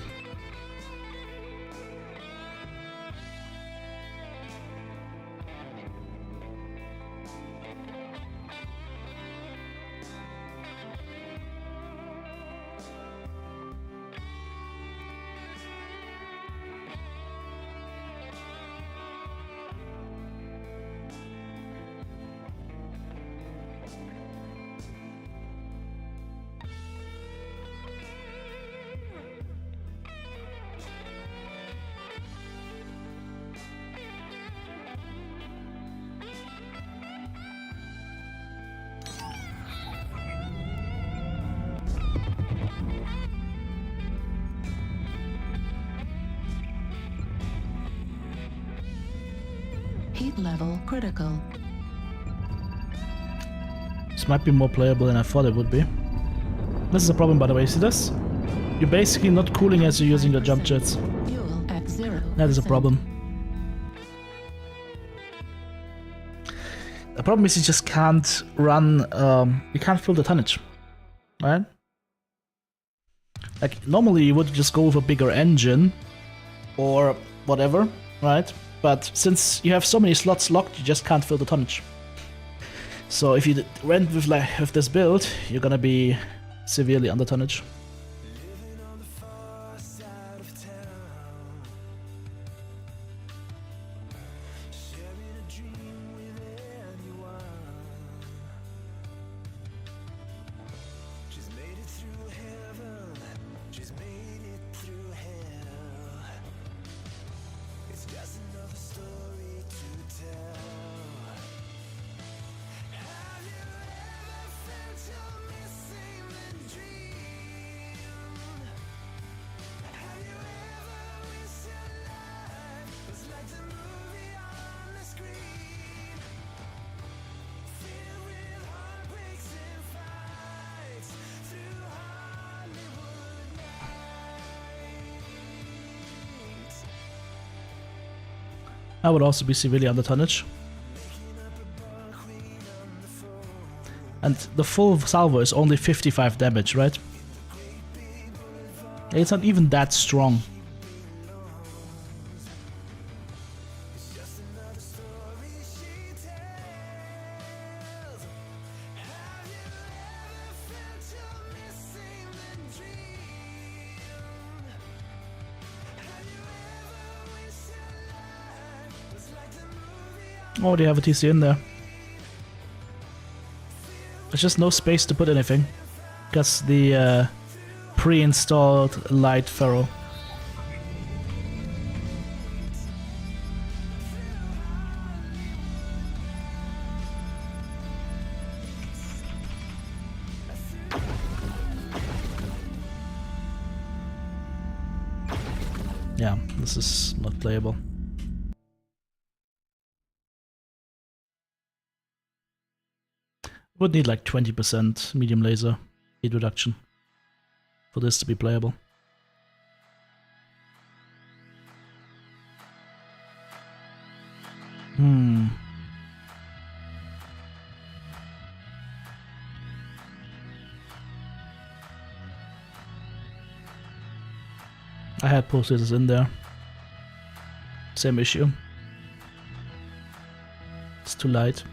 Heat level critical. This might be more playable than I thought it would be. This is a problem, by the way. See this? You're basically not cooling as you're using your jump jets. Fuel at 0%. That is a problem. The problem is you just can't run, you can't fill the tonnage, right? Like, normally you would just go with a bigger engine, or whatever, right? But since you have so many slots locked, you just can't fill the tonnage. So if you rent with this build, you're gonna be severely under tonnage. I would also be severely under tonnage. And the full salvo is only 55 damage, right? It's not even that strong. Oh, they have a TC in there. There's just no space to put anything, because the pre-installed light ferro. Yeah, this is not playable. Would need like 20% medium laser heat reduction for this to be playable. I had pulse lasers in there. Same issue. It's too light.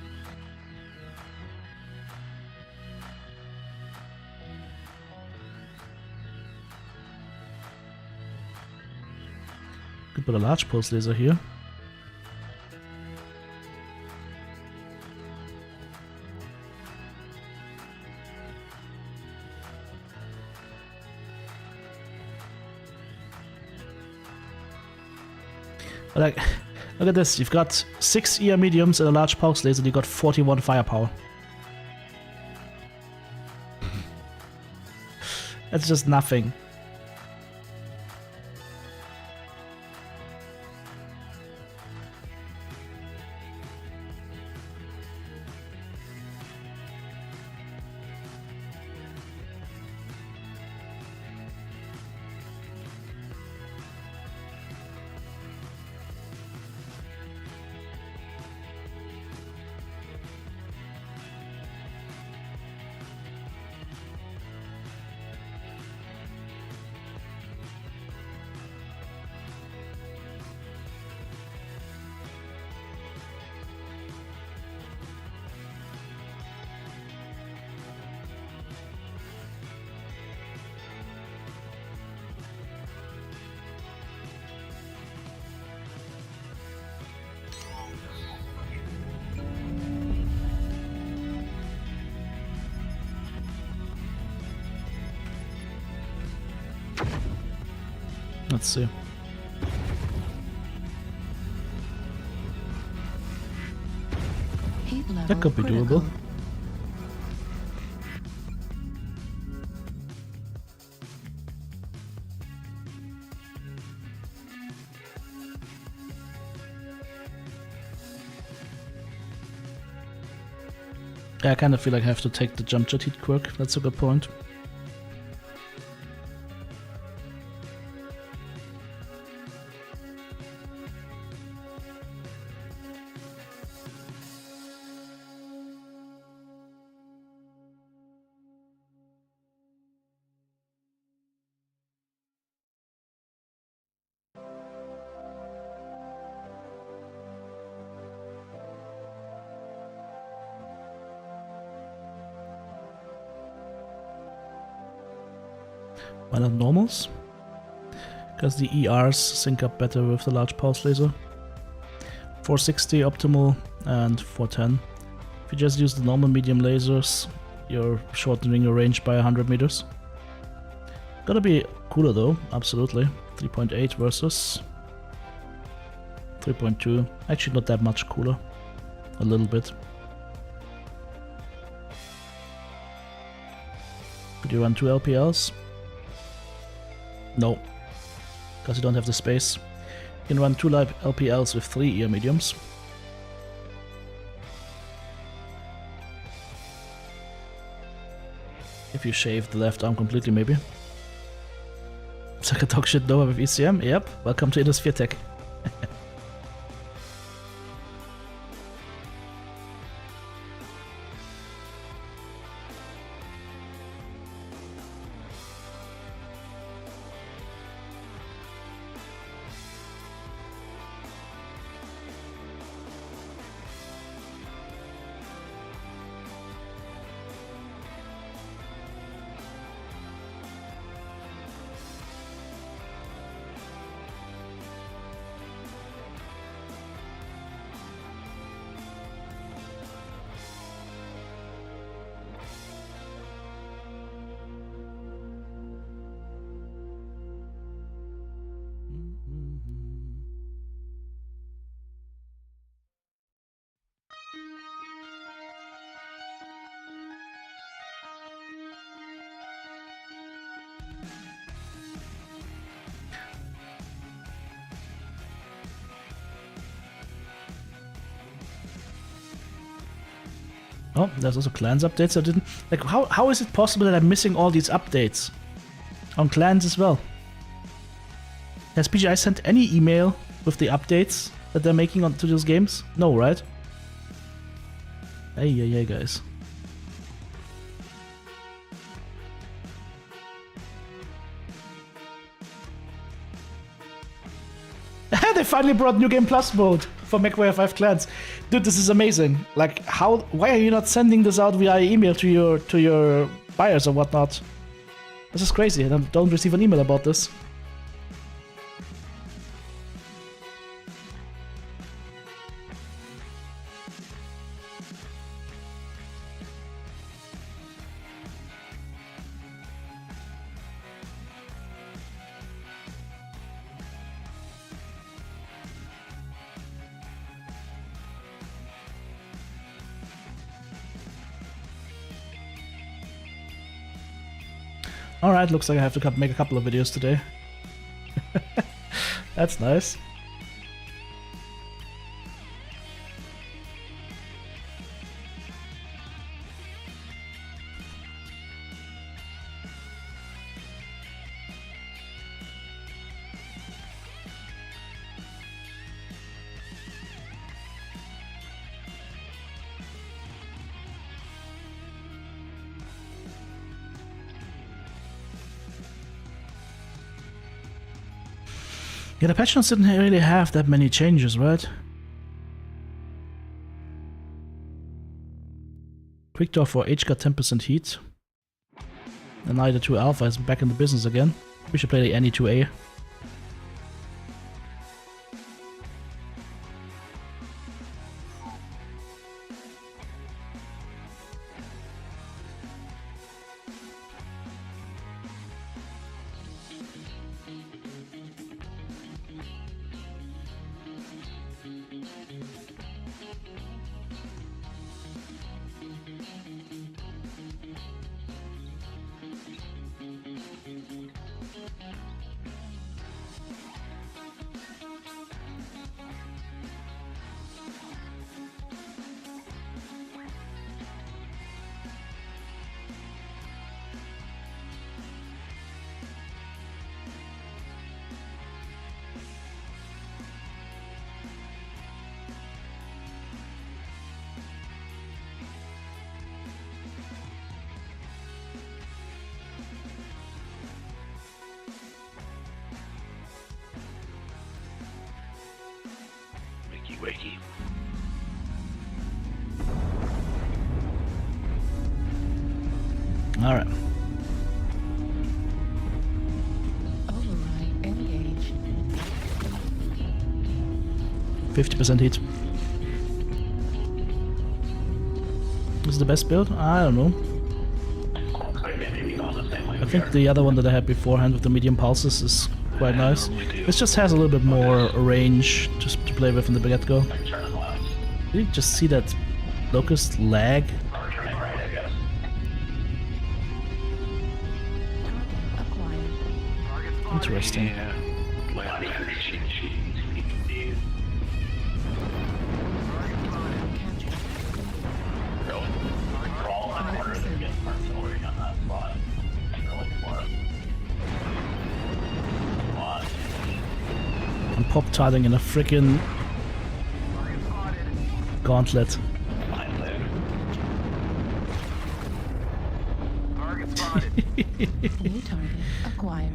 Could put a large pulse laser here. Like, look at this. You've got 6 ER mediums and a large pulse laser, and you got 41 firepower. That's just nothing. Let's see. Heat level That could be critical. doable. Yeah, I kind of feel like I have to take the jump jet heat quirk. That's a good point. Why not normals? Because the ERs sync up better with the large pulse laser. 460 optimal and 410. If you just use the normal medium lasers, you're shortening your range by 100 meters. Gonna be cooler though, absolutely. 3.8 versus 3.2. Actually not that much cooler. A little bit. Could you run 2 LPLs? No, because you don't have the space. You can run 2 live LPLs with 3 ER mediums. If you shave the left arm completely, maybe. Suck a dog shit Nova with ECM? Yep, welcome to Indosphere Tech. Oh, there's also clans updates. I didn't like. How is it possible that I'm missing all these updates on clans as well? Has PGI sent any email with the updates that they're making onto those games? No, right? Hey, guys. They finally brought New Game Plus mode for MechWarrior 5 clans. Dude, this is amazing. Like, why are you not sending this out via email to your buyers or whatnot? This is crazy. I don't receive an email about this. Alright, looks like I have to make a couple of videos today. That's nice. Yeah, the patch notes didn't really have that many changes, right? Quick draw for H got 10% heat. And now the 2 Alpha is back in the business again. We should play the Any 2A. Wakey. All right. Override engage. 50% heat. Is the best build? I don't know. I think the other one that I had beforehand with the medium pulses is quite nice. This just has a little bit more range just to play with from the get-go. Did you just see that locust lag? Interesting. Yeah. I'm pop-tarting in a freaking Gauntlet. New target acquired.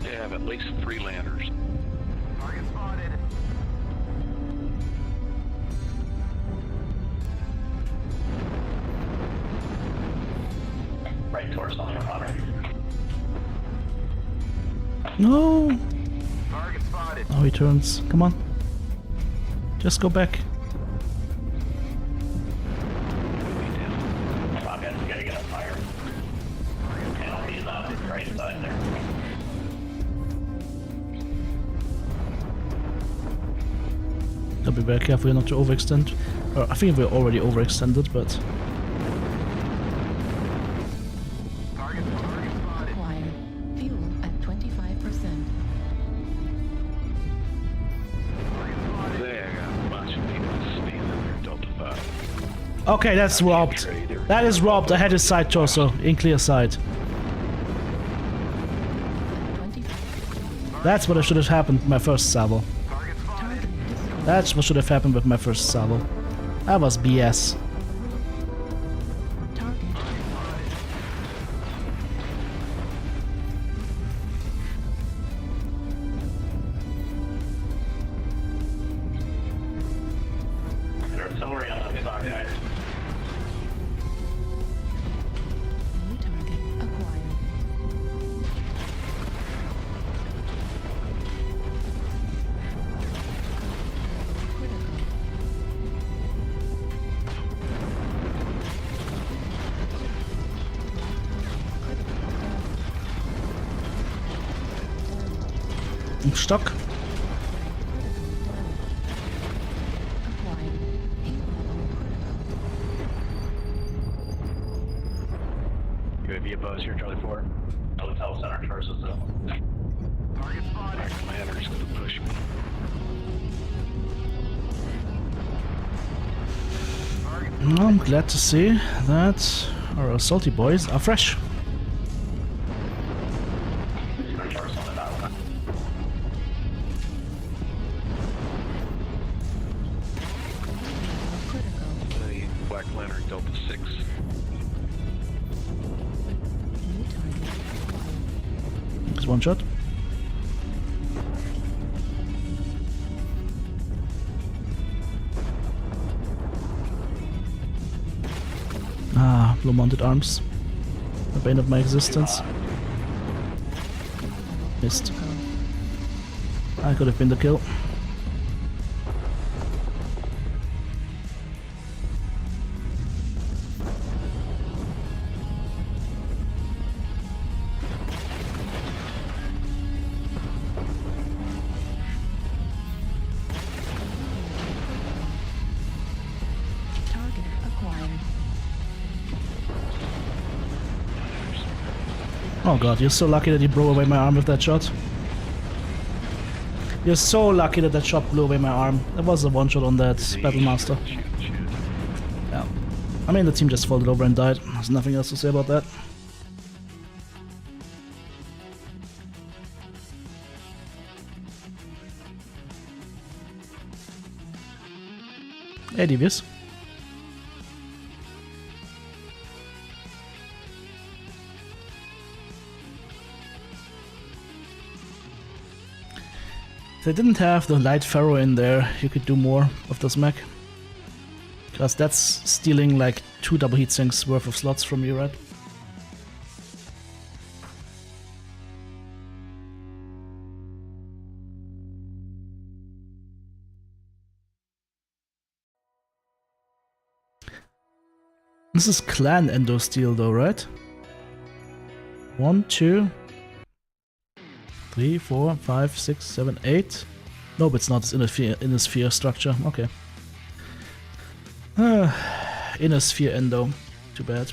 They have at least 3 landers. Target spotted. Right towards on your hunter. No! Target spotted. Oh, he turns. Come on. Just go back. Gotta get up higher. Penalty is on the right side there. Gotta be very careful not to overextend. I think we're already overextended, but Target spotted. Acquired. Fuel at 25%. Okay, that's robbed. That is robbed. I had his side torso in clear sight. 20. That's what should have happened with my first salvo. Target spotted. Target destroyed. That's what should have happened with my first salvo. That was BS. Target. New target acquired. Critical. I'm stuck. UAV opposed here, Charlie 4. Hotel center torso zone. Target spotted. Commander's gonna push me. I'm glad to see that our salty boys are fresh. Critical. Black Lantern Delta 6. New target acquired. Just one shot. Ah, low mounted arms. The bane of my existence. Missed. I could have been the kill. Target acquired. Oh god, you're so lucky that you blew away my arm with that shot. You're so lucky that that shot blew away my arm. There was a one shot on that Battle Master. Shoot. Yeah. I mean, the team just folded over and died. There's nothing else to say about that. Hey, Devious. If they didn't have the light ferro in there, you could do more of this mech. Because that's stealing like 2 double heat sinks worth of slots from you, right? This is clan endo steel though, right? 1, 2, 3, 4, 5, 6, 7, 8. Nope, it's not. It's in a sphere structure. Okay. In a sphere endo. Too bad.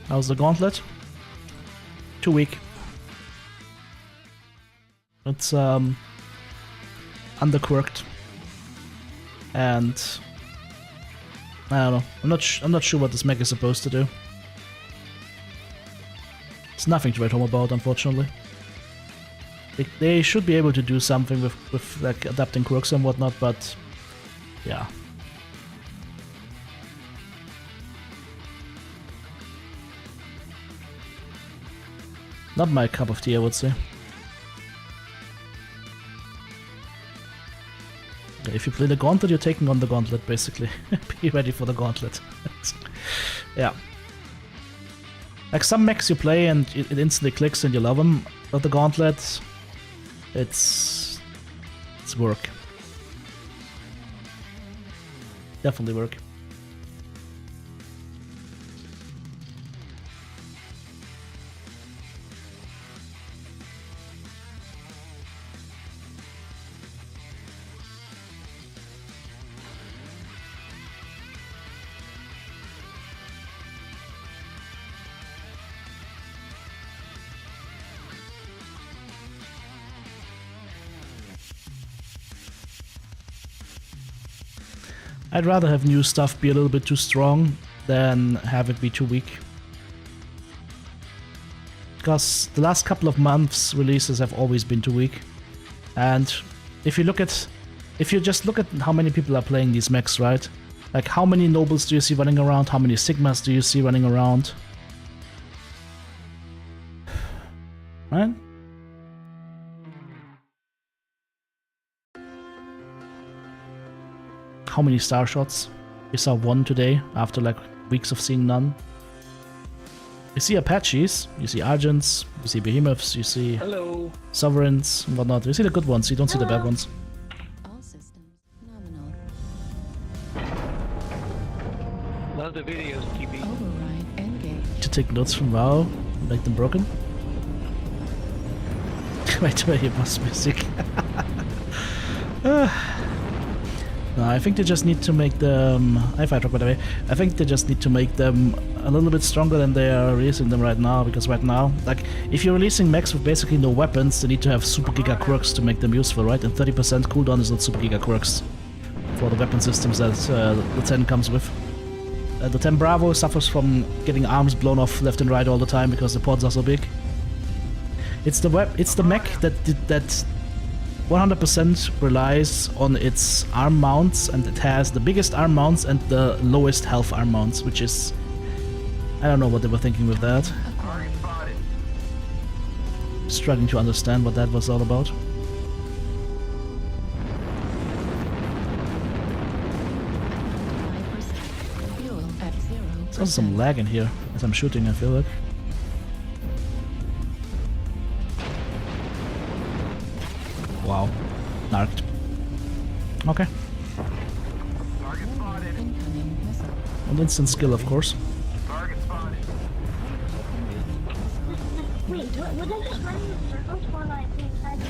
How's the gauntlet? Too weak. It's underquirked. And I don't know. I'm not sure what this mech is supposed to do. It's nothing to write home about, unfortunately. They should be able to do something with like adapting quirks and whatnot, but yeah. Not my cup of tea, I would say. If you play the Gauntlet, you're taking on the Gauntlet, basically. Be ready for the Gauntlet. Yeah. Like some mechs you play and it instantly clicks and you love them, but the Gauntlet, it's work. Definitely work. I'd rather have new stuff be a little bit too strong than have it be too weak. Because the last couple of months releases have always been too weak. And if you just look at how many people are playing these mechs, right? Like how many nobles do you see running around? How many sigmas do you see running around? Right? How many star shots? We saw one today after like weeks of seeing none. You see Apaches, you see Argents, you see Behemoths, you see Sovereigns and whatnot. You see the good ones, you don't see the bad ones. All systems nominal. Love the videos, TB. Override engaged. To take notes from WoW, make them broken. Wait, wait, boss music. No, I think they just need to make them... I fight Rock, by the way. I think they just need to make them a little bit stronger than they are releasing them right now, because right now, like, if you're releasing mechs with basically no weapons, they need to have super giga quirks to make them useful, right? And 30% cooldown is not super giga quirks for the weapon systems that the 10 comes with. The 10 Bravo suffers from getting arms blown off left and right all the time because the pods are so big. It's the mech that 100% relies on its arm mounts, and it has the biggest arm mounts and the lowest health arm mounts, which is... I don't know what they were thinking with that. Struggling to understand what that was all about. There's also some lag in here as I'm shooting, I feel like. Wow. Narked. Okay. And instant skill, of course. Wait, would I just run in circles while I play inside the...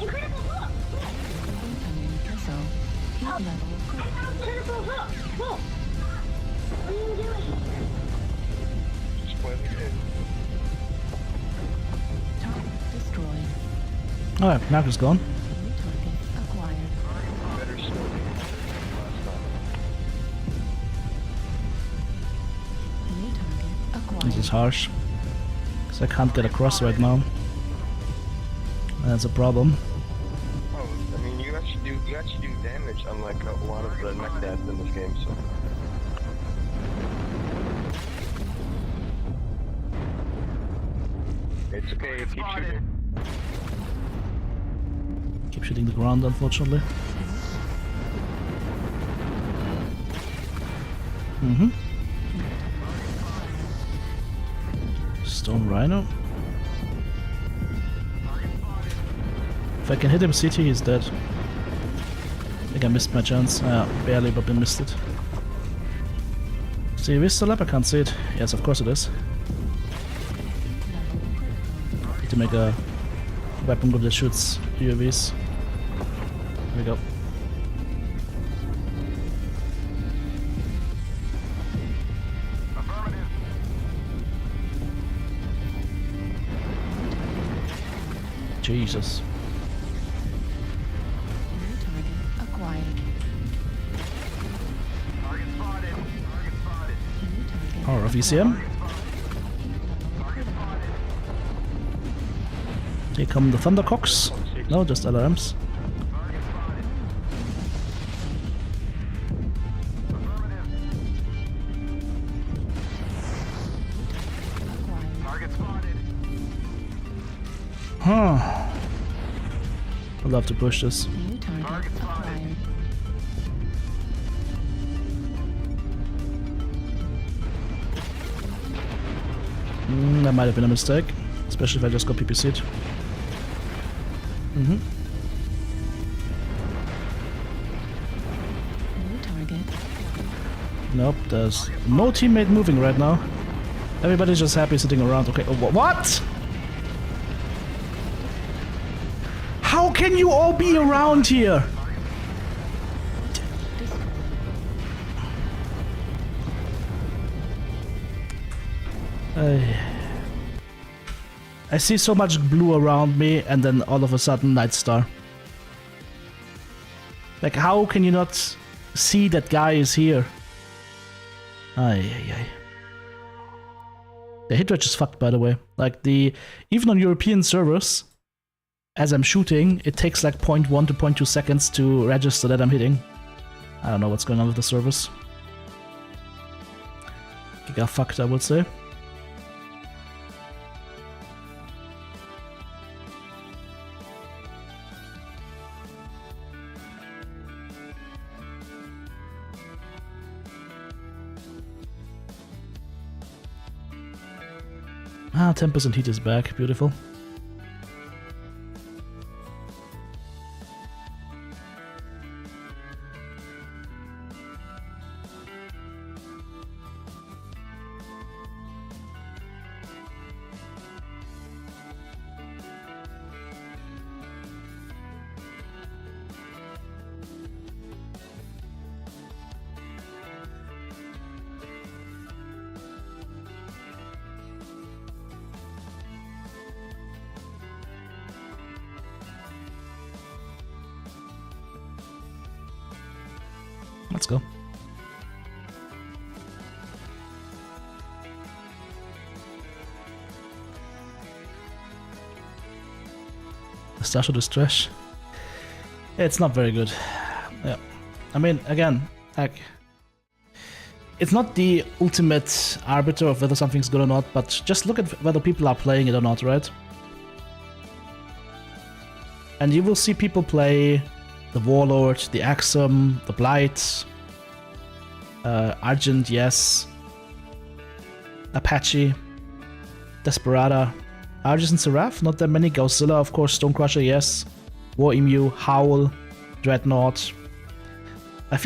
Incredible hook! Incredible hook! Whoa! What are you doing? Destroyed. Alright, Nark is gone. New target acquired. Better story last New target acquired. This is harsh. Because I can't get across right now. That's a problem. Oh, I mean, you actually do damage, unlike a lot of the mech dads in this game. So. It's okay. Keep shooting. Keep shooting the ground, unfortunately. Stone Rhino. If I can hit him CT, he's dead. I think I missed my chance. Barely, but I missed it. See, is still up? I can't see it. Yes, of course it is. Need to make a weapon group that shoots UAVs. Here we go. Jesus. New target acquired. Target spotted. Target spotted. New target Power of ECM. Here come the Thundercocks. No, just alarms. Target spotted. Huh. I'd love to push this. New target acquired. That might have been a mistake. Especially if I just got PPC'd. New target. Nope, there's no teammate moving right now. Everybody's just happy sitting around. Okay, oh, what? How can you all be around here? I see so much blue around me, and then all of a sudden, Night Star. Like, how can you not see that guy is here? Ay, ay, ay. The hit rate is fucked, by the way. Like, even on European servers, as I'm shooting, it takes like 0.1 to 0.2 seconds to register that I'm hitting. I don't know what's going on with the servers. Giga fucked, I would say. Ah, 10% heat is back. Beautiful. Let's go. The Starshot is trash. It's not very good. Yeah. I mean, again, like, it's not the ultimate arbiter of whether something's good or not, but just look at whether people are playing it or not, right? And you will see people play the Warlord, the Axum, the Blight, Argent, yes, Apache, Desperada, Argus and Seraph, not that many, Godzilla, of course, Stonecrusher, yes, War Emu, Howl, Dreadnought. I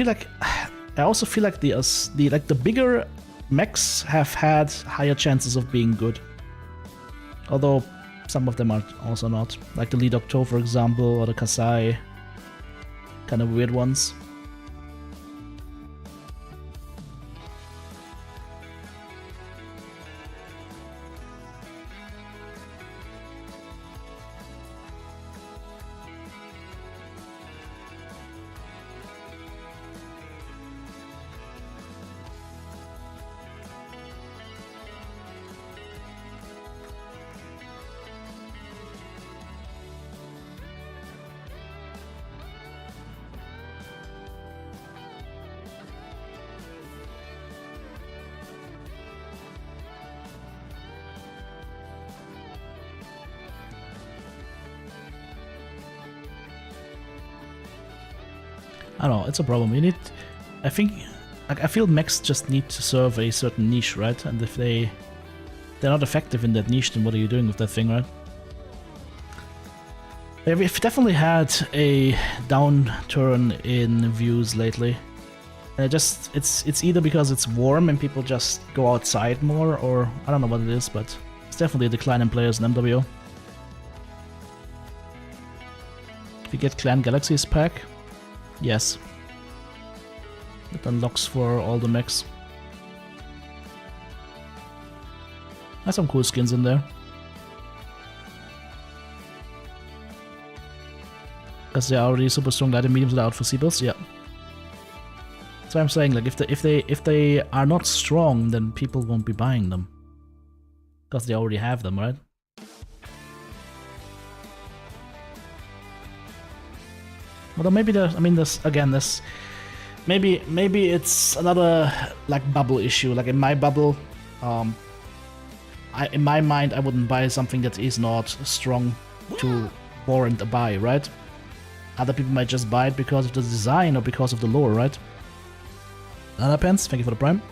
also feel like the bigger mechs have had higher chances of being good. Although some of them are also not, like the Lead Octo, for example, or the Kasai. Kind of weird ones. I don't know, it's a problem. You need, I think, like, I feel mechs just need to serve a certain niche, right? And if they're not effective in that niche, then what are you doing with that thing, right? We've definitely had a downturn in views lately. And it's either because it's warm and people just go outside more, or I don't know what it is, but it's definitely a decline in players in MWO. If you get Clan Galaxies pack, yes. It unlocks for all the mechs. There's some cool skins in there. Because they're already super strong light and mediums that are out for Seabus, yeah. That's what I'm saying, like if they are not strong, then people won't be buying them. Because they already have them, right? Although maybe there's, I mean, maybe it's another like bubble issue. Like in my bubble, in my mind, I wouldn't buy something that is not strong to warrant a buy, right? Other people might just buy it because of the design or because of the lore, right? Pants, thank you for the prime.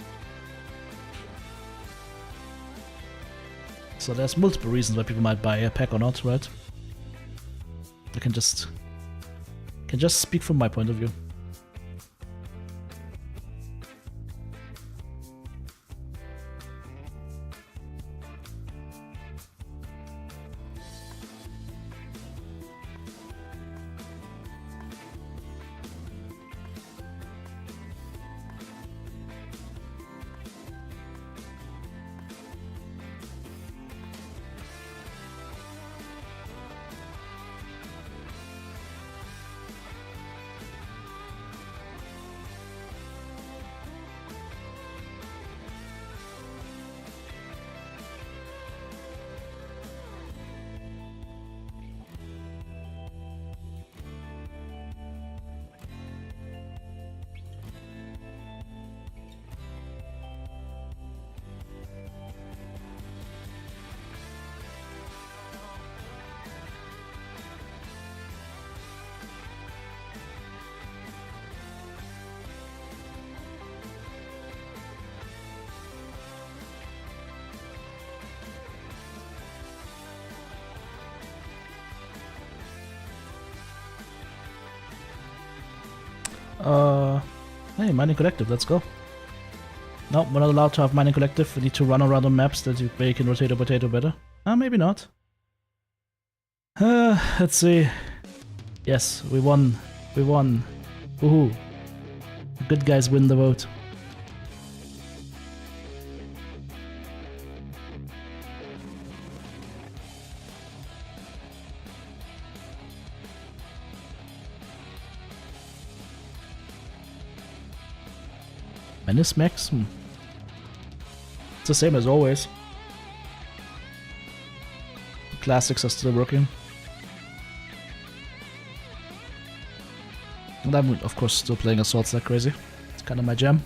So there's multiple reasons why people might buy a pack or not, right? I can just speak from my point of view. Hey, Mining Collective, let's go. No, we're not allowed to have Mining Collective. We need to run around on maps that where you can rotate a potato better. Maybe not. Let's see. Yes, we won. We won. Woohoo. Good guys win the vote. Menace Mechs? It's the same as always. The classics are still working. And I'm of course still playing assaults like crazy. It's kind of my jam.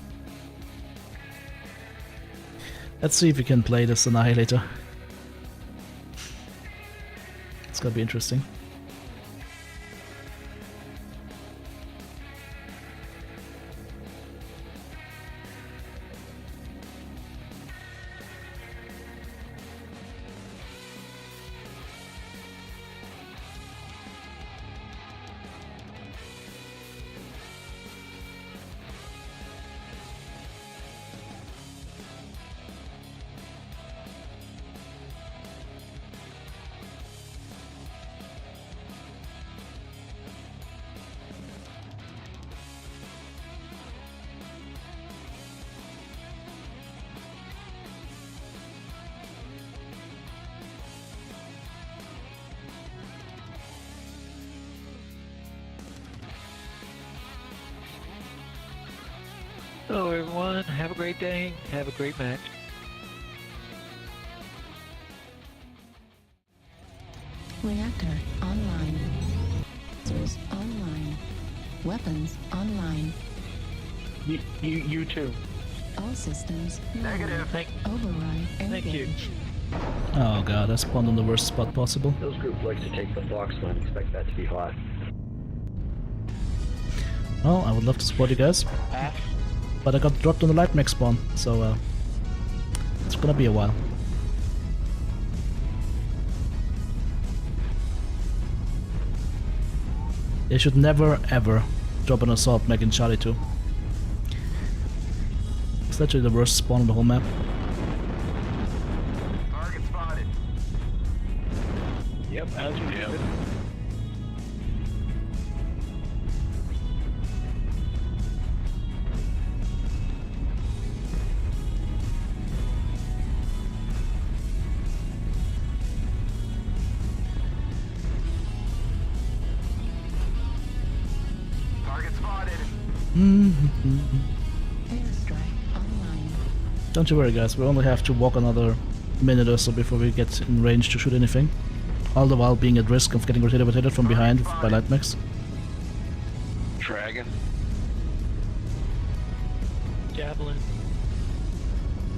Let's see if we can play this Annihilator. It's gonna be interesting. Hello everyone, have a great day, have a great match. Reactor online. Sensors online. Weapons online. You too. All systems Negative. override Thank you. engage. Oh god, I spawned on the worst spot possible. Those group likes to take the Fox one, expect that to be hot. Well, I would love to support you guys. But I got dropped on the light mech spawn, so it's gonna be a while. They should never ever drop an assault mech in Charlie 2. It's literally the worst spawn on the whole map. Target spotted. Yep, as you do. Target spotted. Airstrike online. Don't you worry guys, we only have to walk another minute or so before we get in range to shoot anything. All the while being at risk of getting rotated from behind by light mechs. Dragon. Javelin.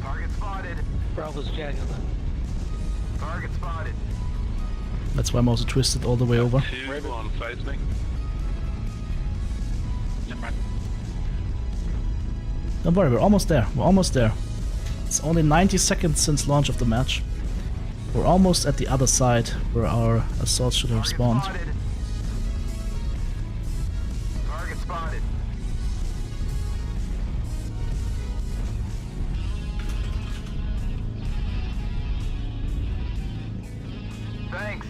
Target spotted. Bravo's javelin. Target spotted. That's why I'm also twisted all the way over. Two on seismic. Don't worry, we're almost there. We're almost there. It's only 90 seconds since launch of the match. We're almost at the other side where our assaults should have spawned. Spotted. Target spotted. Thanks.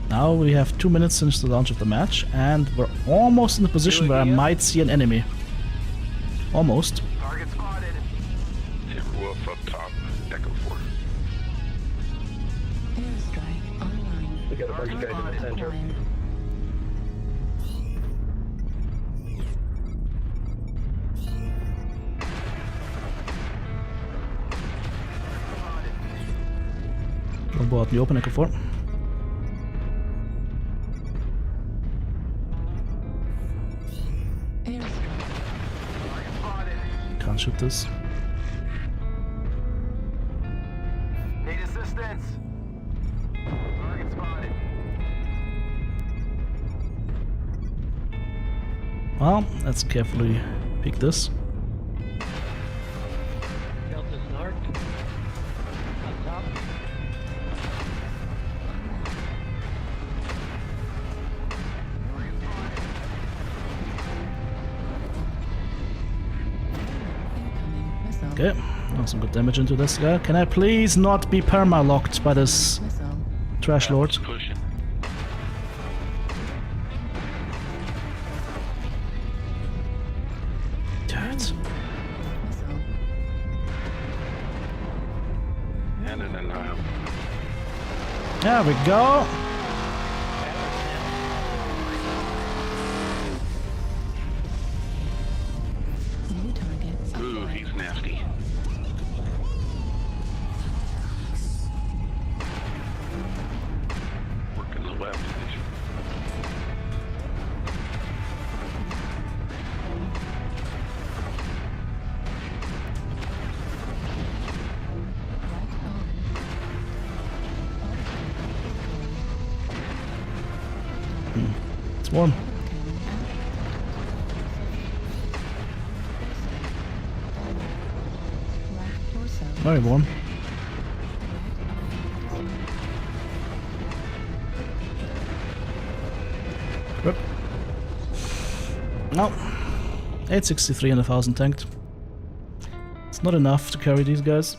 Now we have 2 minutes since the launch of the match, and we're almost in the position where I might see an enemy. Almost. Target spotted. Wolf up top. Echo 4. Airstrike online. We got a bunch of guys in the center. Online. Don't go out in the open, Echo 4. Can't shoot this. Need assistance. Target spotted. Well, let's carefully pick this. Delta's narc. On top. Okay, now some good damage into this guy. Can I please not be perma-locked by this Missile. trash lord? Pushing. Damn it. Missile. And an alarm. There we go. New target. Ooh, he's nasty. Working the left division. Right on. It's warm. Right torso. Very warm. Rip. No. 863 and 1,000 tanked. It's not enough to carry these guys.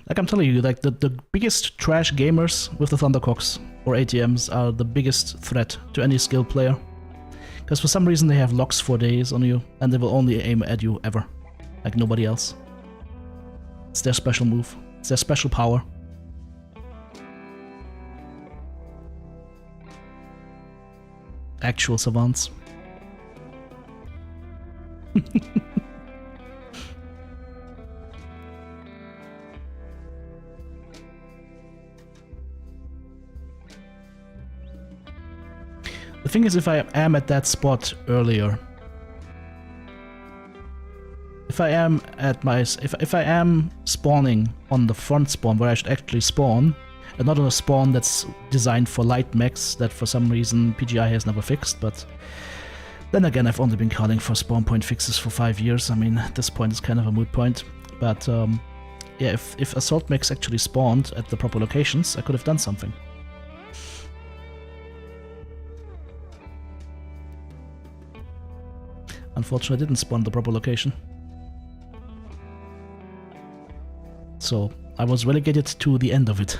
Like I'm telling you, like the biggest trash gamers with the Thundercocks or ATMs are the biggest threat to any skilled player. Because for some reason they have locks for days on you and they will only aim at you ever. Like nobody else. It's their special move. It's their special power. Actual savants. The thing is, if I am at that spot earlier, if I am at my, if I am spawning on the front spawn where I should actually spawn, and not on a spawn that's designed for light mechs that for some reason PGI has never fixed, but then again I've only been calling for spawn point fixes for 5 years. I mean, at this point it's kind of a moot point, but yeah, if assault mechs actually spawned at the proper locations, I could have done something. Unfortunately, I didn't spawn the proper location. So, I was relegated to the end of it.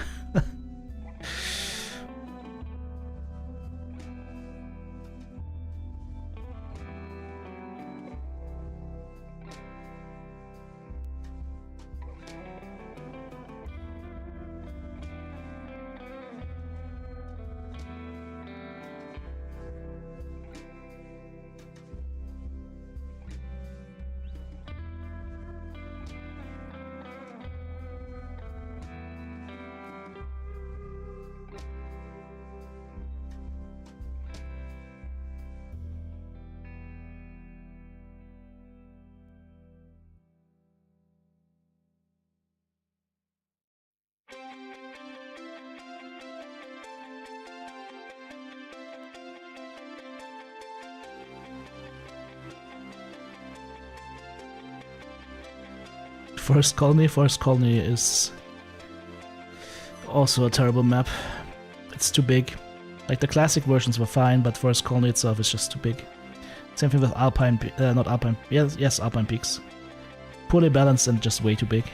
Forest Colony is also a terrible map. It's too big. Like the classic versions were fine, but Forest Colony itself is just too big. Same thing with Alpine, not Alpine, yes, Alpine Peaks. Poorly balanced and just way too big.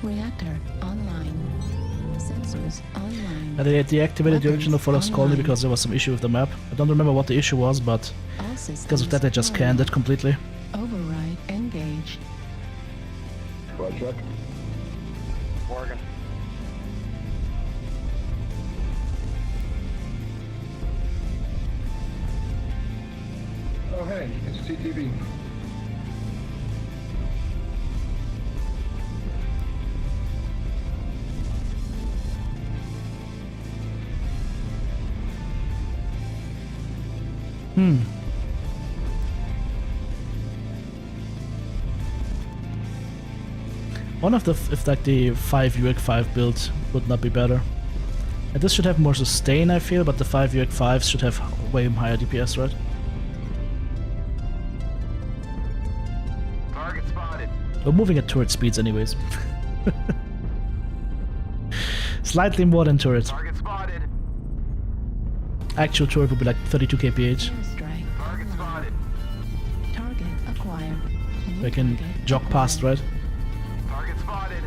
Reactor online. Sensors online. I deactivated the original Forest Colony online. because there was some issue with the map. I don't remember what the issue was, but All systems because of that I just online. canned it completely. Override engaged. Roger. Morgan. Oh hey, it's TTB. One of the if like the 5 UX 5 build would not be better. And this should have more sustain, I feel, but the 5 UX 5s should have way higher DPS, right? Target spotted. We're moving at turret speeds anyways. Slightly more than turret. Target spotted. Actual turret would be like 32 kph. Airstrike. Target spotted. Target acquired. New We can target jog past, acquired. right? Target spotted.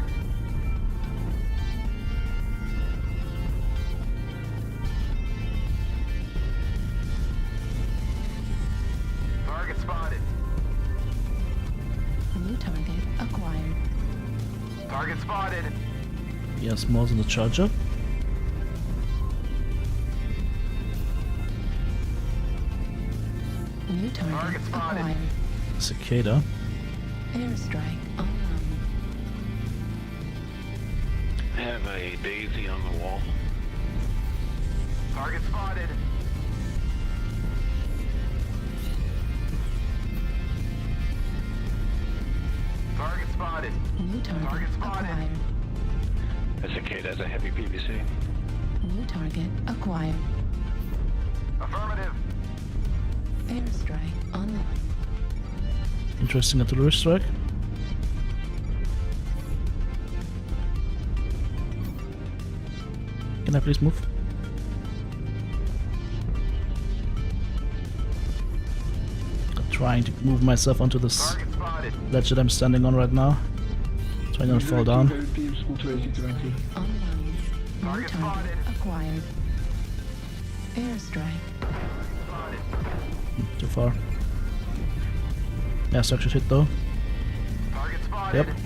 Target spotted. New target acquired. Target spotted. Yes, more than the charger. New target Target spotted. acquired. Cicada. Airstrike online. I have a daisy on the wall. Target spotted. Target spotted. New target Target spotted. acquired. A cicada has a heavy PVC. New target acquired. Affirmative. Airstrike online. Interesting artillery strike. Can I please move? I'm trying to move myself onto this Target spotted. ledge that I'm standing on right now. Trying not to fall down. Online. New Target target spotted. acquired. Airstrike. Spotted. Too far. Yeah, structure hit though. Target spotted. Yep.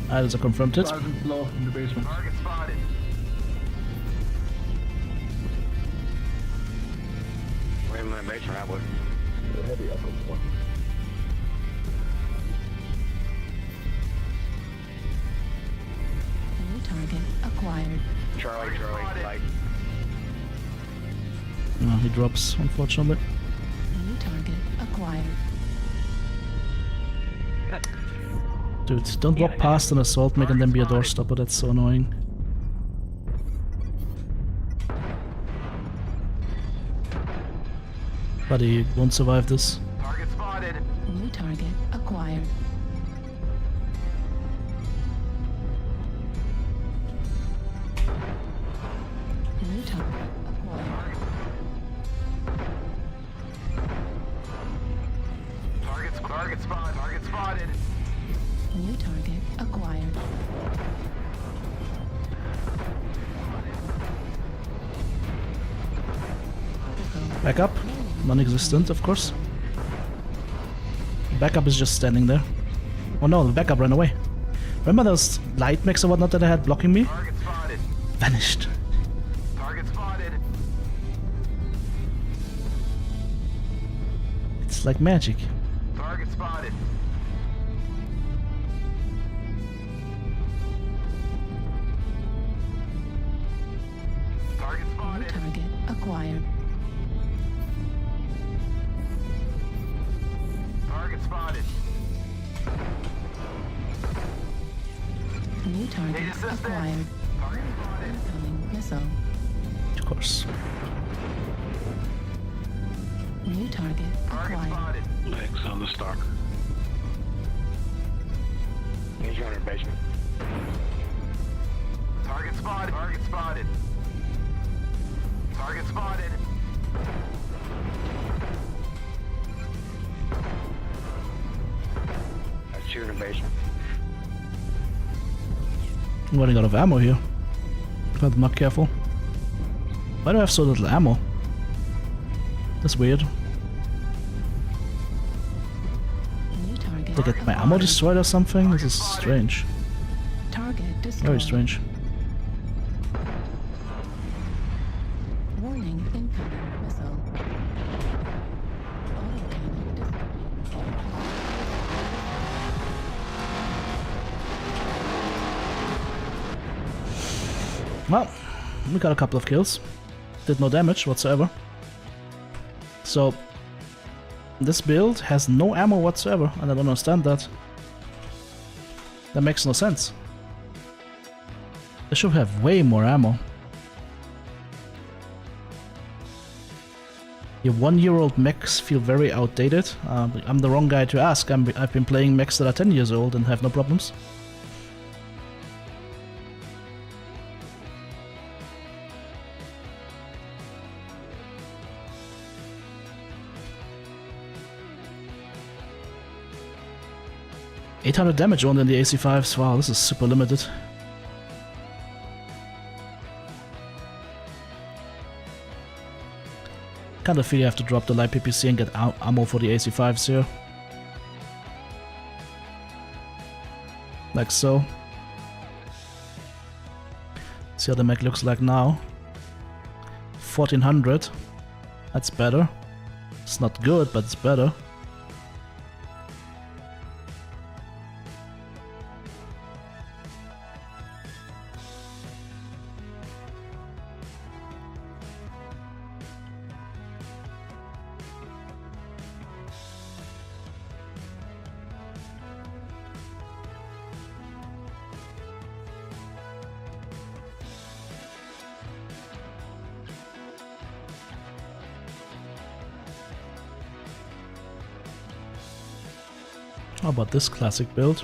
There's a confirmed hit. Target spotted. Where's my base right with? The heavy upper one. New target acquired. Charlie, light. No, he drops, unfortunately. New target acquired. Dude, don't walk past an assault make and then be a doorstopper, that's so annoying. But he won't survive this. Target spotted. New target acquired. New target acquired. Target spotted. New target acquired. Backup? Non-existent, of course. Backup is just standing there. Oh no, the backup ran away. Remember those light mechs or whatnot that I had blocking me? Target spotted. Vanished. Target spotted. It's like magic. Target spotted. Target New spotted. target acquired. Target spotted. New target Need assistance. acquired. Target spotted. Incoming missile. Of course. New target Target acquired. spotted. Legs on the stalker. He's running basement. Target spotted. Target spotted. Target spotted. I'm shooting basement. I'm running out of ammo here. If I'm not careful. Why do I have so little ammo? That's weird. New target Did I get my ammo acquired. destroyed or something? This is strange. Target destroyed. Very strange. Warning, incoming missile. Autocannon displayed. Well, we got a couple of kills. Did no damage whatsoever. So, this build has no ammo whatsoever, and I don't understand that. That makes no sense. They should have way more ammo. Your 1-year-old mechs feel very outdated. I'm the wrong guy to ask. I've been playing mechs that are 10 years old and have no problems. $800 damage only in the AC5s. Wow, this is super limited. Kind of feel you have to drop the light PPC and get ammo for the AC5s here. Like so. See how the mech looks like now. 1400. That's better. It's not good, but it's better. How about this classic build?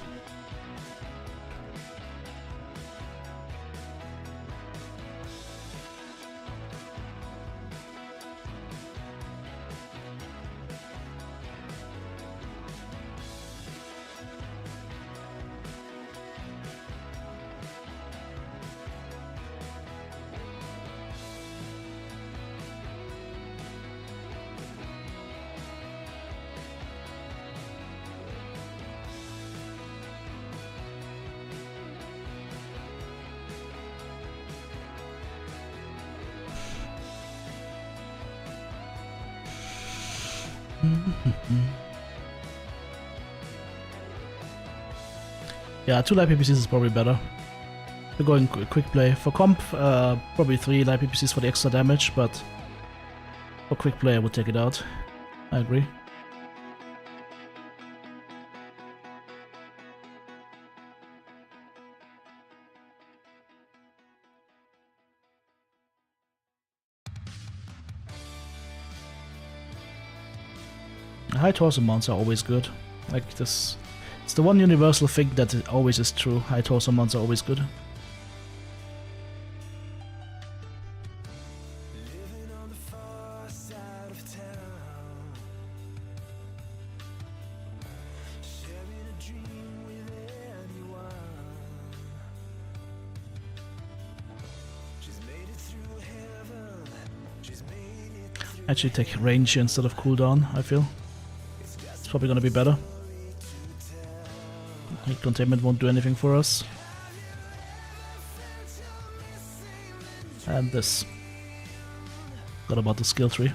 Yeah, 2 light PPCs is probably better. We're going quick play. For comp, probably 3 light PPCs for the extra damage, but for quick play I would take it out. I agree. High torso mounts are always good. Like this, it's the one universal thing that always is true. High torso mounts are always good. Actually take range instead of cooldown, I feel. It's probably gonna be better. Heat containment won't do anything for us. And this. What about the skill tree?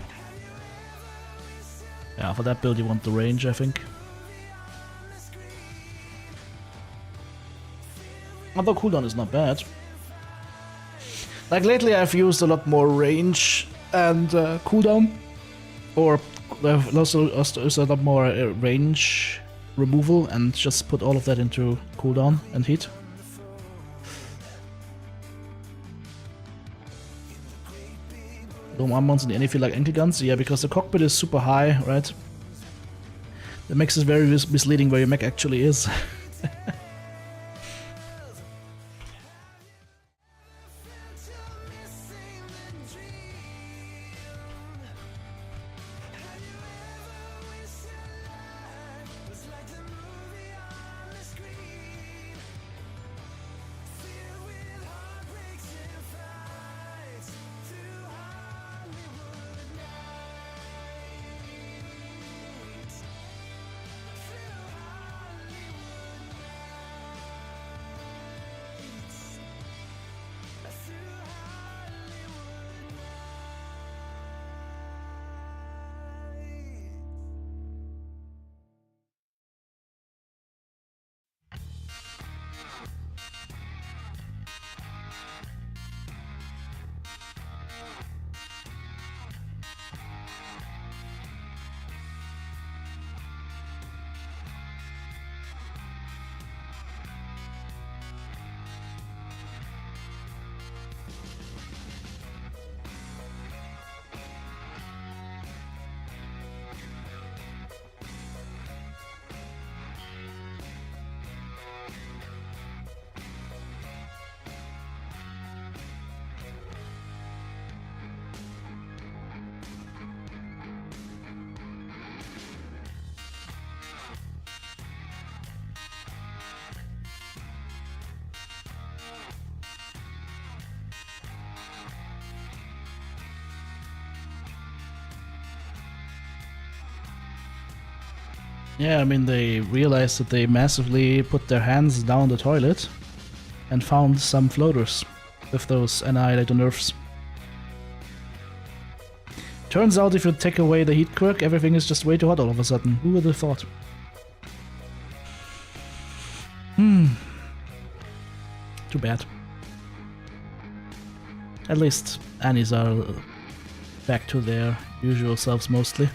Yeah, for that build you want the range, I think. Although cooldown is not bad. Like lately I've used a lot more range and cooldown. Or I've also used a lot more range removal and just put all of that into cooldown and heat. Dome arm mounts in the NA feel like ankle guns? Yeah, because the cockpit is super high, right? That makes it very misleading where your mech actually is. Yeah, I mean, they realized that they massively put their hands down the toilet and found some floaters with those annihilator nerfs. Turns out if you take away the heat quirk, everything is just way too hot all of a sudden. Who would have thought? Too bad. At least Annies are back to their usual selves mostly.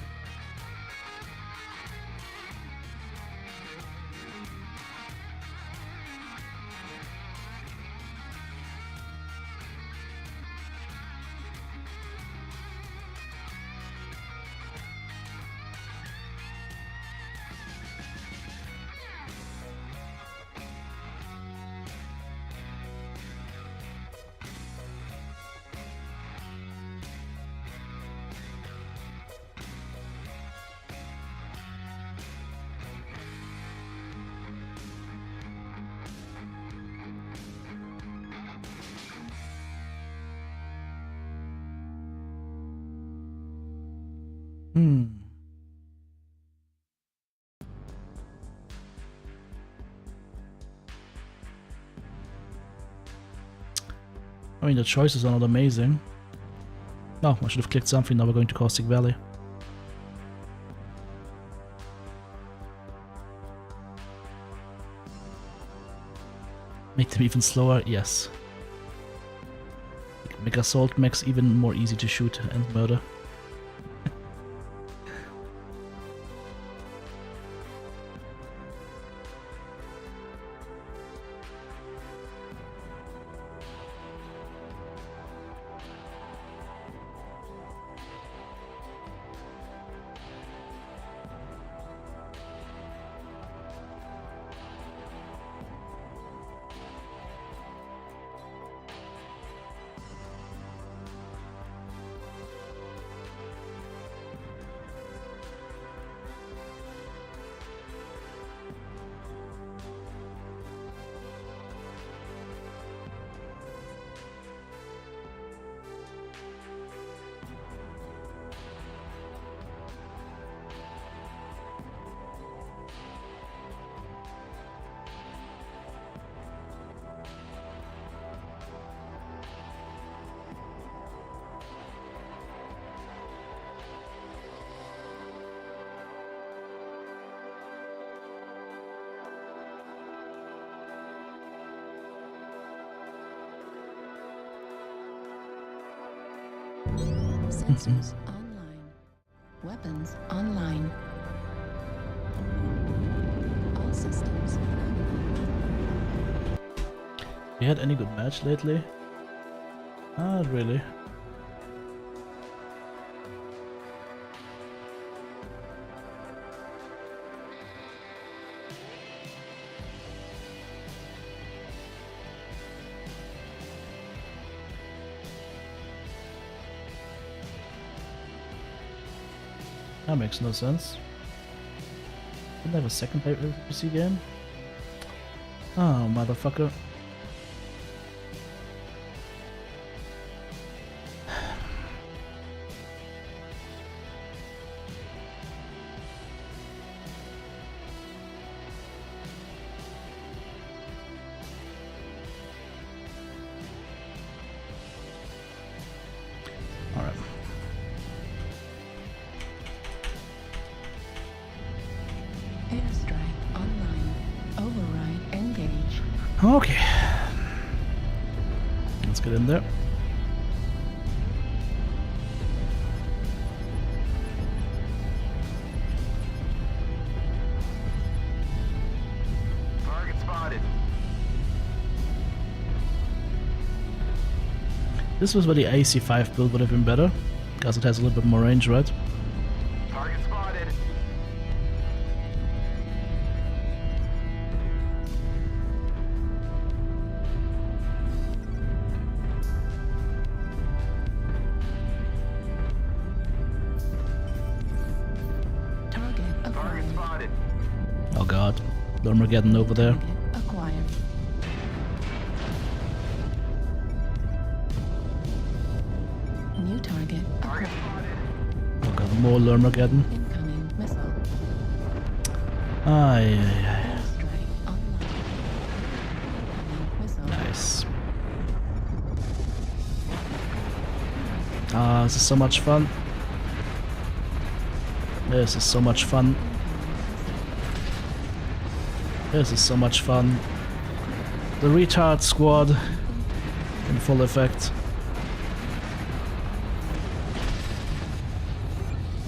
I mean, the choices are not amazing. Oh, I should have clicked something. Now we're going to Caustic Valley. Make them even slower? Yes. Make assault mechs even more easy to shoot and murder. Sensors online. Weapons online. All systems. You had any good match lately? Not really. That makes no sense. Didn't they have a second PC game? Oh, motherfucker. Okay, let's get in there. Target spotted. This was where the AC5 build would have been better, because it has a little bit more range, right? Target spotted. Target spotted. Oh god, Armageddon over there. Acquired. New target. Target spotted. Oh god, more Armageddon. Incoming missile. Ay, ay, ay. Airstrike online. Missile. Nice. Ah, this is so much fun. This is so much fun. This is so much fun. The retard squad in full effect.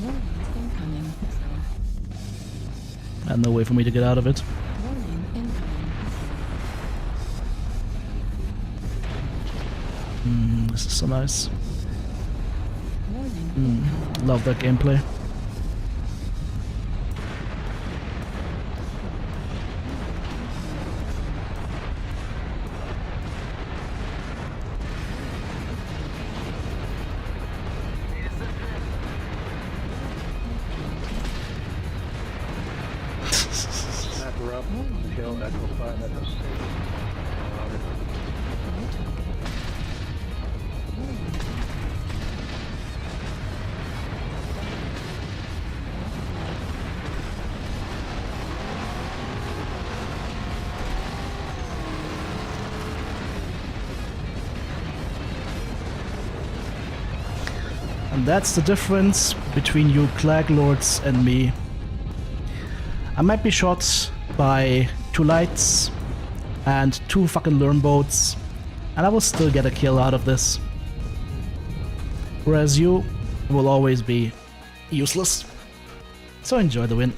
Warning, incoming missile. And no way for me to get out of it. Warning, incoming missile. This is so nice. Warning. Love that gameplay. Echo up, hill, Echo 5, Echo 6. And that's the difference between you Clag Lords and me. I might be shot by 2 lights and 2 fucking learn boats, and I will still get a kill out of this. Whereas you will always be useless. So enjoy the win.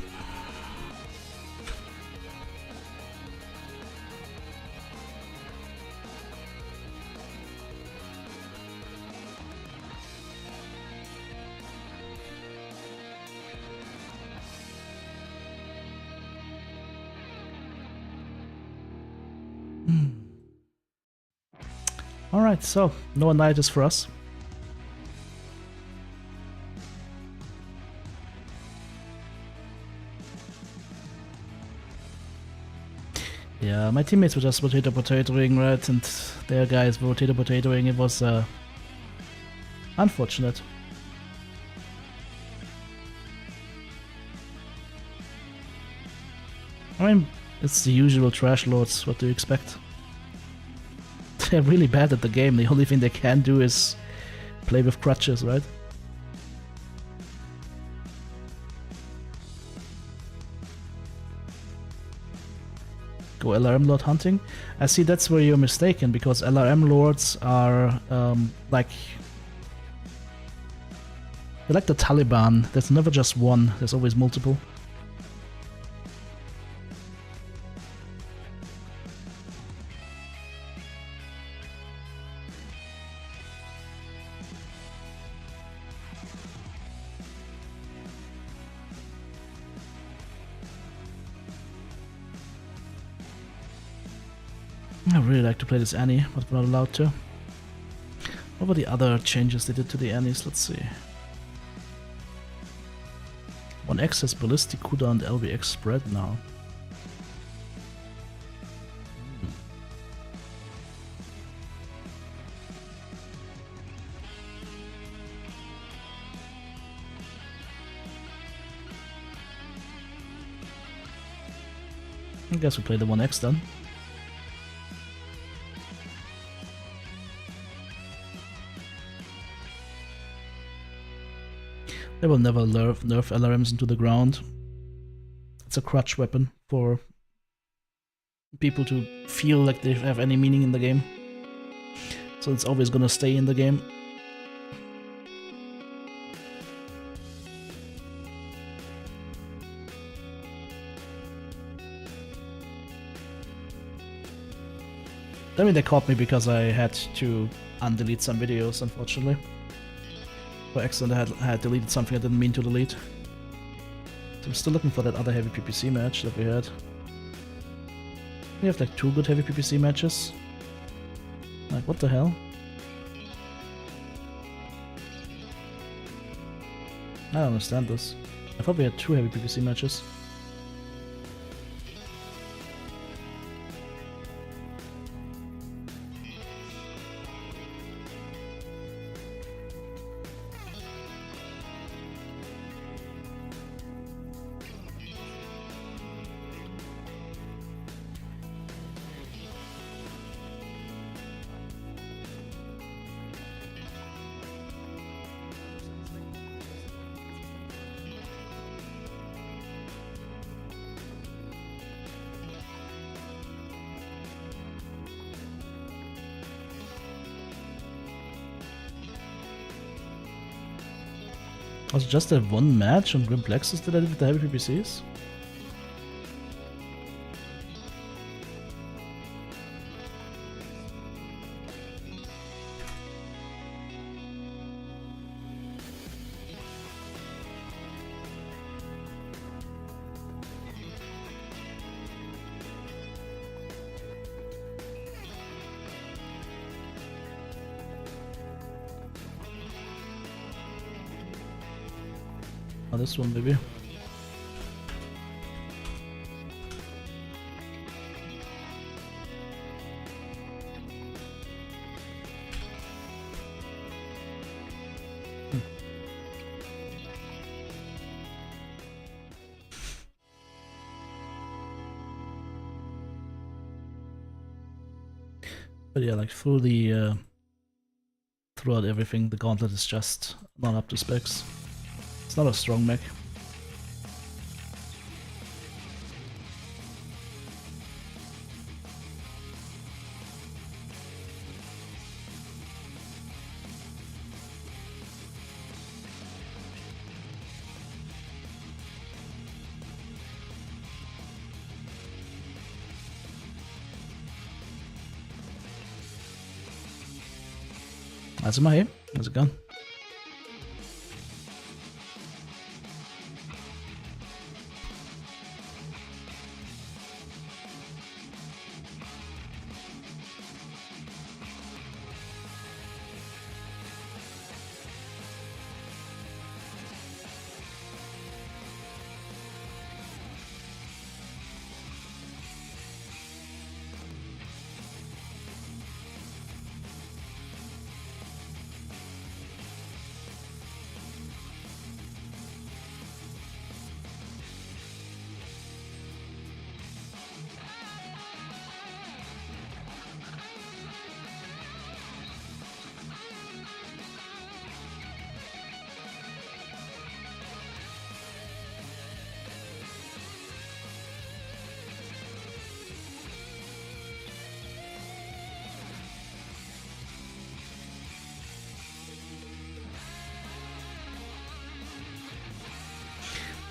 Alright, so no Nights for us. Yeah, my teammates were just potatoing, right? And their guys were potatoing. It was unfortunate. I mean, it's the usual trash lords, what do you expect? They're really bad at the game, the only thing they can do is play with crutches, right? Go LRM Lord hunting? I see that's where you're mistaken, because LRM Lords are like... They're like the Taliban, there's never just one, there's always multiple. I really like to play this Annie, but we're not allowed to. What were the other changes they did to the Annies? Let's see. 1x has ballistic cooldown and LBX spread now. I guess we play the 1x then. They will never nerf LRMs into the ground. It's a crutch weapon for people to feel like they have any meaning in the game. So it's always gonna stay in the game. I mean, they caught me because I had to undelete some videos, unfortunately. By accident, I had deleted something I didn't mean to delete. So I'm still looking for that other heavy PPC match that we had. We have like 2 good heavy PPC matches. Like, what the hell? I don't understand this. I thought we had 2 heavy PPC matches. Was it just that one match on Grim Plexus that I did with the heavy PPCs? Oh, this one maybe. But yeah, like throughout everything, the Gauntlet is just not up to specs. It's not a strong mech. That's my aim. How's it gone?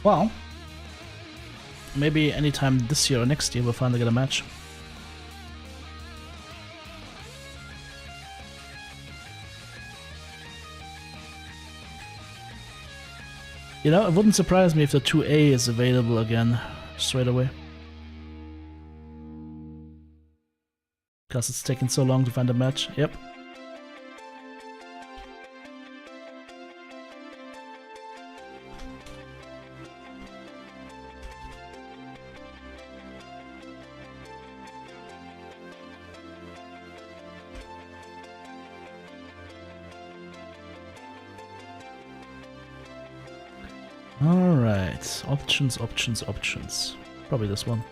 Well, maybe anytime this year or next year we'll finally get a match. You know, it wouldn't surprise me if the 2A is available again straight away. Because it's taken so long to find a match. Yep. Alright, options. Probably this one.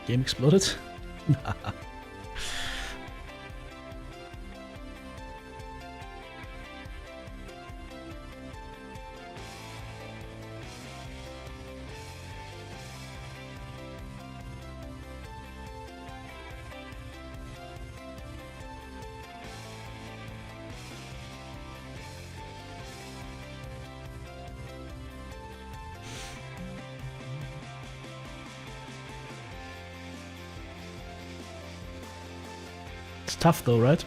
Game exploded? It's tough though, right?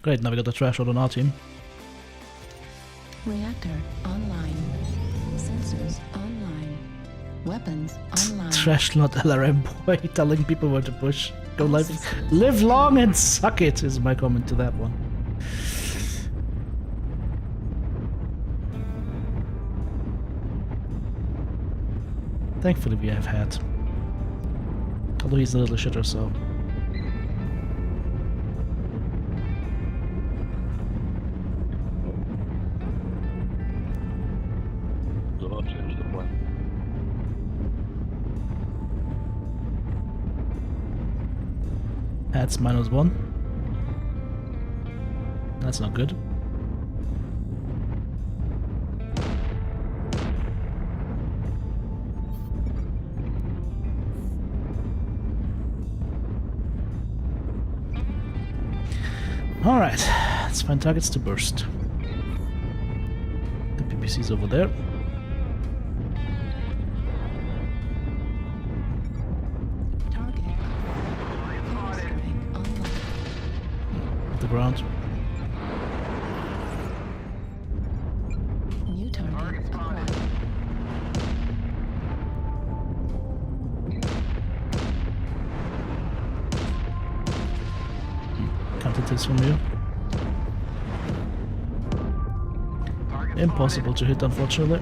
Great, now we got the trash out on our team. Reactor online. Sensors online. Weapons online. Trash not LRM boy telling people where to push. Go live long and suck it is my comment to that one. Thankfully we have had. Although he's a little shitter, so. Do not change the plan. That's -1. That's not good. Alright, let's find targets to burst. The PPC's over there. Target. Airstrike unlocked. At the ground. New target acquired. Counted this from you. Impossible to hit, unfortunately.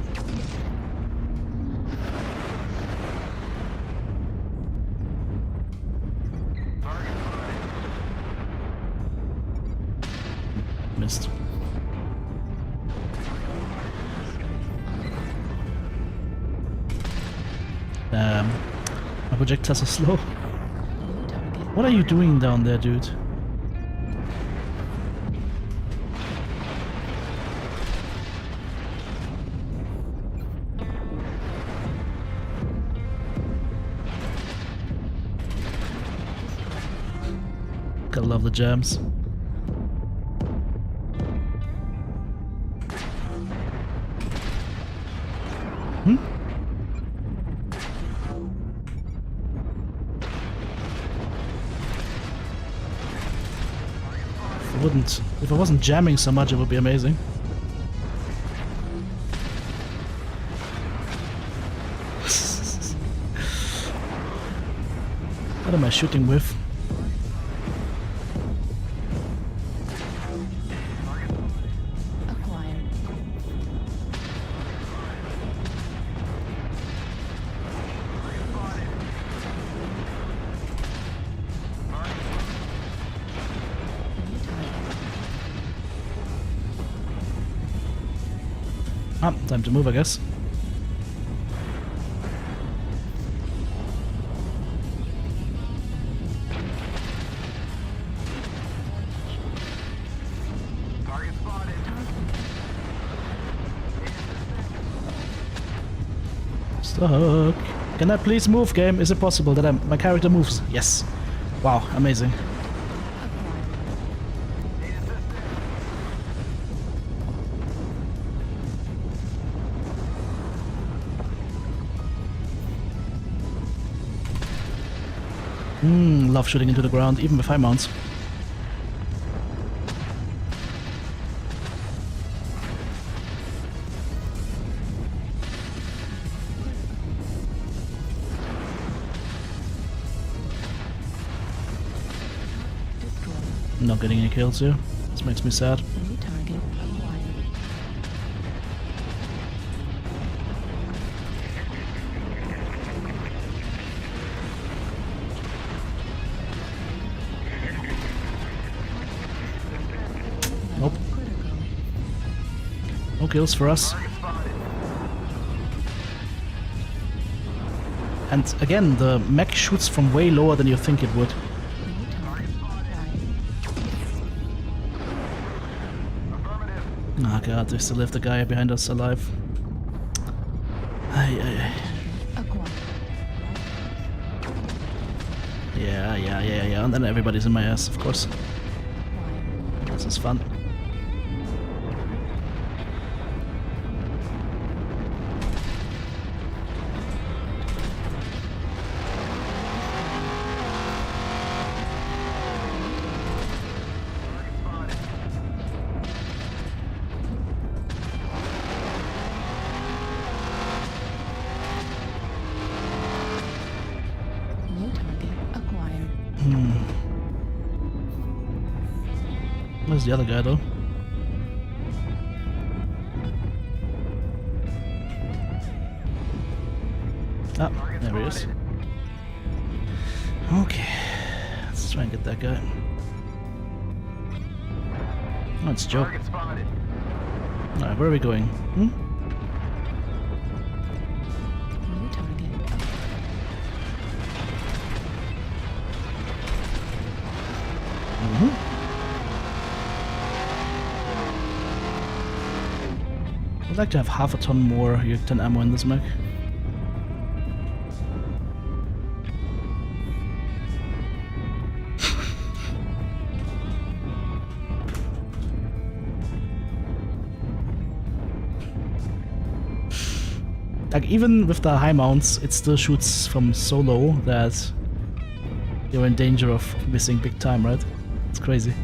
Missed. My projectiles are slow. New target. What are you doing down there, dude? Gotta love the jams. Hmm? If I wasn't jamming so much, it would be amazing. What am I shooting with? Acquired. New target. Ah, time to move, I guess. Target spotted. Stuck. Can I please move, game? Is it possible that my character moves? Yes. Wow, amazing. Love shooting into the ground, even with high mounts. Not getting any kills here. This makes me sad. New target acquired. Nope. Critical. No kills for us. And again, the mech shoots from way lower than you think it would. New target acquired. Oh god, they still left the guy behind us alive. Ay, ay, ay. Acquired. Yeah. And then everybody's in my ass, of course. Acquired. This is fun. New target acquired. Where's the other guy though? Ah, there he is. Okay, let's try and get that guy. Oh, it's Joe. Target spotted. Alright, where are we going? New target. I'd like to have half a ton more U-10 ammo in this mech. Like, even with the high mounts, it still shoots from so low that you're in danger of missing big time, right? It's crazy.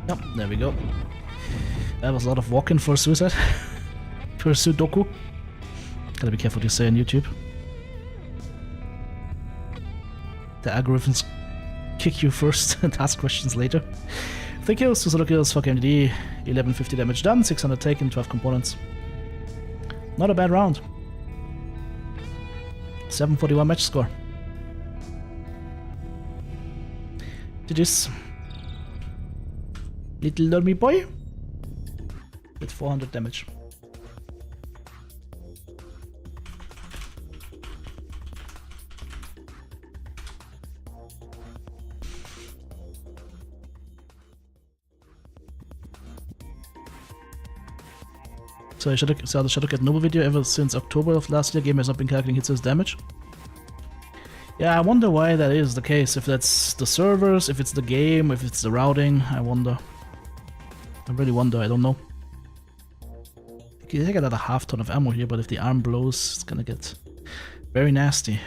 Yep, there we go. That was a lot of walking for suicide. For Sudoku. Gotta be careful what you say on YouTube. The algorithms kick you first and ask questions later. 3 kills, 2 solo kills, 4 KMD, 1150 damage done, 600 taken, 12 components. Not a bad round. 741 match score. GG's. Little Lurmy boy with 400 damage. So I saw the Shadowcat Noble video ever since October of last year. Game has not been calculating hits as damage. Yeah, I wonder why that is the case. If that's the servers, if it's the game, if it's the routing, I wonder. I really wonder, I don't know. I think I got another half ton of ammo here, but if the arm blows, it's gonna get very nasty.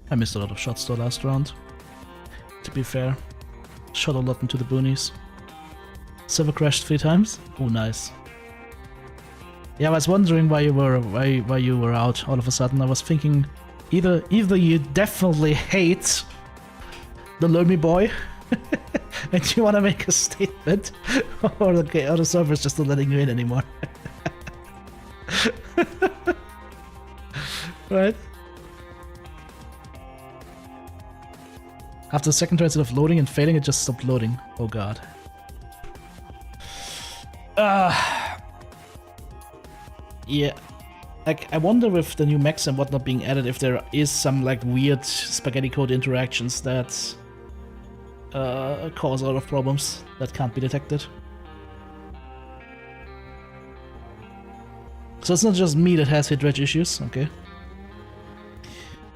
I missed a lot of shots though last round. To be fair, shot a lot into the boonies. Server crashed 3 times. Oh, nice. Yeah, I was wondering why you were out all of a sudden. I was thinking either you definitely hate the Lurmy boy and you want to make a statement, or the server's just not letting you in anymore. Right? After the second try, instead of loading and failing, it just stopped loading. Oh god. Yeah. Like, I wonder with the new mechs and whatnot being added, if there is some like weird spaghetti code interactions that cause a lot of problems that can't be detected. So it's not just me that has hit reg issues, okay.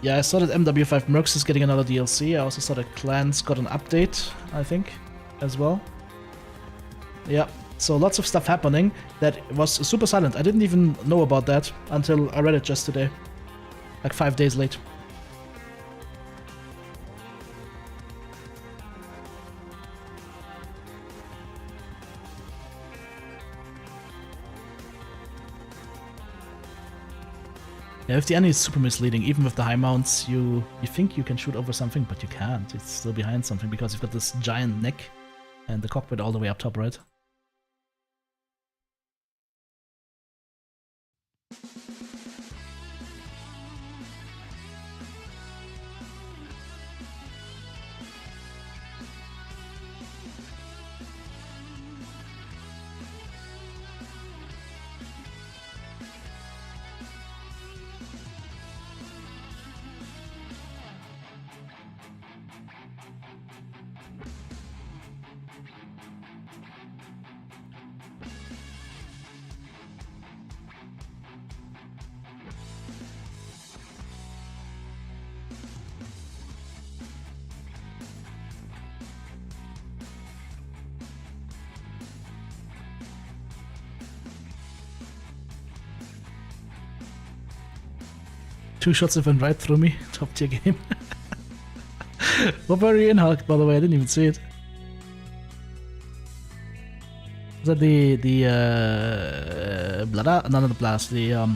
Yeah, I saw that MW5 Mercs is getting another DLC. I also saw that Clans got an update, I think, as well. Yeah, so lots of stuff happening that was super silent. I didn't even know about that until I read it just today. Like 5 days late. Yeah, if the enemy is super misleading, even with the high mounts, you think you can shoot over something, but you can't. It's still behind something because you've got this giant neck and the cockpit all the way up top, right? Two shots that went right through me. Top tier game. What were you in, Hulk, by the way? I didn't even see it. Was that the Blada? No, not the blast. The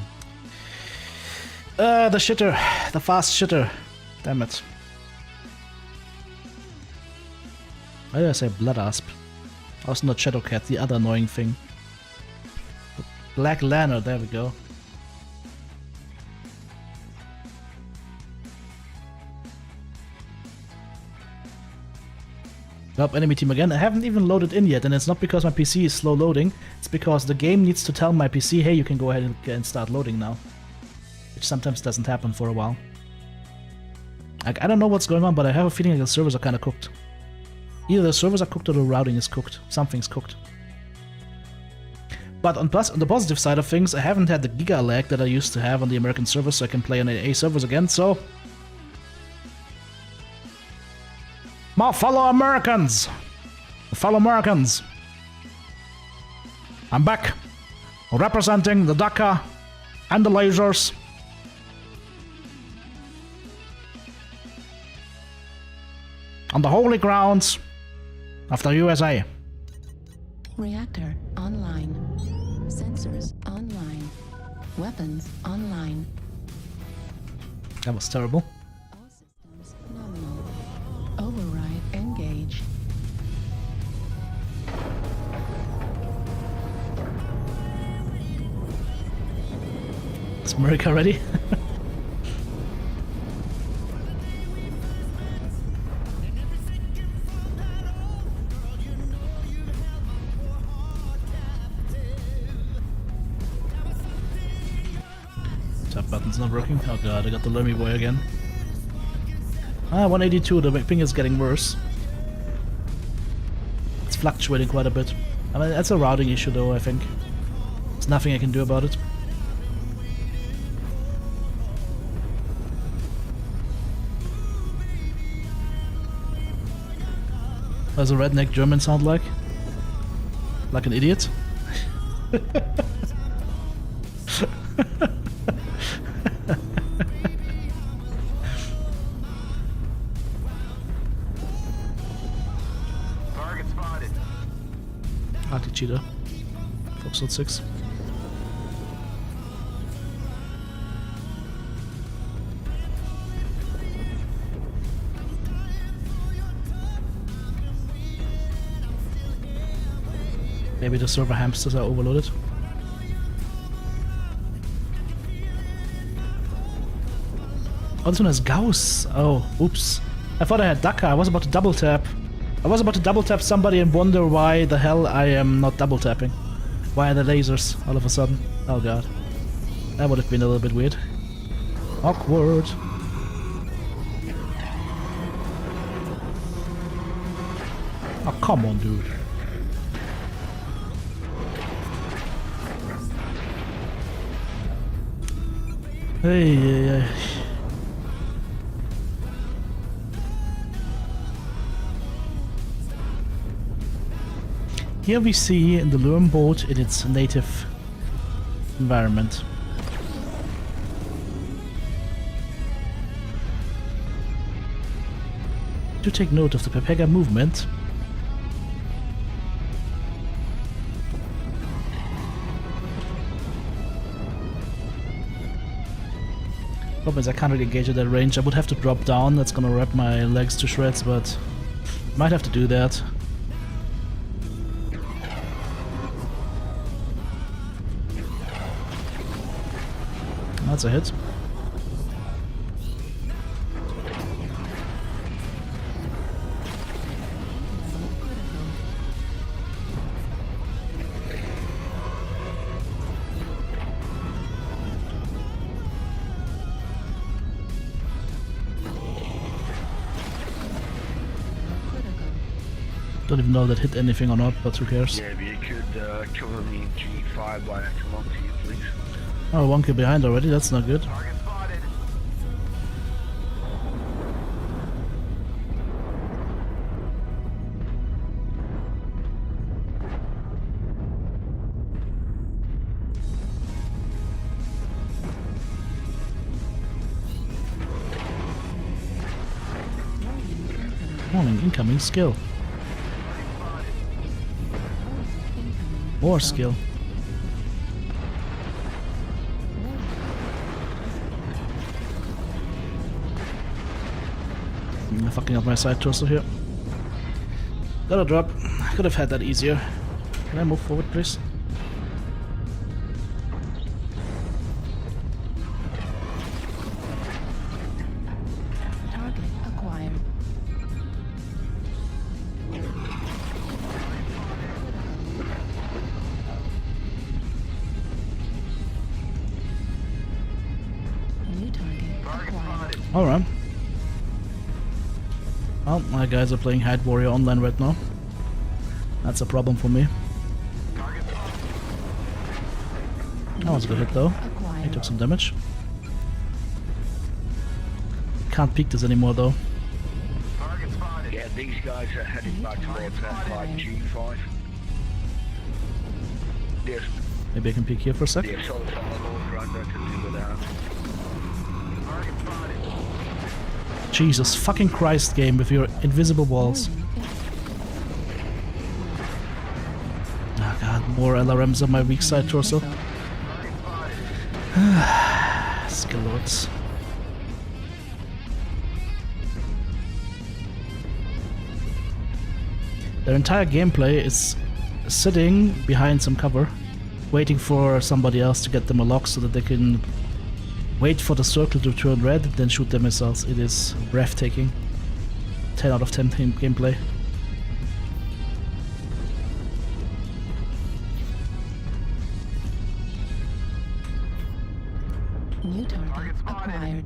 shitter. The fast shitter. Damn it. Why did I say Blood Asp? Also not Shadowcat, the other annoying thing. Black Lantern, there we go. Nope, enemy team again. I haven't even loaded in yet, and it's not because my PC is slow loading, it's because the game needs to tell my PC, hey, you can go ahead and start loading now. Which sometimes doesn't happen for a while. Like, I don't know what's going on, but I have a feeling like the servers are kinda cooked. Either the servers are cooked or the routing is cooked. Something's cooked. But on the positive side of things, I haven't had the giga lag that I used to have on the American servers, so I can play on AA servers again, so... My fellow Americans! Fellow Americans! I'm back! Representing the DACA and the lasers. On the holy grounds of the USA. Reactor online. Sensors online. Weapons online. That was terrible. All systems nominal. Override engaged. Is America ready? Tap button's not working. Oh god, I got the Lemmy boy again. 182, the ping is getting worse. It's fluctuating quite a bit. I mean, that's a routing issue though, I think. There's nothing I can do about it. What does a redneck German sound like? Like an idiot? Target spotted. Arctic Cheetah. Foxtrot 6. Maybe the server hamsters are overloaded. Oh, this one has Gauss. Oh, oops. I thought I had DACA. I was about to double tap. I was about to double tap somebody and wonder why the hell I am not double tapping. Why are the lasers all of a sudden? Oh god. That would have been a little bit weird. Awkward. Oh, come on, dude. Hey, hey, hey. Here we see the Lurm boat in its native environment. Do take note of the Pepega movement. Problem is I can't really engage at that range. I would have to drop down, that's gonna wrap my legs to shreds, but might have to do that. That's a hit. Don't even know if that hit anything or not, but who cares? Yeah, but you could cover me in G5 while I come up to you, please. Oh, one kill behind already, that's not good. Target spotted. Morning, incoming skill. More skill. I'm fucking up my side torso here. Got a drop. I could have had that easier. Can I move forward, please? Target acquired. New target acquired. Alright. Well, my guys are playing Hide Warrior online right now. That's a problem for me. That was a good hit though. He took some damage. Can't peek this anymore though. Yeah, these guys are heading back towards F5G5. Yes. Maybe I can peek here for a sec. The assault on the lower ground I can do without. Jesus fucking Christ, game with your invisible walls. Oh god, more LRMs on my weak side torso. Skill lords. Their entire gameplay is sitting behind some cover, waiting for somebody else to get them a lock so that they can wait for the circle to turn red, then shoot their missiles. It is breathtaking. 10 out of 10 gameplay. New target acquired.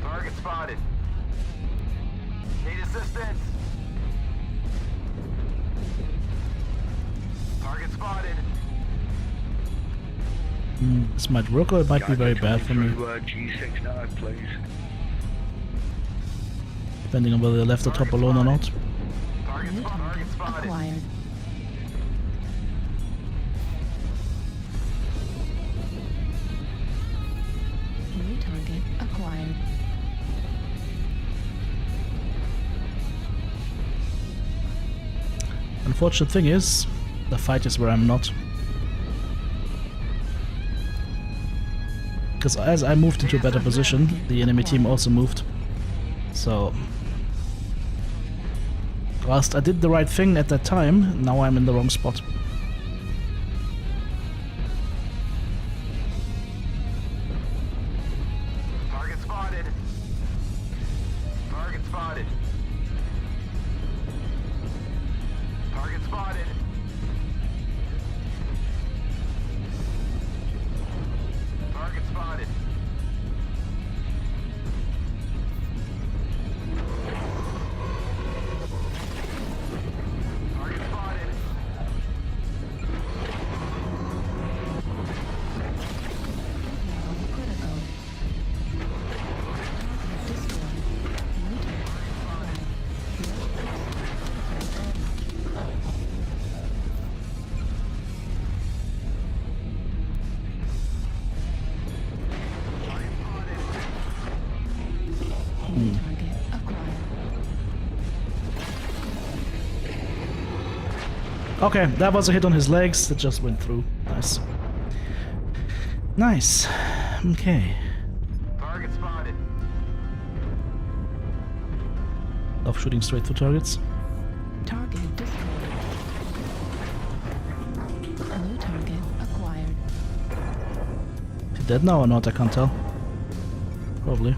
Target spotted. Need assistance. Target spotted. This might work or it might be very bad for me, G6 now, please. depending on whether they left the top alone or not. New target acquired. New target acquired. Unfortunate thing is, the fight is where I'm not. Because as I moved into a better position, the enemy team also moved. So, whilst I did the right thing at that time, now I'm in the wrong spot. Target spotted. Target spotted. Target spotted. Target spotted. Target spotted. Critical. Destroyed. New target acquired. Okay, that was a hit on his legs that just went through. Nice. Nice. Okay. Target spotted. Love shooting straight through targets. Target destroyed. New target acquired. Is he dead now or not? I can't tell. Probably.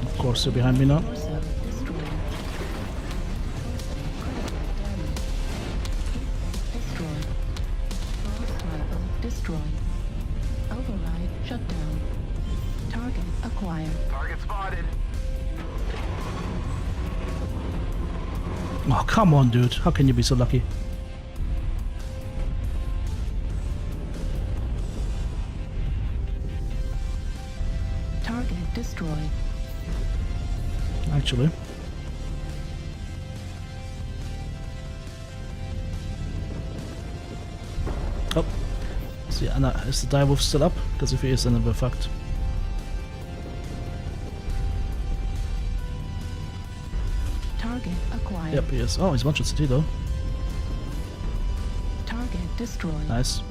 Of course, you're behind me now. Torso destroyed. Destroyed. Force rifle destroyed. Override shut down. Target acquired. Target spotted. Oh, come on, dude. How can you be so lucky? Target destroyed. Actually. Oh. See, Anna, is the direwolf still up? Because if he is, then we're fucked. Target acquired. Yep, he is. Oh, he's one-shot CT though. Target destroyed. Nice.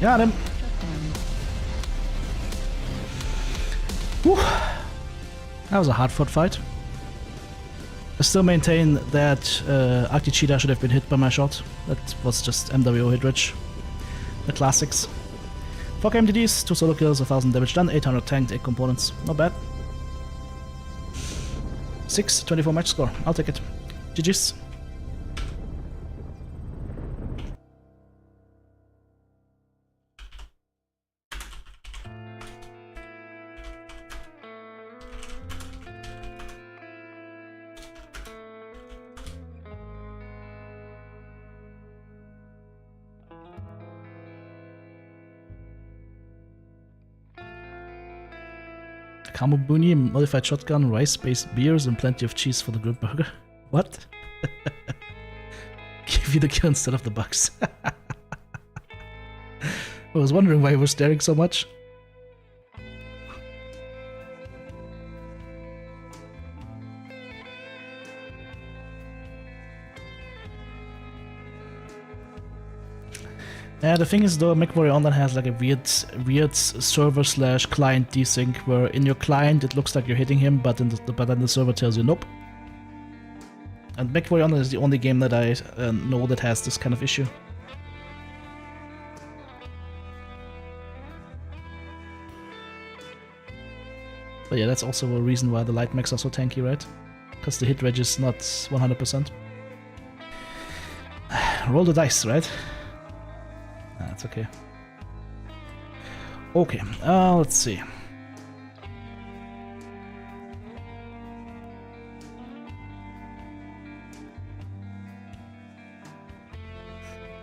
Got him. Whew. That was a hard-fought fight. I still maintain that Arctic-Cheetah should have been hit by my shot. That was just MWO hit rich. The classics. 4 MTDs, 2 solo kills, 1000 damage done, 800 tanked, 8 components. Not bad. 624 match score. I'll take it. GG's. Kamobuni, modified shotgun, rice-based beers, and plenty of cheese for the good burger. What? Give you the kill instead of the bugs. I was wondering why you were staring so much. Yeah, the thing is though, MechWarrior Online has like a weird server/client desync where in your client it looks like you're hitting him, but then the server tells you nope. And MechWarrior Online is the only game that I know that has this kind of issue. But yeah, that's also a reason why the light mechs are so tanky, right? Because the hit reg is not 100%. Roll the dice, right? That's okay. Okay, let's see.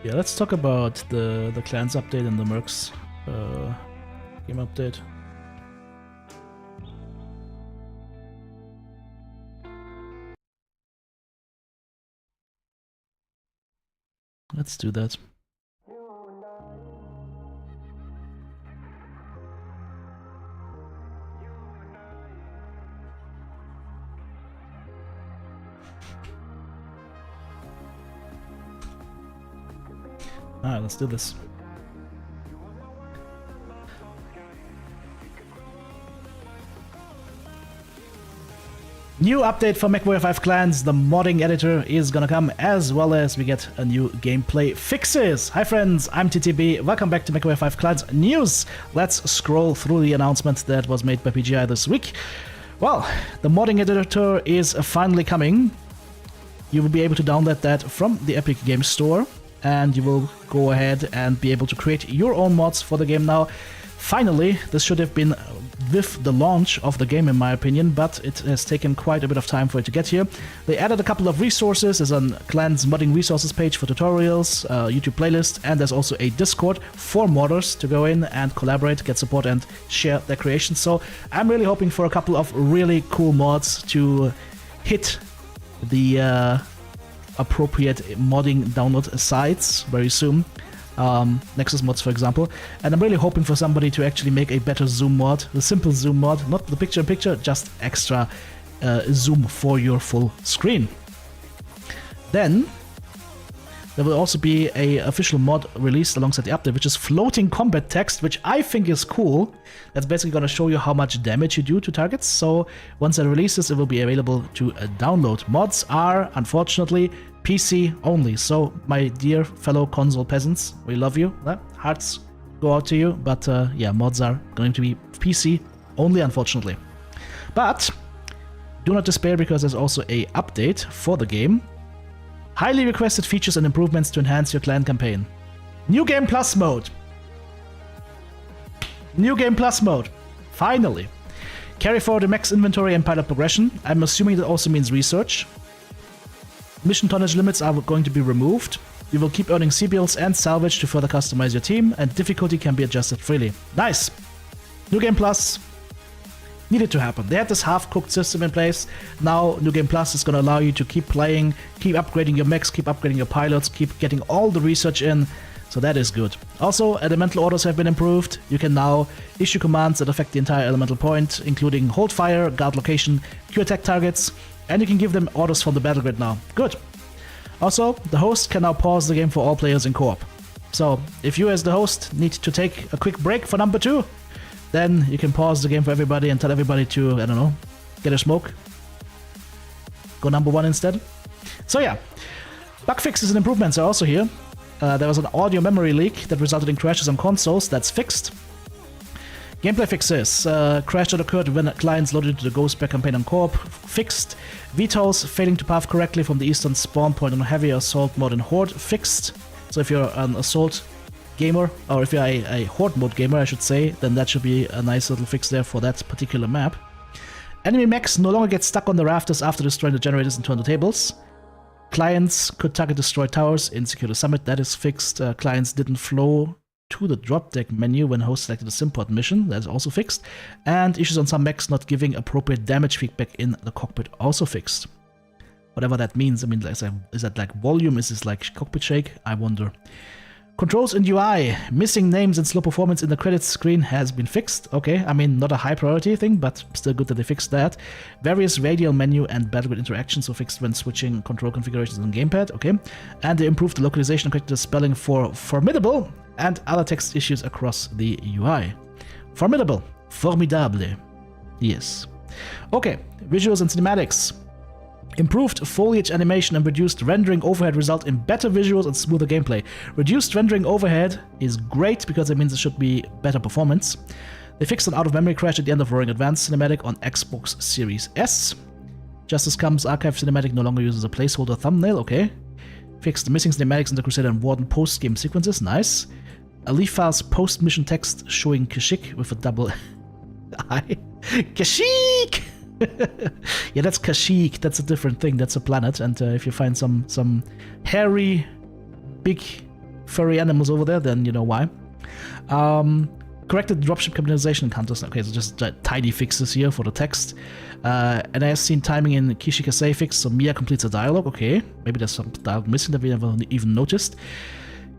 Yeah, let's talk about the clans update and the Mercs game update. Let's do that. Alright, let's do this. New update for MechWarrior 5 Clans, the modding editor is gonna come, as well as we get a new gameplay fixes. Hi friends, I'm TTB, welcome back to MechWarrior 5 Clans news. Let's scroll through the announcement that was made by PGI this week. Well, the modding editor is finally coming. You will be able to download that from the Epic Games Store, and you will go ahead and be able to create your own mods for the game now. Finally, this should have been with the launch of the game in my opinion, but it has taken quite a bit of time for it to get here. They added a couple of resources. There's a Clans modding resources page for tutorials, YouTube playlist, and there's also a Discord for modders to go in and collaborate, get support, and share their creations. So I'm really hoping for a couple of really cool mods to hit the appropriate modding download sites very soon. Nexus mods, for example. And I'm really hoping for somebody to actually make a better zoom mod, the simple zoom mod, not the picture-in-picture, just extra zoom for your full screen. Then there will also be a official mod released alongside the update, which is floating combat text, which I think is cool. That's basically going to show you how much damage you do to targets. So once it releases, it will be available to download. Mods are, unfortunately, PC only. So my dear fellow console peasants, we love you. Hearts go out to you. But yeah, mods are going to be PC only, unfortunately. But do not despair, because there's also a update for the game. Highly requested features and improvements to enhance your clan campaign. New Game Plus mode. New Game Plus mode. Finally. Carry forward the max inventory and pilot progression. I'm assuming that also means research. Mission tonnage limits are going to be removed. You will keep earning CBLs and salvage to further customize your team, and difficulty can be adjusted freely. Nice. New Game Plus. Needed to happen. They had this half-cooked system in place. Now New Game Plus is going to allow you to keep playing, keep upgrading your mechs, keep upgrading your pilots, keep getting all the research in. So that is good. Also, elemental orders have been improved. You can now issue commands that affect the entire elemental point, including hold fire, guard location, Q attack targets, and you can give them orders from the battle grid now. Good. Also, the host can now pause the game for all players in co-op. So if you as the host need to take a quick break for number 2, then you can pause the game for everybody and tell everybody to, I don't know, get a smoke. Go number 1 instead. So yeah, bug fixes and improvements are also here. There was an audio memory leak that resulted in crashes on consoles. That's fixed. Gameplay fixes. Crash that occurred when clients loaded into the Ghost Bear campaign on co-op. Fixed. VTOLs failing to path correctly from the eastern spawn point on heavy assault mode in Horde. Fixed. So if you're an assault gamer, or if you're a Horde mode gamer, I should say, then that should be a nice little fix there for that particular map. Enemy mechs no longer get stuck on the rafters after destroying the generators and turn the tables. Clients could target destroyed towers in Secure the Summit. That is fixed. Clients didn't flow to the drop deck menu when host selected the Simport mission. That is also fixed. And issues on some mechs not giving appropriate damage feedback in the cockpit, also fixed. Whatever that means. I mean, is that like volume? Is this like cockpit shake? I wonder. Controls and UI. Missing names and slow performance in the credits screen has been fixed. Okay, I mean, not a high priority thing, but still good that they fixed that. Various radial menu and battle grid interactions were fixed when switching control configurations on gamepad. Okay, and they improved the localization and corrected the spelling for formidable and other text issues across the UI. Formidable. Formidable. Yes. Okay, visuals and cinematics. Improved foliage animation and reduced rendering overhead result in better visuals and smoother gameplay. Reduced rendering overhead is great because it means it should be better performance. They fixed an out-of-memory crash at the end of Roaring Advanced cinematic on Xbox Series S. Justice Comes Archive cinematic no longer uses a placeholder thumbnail, okay. Fixed the missing cinematics in the Crusader and Warden post-game sequences, nice. Alipha's post-mission text showing Kashyyyk with a double I. Kashyyyk! Yeah, that's Kashyyyk. That's a different thing. That's a planet. And if you find some hairy, big, furry animals over there, then you know why. Corrected dropship capitalization encounters. Okay, so just tiny fixes here for the text. And I have seen timing in Kishikase fix, so Mia completes a dialogue. Okay, maybe there's some dialogue missing that we never even noticed.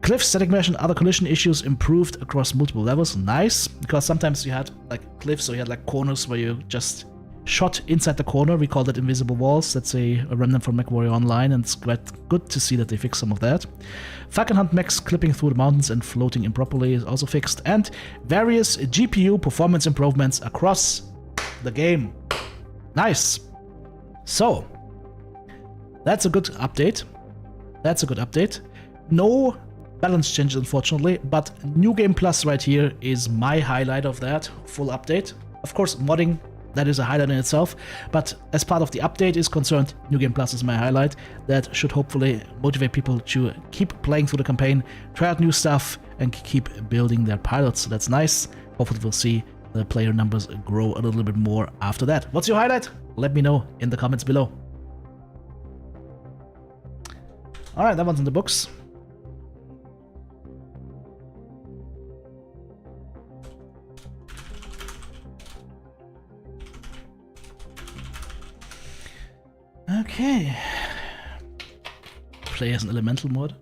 Cliff, static mesh, and other collision issues improved across multiple levels. Nice, because sometimes you had like cliffs, or you had like corners where you just shot inside the corner. We call that invisible walls. That's a remnant from MechWarrior Online, and it's quite good to see that they fixed some of that. Falcon Hunt mechs clipping through the mountains and floating improperly is also fixed, and various GPU performance improvements across the game. Nice. So, that's a good update. That's a good update. No balance changes, unfortunately, but New Game Plus right here is my highlight of that full update. Of course, modding, that is a highlight in itself, but as part of the update is concerned, New Game Plus is my highlight. That should hopefully motivate people to keep playing through the campaign, try out new stuff, and keep building their pilots. So that's nice. Hopefully we'll see the player numbers grow a little bit more after that. What's your highlight? Let me know in the comments below. Alright, that one's in the books. Okay. Play as an elemental mod.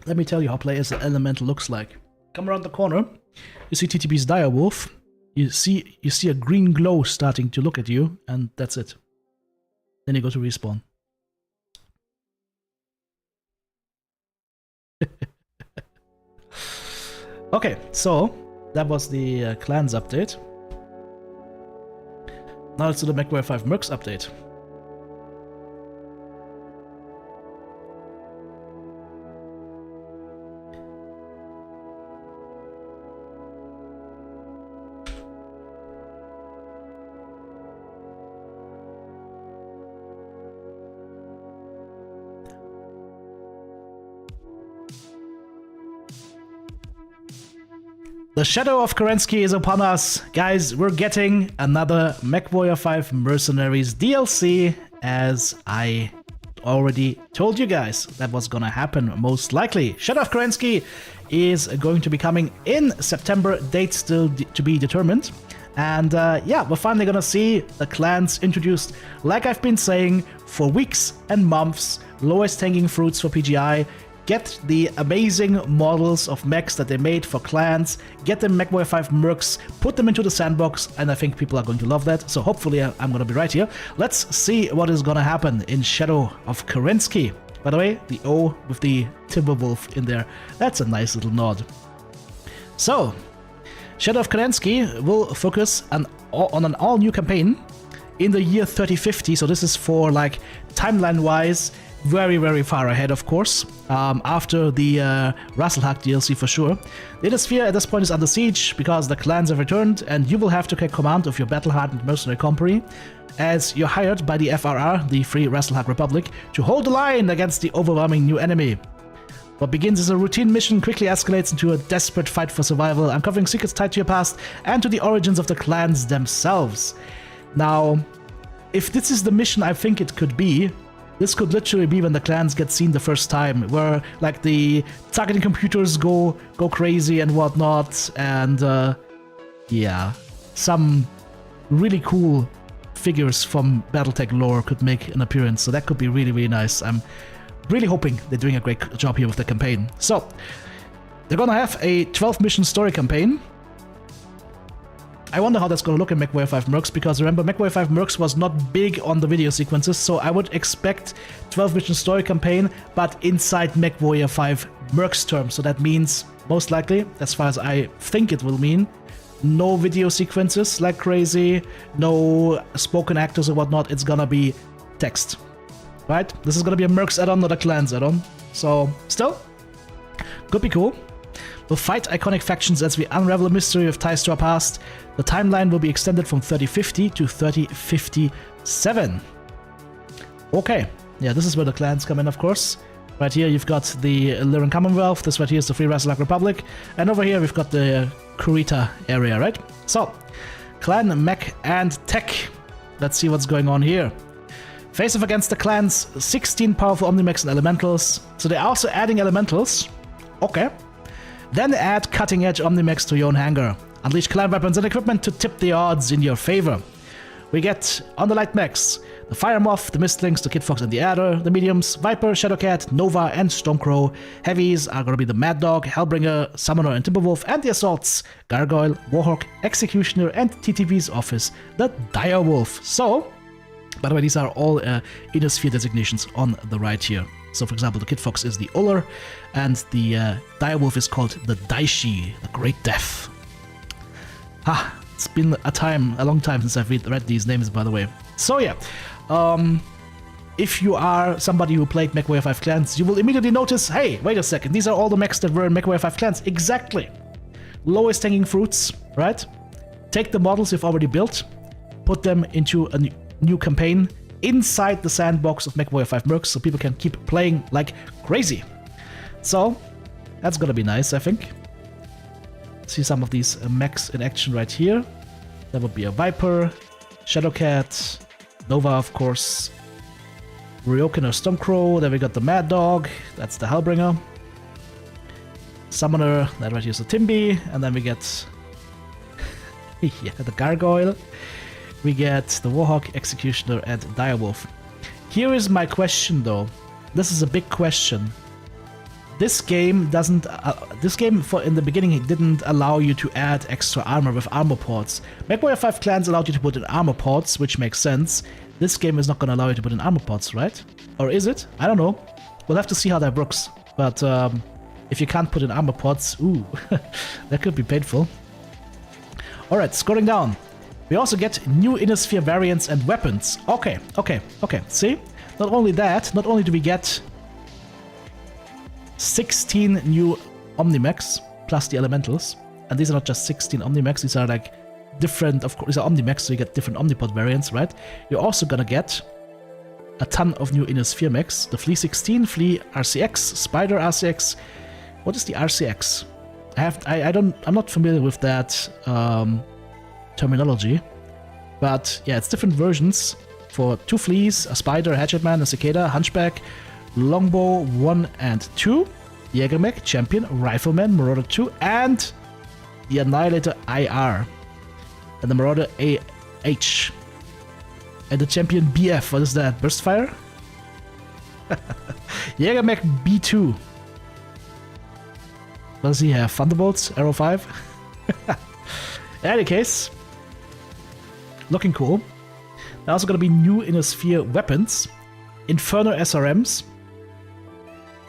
Let me tell you how play as an elemental looks like. Come around the corner. You see TTB's direwolf. You see a green glow starting to look at you, and that's it. Then you go to respawn. Okay, so that was the clans update. Now let's do the MechWarrior 5 Mercs update. The shadow of Kerensky is upon us. Guys, we're getting another MechWarrior 5 Mercenaries DLC, as I already told you guys that was gonna happen most likely. Shadow of Kerensky is going to be coming in September, date still to be determined. And yeah, we're finally gonna see the clans introduced, like I've been saying for weeks and months. Lowest hanging fruits for PGI. get the amazing models of mechs that they made for clans, get them Mech Warrior 5 mercs, put them into the sandbox, and I think people are going to love that. So hopefully I'm gonna be right here. Let's see what is gonna happen in Shadow of Kerensky. By the way, the O with the Timberwolf in there, that's a nice little nod. So, Shadow of Kerensky will focus on an all-new campaign in the year 3050, so this is for, like, timeline-wise, very, very far ahead, of course, after the Rasselhag DLC for sure. The Innisphere at this point is under siege because the clans have returned, and you will have to take command of your battle-hardened mercenary company, as you're hired by the FRR, the Free Rasselhag Republic, to hold the line against the overwhelming new enemy. What begins as a routine mission quickly escalates into a desperate fight for survival, uncovering secrets tied to your past and to the origins of the clans themselves. Now, if this is the mission I think it could be, this could literally be when the clans get seen the first time, where like the targeting computers go crazy and whatnot, and yeah, some really cool figures from BattleTech lore could make an appearance, so that could be really, really nice. I'm really hoping they're doing a great job here with the campaign. So, they're gonna have a 12-mission story campaign. I wonder how that's going to look in Mech Warrior 5 Mercs, because remember, Mech Warrior 5 Mercs was not big on the video sequences, so I would expect 12-mission story campaign, but inside Mech Warrior 5 Mercs terms. So that means, most likely, as far as I think it will mean, no video sequences like crazy, no spoken actors or whatnot, it's gonna be text. Right? This is gonna be a Mercs add-on, not a Clans add-on. So, still, could be cool. We'll fight iconic factions as we unravel a mystery of ties to our past. The timeline will be extended from 3050 to 3057. Okay, yeah, this is where the clans come in, of course. Right here you've got the Lyran Commonwealth, this right here is the Free Rasselhag Republic, and over here we've got the Kurita area, right? So, Clan, Mech, and Tech. Let's see what's going on here. Face off against the clans, 16 powerful Omnimechs and Elementals. So they're also adding Elementals. Okay. Then add cutting-edge Omnimechs to your own hangar. Unleash clan weapons and equipment to tip the odds in your favor. We get on the light mechs, the Fire Moth, the Mistlings, the Kid Fox and the Adder, the mediums, Viper, Shadowcat, Nova, and Stormcrow. Heavies are gonna be the Mad Dog, Hellbringer, Summoner, and Timberwolf, and the Assaults, Gargoyle, Warhawk, Executioner, and TTB's office, the Direwolf. So, by the way, these are all Innisphere designations on the right here. So, for example, the Kid Fox is the Uller, and the Direwolf is called the Daishi, the Great Death. Ah, it's been a long time since I've read these names, by the way. So yeah, if you are somebody who played Mech Warrior 5 Clans, you will immediately notice, hey, wait a second, these are all the mechs that were in Mech Warrior 5 Clans. Exactly. Lowest hanging fruits, right? Take the models you've already built, put them into a new campaign inside the sandbox of Mech Warrior 5 Mercs, so people can keep playing like crazy. So, that's gonna be nice, I think. See some of these mechs in action right here. That would be a Viper, Shadowcat, Nova, of course, Ryokan or Stormcrow. Then we got the Mad Dog, that's the Hellbringer. Summoner, that right here is the Timby, and then we get yeah, the Gargoyle. We get the Warhawk, Executioner, and Direwolf. Here is my question, though. This is a big question. This game doesn't. In the beginning, it didn't allow you to add extra armor with armor ports. Mech Warrior 5 Clans allowed you to put in armor ports, which makes sense. This game is not going to allow you to put in armor ports, right? Or is it? I don't know. We'll have to see how that works. But if you can't put in armor ports, ooh, that could be painful. All right, scrolling down. We also get new Innisphere variants and weapons. Okay. See? Not only that, not only do we get 16 new Omnimechs plus the Elementals, and these are not just 16 Omnimechs, these are like different, of course, these are Omnimechs, so you get different Omnipod variants, right? You're also gonna get a ton of new Innisphere mechs. The Flea 16, Flea RCX, Spider RCX. What is the RCX? I'm not familiar with that terminology, but yeah, it's different versions for 2 Fleas, a Spider, a Hatchetman, a Cicada, Hunchback, Longbow 1 and 2, Jägermech, Champion, Rifleman, Marauder 2, and the Annihilator IR, and the Marauder AH, and the Champion BF. What is that? Burstfire? Jägermech B2. What does he have? Thunderbolts? Arrow 5? In any case, looking cool. There are also going to be new Inner Sphere weapons. Inferno SRMs,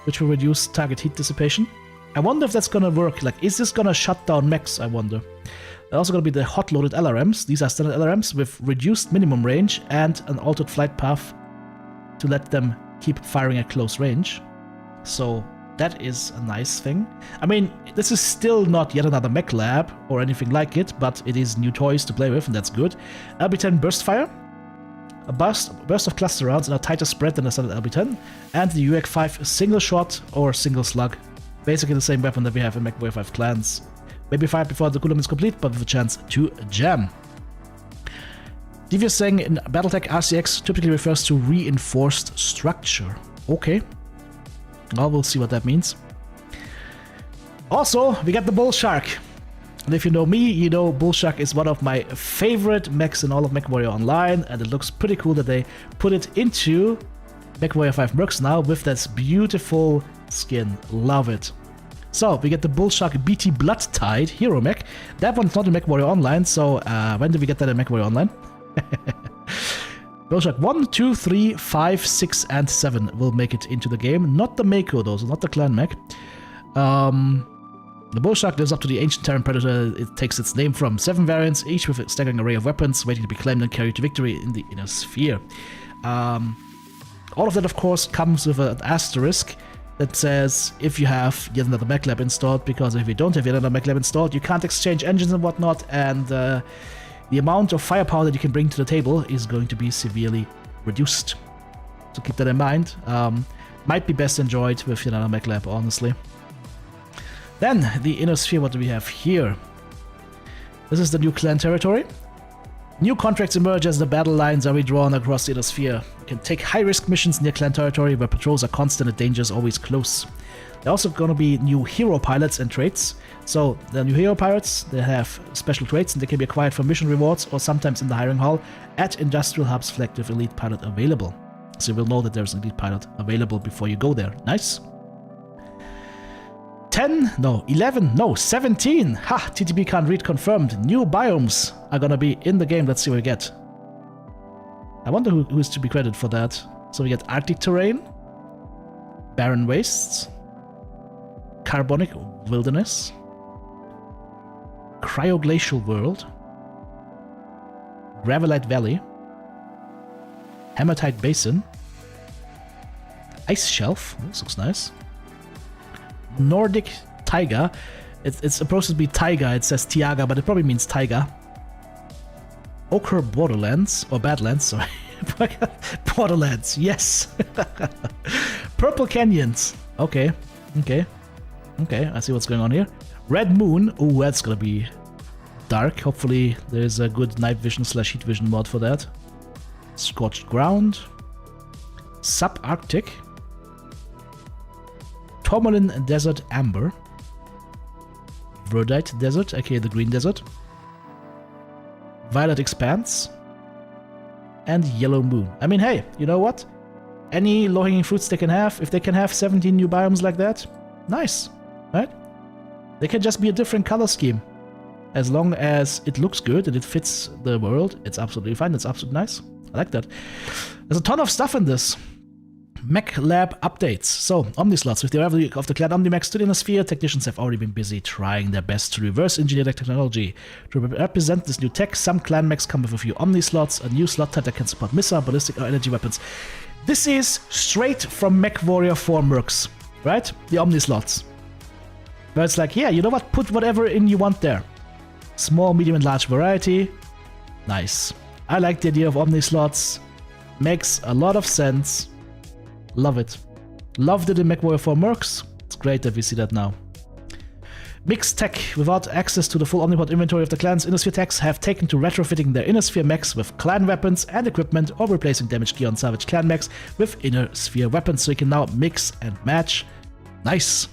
which will reduce target heat dissipation. I wonder if that's going to work. Like, is this going to shut down mechs, I wonder. There are also going to be the hot-loaded LRMs. These are standard LRMs with reduced minimum range and an altered flight path to let them keep firing at close range. So that is a nice thing. I mean, this is still not yet another mech lab or anything like it, but it is new toys to play with, and that's good. LB-10 Burst Fire. A burst of cluster rounds in a tighter spread than the standard LB-10. And the UX-5 single shot or single slug. Basically the same weapon that we have in MechWarrior 5 Clans. Maybe fired before the cooldown is complete, but with a chance to jam. Devious saying in Battletech RCX typically refers to reinforced structure. Okay. Well, we'll see what that means. Also, we got the Bull Shark. And if you know me, you know Bull Shark is one of my favorite mechs in all of MechWarrior Online, and it looks pretty cool that they put it into MechWarrior 5 Mercs now with that beautiful skin. Love it. So, we get the Bull Shark BT Blood Tide Hero Mech. That one's not in MechWarrior Online, so when did we get that in MechWarrior Online? Bull Shark 1, 2, 3, 5, 6, and 7 will make it into the game. Not the Mako though, so not the Clan Mech. The Bull Shark lives up to the ancient Terran Predator it takes its name from. 7 variants, each with a staggering array of weapons waiting to be claimed and carried to victory in the Inner Sphere. All of that, of course, comes with an asterisk that says if you have yet another mech lab installed, because if you don't have yet another mech lab installed, you can't exchange engines and whatnot, and the amount of firepower that you can bring to the table is going to be severely reduced. So keep that in mind. Might be best enjoyed with yet another mech lab, honestly. Then, the Inner Sphere, what do we have here? This is the new clan territory. New contracts emerge as the battle lines are redrawn across the Inner Sphere. You can take high-risk missions near clan territory where patrols are constant and dangers always close. There are also going to be new hero pilots and traits. So, the new hero pirates, they have special traits and they can be acquired from mission rewards or sometimes in the hiring hall at industrial hubs flagged with elite pilot available. So you will know that there's an elite pilot available before you go there. Nice. 17. Ha! TTB can't read confirmed. New biomes are gonna be in the game. Let's see what we get. I wonder who is to be credited for that. So we get Arctic terrain, barren wastes, carbonic wilderness, cryoglacial world, gravelite valley, hematite basin, ice shelf. This looks nice. Nordic taiga. It's supposed to be taiga. It says Tiaga, but it probably means taiga. Ochre borderlands, or badlands, sorry. Borderlands, yes. Purple canyons. Okay. I see what's going on here. Red moon. Oh, that's gonna be dark. Hopefully there's a good night vision / heat vision mod for that. Scorched ground. Subarctic. Tourmaline Desert Amber, Verdite Desert, aka the Green Desert, Violet Expanse, and Yellow Moon. I mean, hey, you know what? Any low-hanging fruits they can have, if they can have 17 new biomes like that, nice, right? They can just be a different color scheme. As long as it looks good and it fits the world, it's absolutely fine, it's absolutely nice. I like that. There's a ton of stuff in this. Mech Lab updates. So, Omnislots. With the arrival of the Clan Omnimex to the Inner Sphere, technicians have already been busy trying their best to reverse engineer the technology. To represent this new tech, some Clan Mechs come with a few Omnislots, a new slot type that can support missile, ballistic, or energy weapons. This is straight from MechWarrior 4 Mercs, right? The Omnislots. Where it's like, yeah, you know what? Put whatever in you want there. Small, medium, and large variety. Nice. I like the idea of Omnislots. Makes a lot of sense. Love it. Loved it in MechWarrior 4 Mercs. It's great that we see that now. Mixed tech. Without access to the full Omnipod inventory of the clan's Inner Sphere techs have taken to retrofitting their Inner Sphere mechs with clan weapons and equipment, or replacing damaged gear on salvage clan mechs with Inner Sphere weapons, so you can now mix and match. Nice.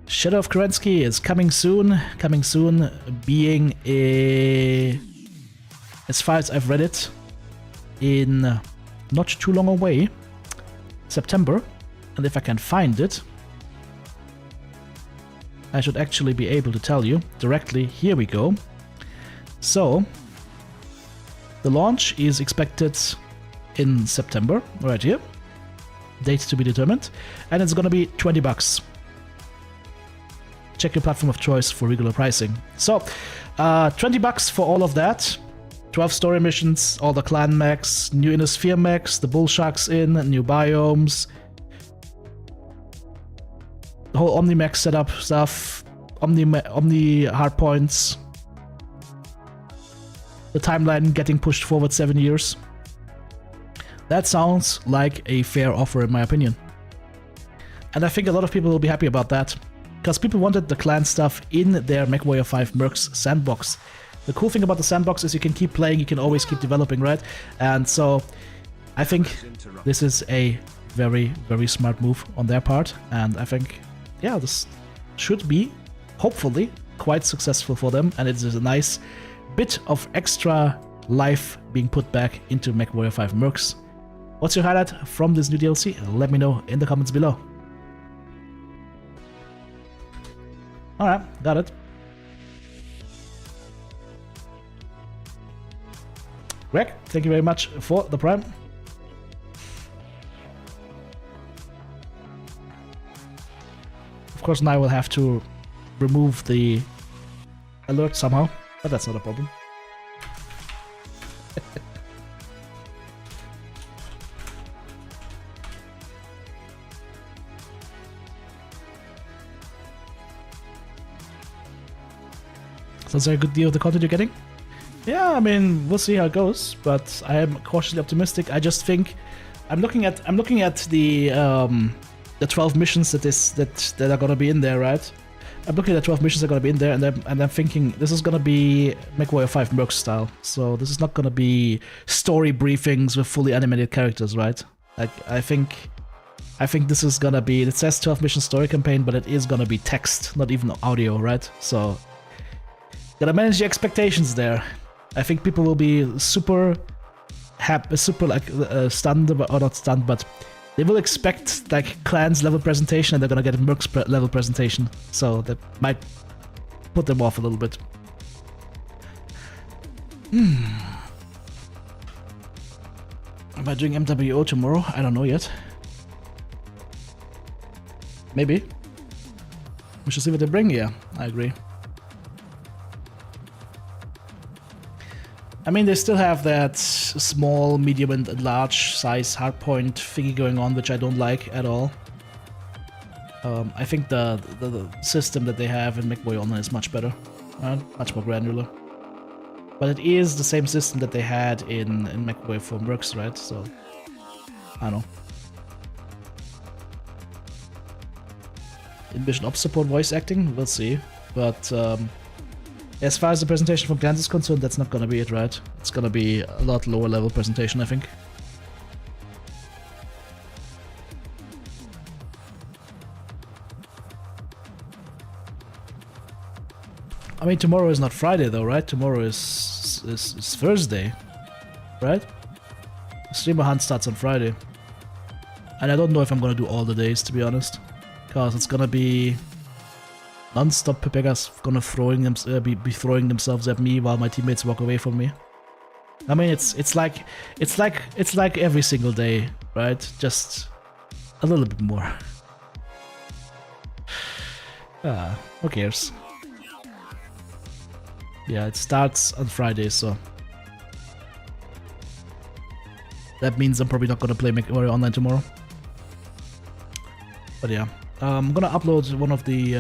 Shadow of Kerensky is coming soon. Coming soon being a... as far as I've read it, in not too long away, September. and if I can find it, I should actually be able to tell you directly. Here we go. So, the launch is expected in September, right here. Date to be determined. And it's gonna be $20. Check your platform of choice for regular pricing. So, $20 for all of that. 12 story missions, all the clan mechs, new inner sphere mechs, the bull sharks in, new biomes, the whole Omni mech setup stuff, Omni hardpoints, the timeline getting pushed forward 7 years. That sounds like a fair offer in my opinion. And I think a lot of people will be happy about that, because people wanted the clan stuff in their MechWarrior 5 Mercs sandbox. The cool thing about the sandbox is you can keep playing, you can always keep developing, right? And so I think this is a very, very smart move on their part. And I think, yeah, this should be, hopefully, quite successful for them. And it is a nice bit of extra life being put back into MechWarrior 5 Mercs. What's your highlight from this new DLC? Let me know in the comments below. Alright, got it. Greg, thank you very much for the Prime. Of course, now I will have to remove the alert somehow, but that's not a problem. Sounds like a good deal of the content you're getting. Yeah, I mean, we'll see how it goes, but I am cautiously optimistic. I just think I'm looking at the 12 missions that are gonna be in there, right? I'm looking at the 12 missions that are gonna be in there, and I'm thinking this is gonna be MechWarrior 5 Merc style. So this is not gonna be story briefings with fully animated characters, right? Like I think this is gonna be. It says 12 mission story campaign, but it is gonna be text, not even audio, right? So gotta manage the expectations there. I think people will be super happy, super like stunned, or not stunned, but they will expect like clans level presentation, and they're gonna get a Mercs level presentation. So that might put them off a little bit. Am I doing MWO tomorrow? I don't know yet. Maybe. We should see what they bring. Yeah, I agree. I mean, they still have that small, medium, and large size hardpoint thingy going on, which I don't like at all. I think the system that they have in MechWarrior Online is much better, right? Much more granular. But it is the same system that they had in MechWarrior for Mercs, right? So, I don't know. In Mission Ops support voice acting, we'll see. But as far as the presentation from clans is concerned, that's not gonna be it, right? It's gonna be a lot lower level presentation, I think. I mean, tomorrow is not Friday though, right? Tomorrow is Thursday, right? Streamer Hunt starts on Friday. And I don't know if I'm gonna do all the days, to be honest. Because it's gonna be non-stop Pepegas gonna be throwing themselves at me while my teammates walk away from me. I mean, it's like every single day, right? Just a little bit more. Who cares? Yeah, it starts on Friday, so that means I'm probably not gonna play MechWarrior Online tomorrow. But yeah. I'm gonna upload one of the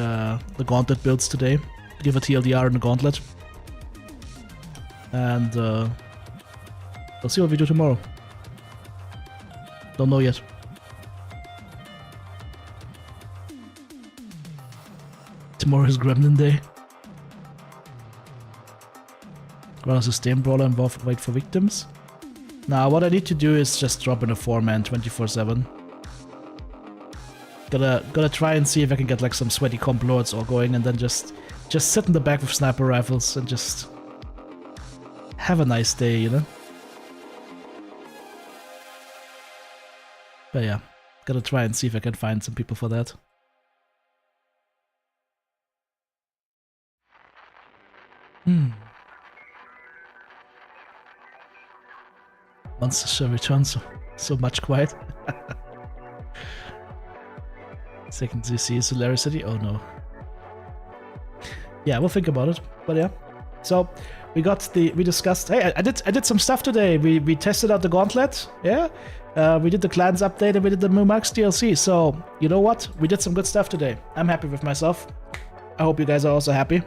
Gauntlet builds today, give a TLDR in the Gauntlet, and we'll see what we do tomorrow. Don't know yet. Tomorrow is Gremlin Day. Run a Sustain Brawler and wait for victims. Now what I need to do is just drop in a 4-man 24/7. Gotta try and see if I can get like some sweaty comp lords all going, and then just sit in the back with sniper rifles and just have a nice day, you know? But yeah, Gotta try and see if I can find some people for that. Monsters shall return, so much quiet. Second ZC is hilarity. Oh no. Yeah, we'll think about it. But yeah. So we discussed. Hey, I did some stuff today. We tested out the Gauntlet. Yeah. We did the clans update and we did the Max DLC. So you know what? We did some good stuff today. I'm happy with myself. I hope you guys are also happy.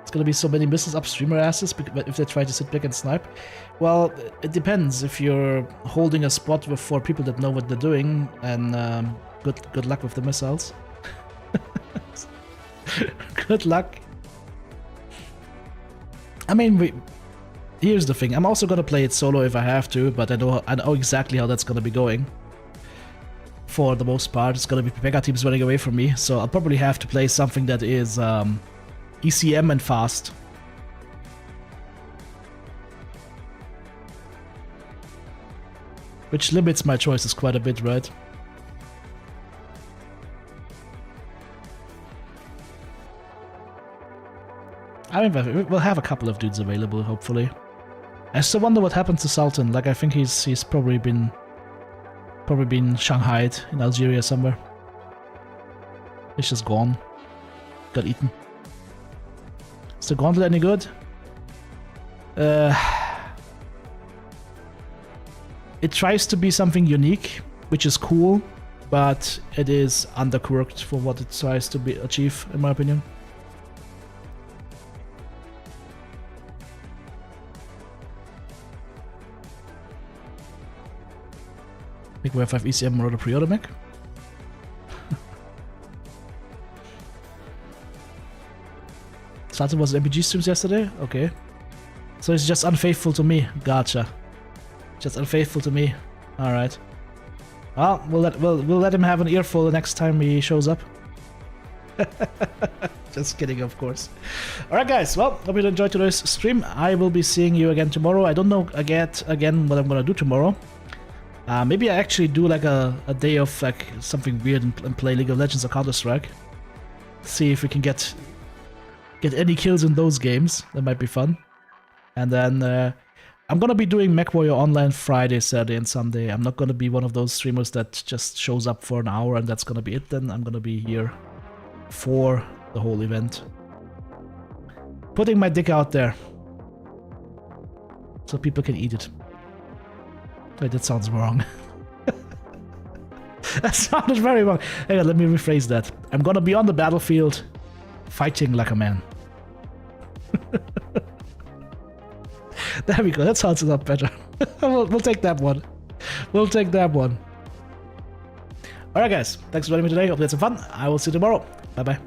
It's gonna be so many misses up streamer asses if they try to sit back and snipe. Well, it depends. If you're holding a spot with 4 people that know what they're doing, and good luck with the missiles. Good luck. I mean, here's the thing. I'm also gonna play it solo if I have to, but I know exactly how that's gonna be going. For the most part, it's gonna be Pekka teams running away from me, so I'll probably have to play something that is ECM and fast. Which limits my choices quite a bit, right? I mean, we'll have a couple of dudes available, hopefully. I still wonder what happened to Sultan. Like, I think he's probably been Shanghai'd in Algeria somewhere. He's just gone. Got eaten. Is the Gauntlet any good? It tries to be something unique, which is cool, but it is underquirked for what it tries to achieve, in my opinion. I think we have 5 ECM Marauder pre-order mech. Sultan was MPG streams yesterday? Okay. So he's just unfaithful to me. Gotcha. Just unfaithful to me. Alright. Well, we'll let him have an earful the next time he shows up. Just kidding, of course. Alright guys, well, hope you enjoyed today's stream. I will be seeing you again tomorrow. I don't know again what I'm gonna do tomorrow. Maybe I actually do like a day of like something weird and play League of Legends or Counter-Strike. See if we can get any kills in those games. That might be fun. And then I'm gonna be doing MechWarrior Online Friday, Saturday, and Sunday. I'm not gonna be one of those streamers that just shows up for an hour and that's gonna be it. Then I'm gonna be here for the whole event, putting my dick out there so people can eat it. Wait, that sounds wrong. That sounded very wrong. Hang on, let me rephrase that. I'm gonna be on the battlefield, fighting like a man. There we go, that sounds a lot better. we'll take that one. We'll take that one. Alright guys, thanks for joining me today. Hope you had some fun. I will see you tomorrow. Bye bye.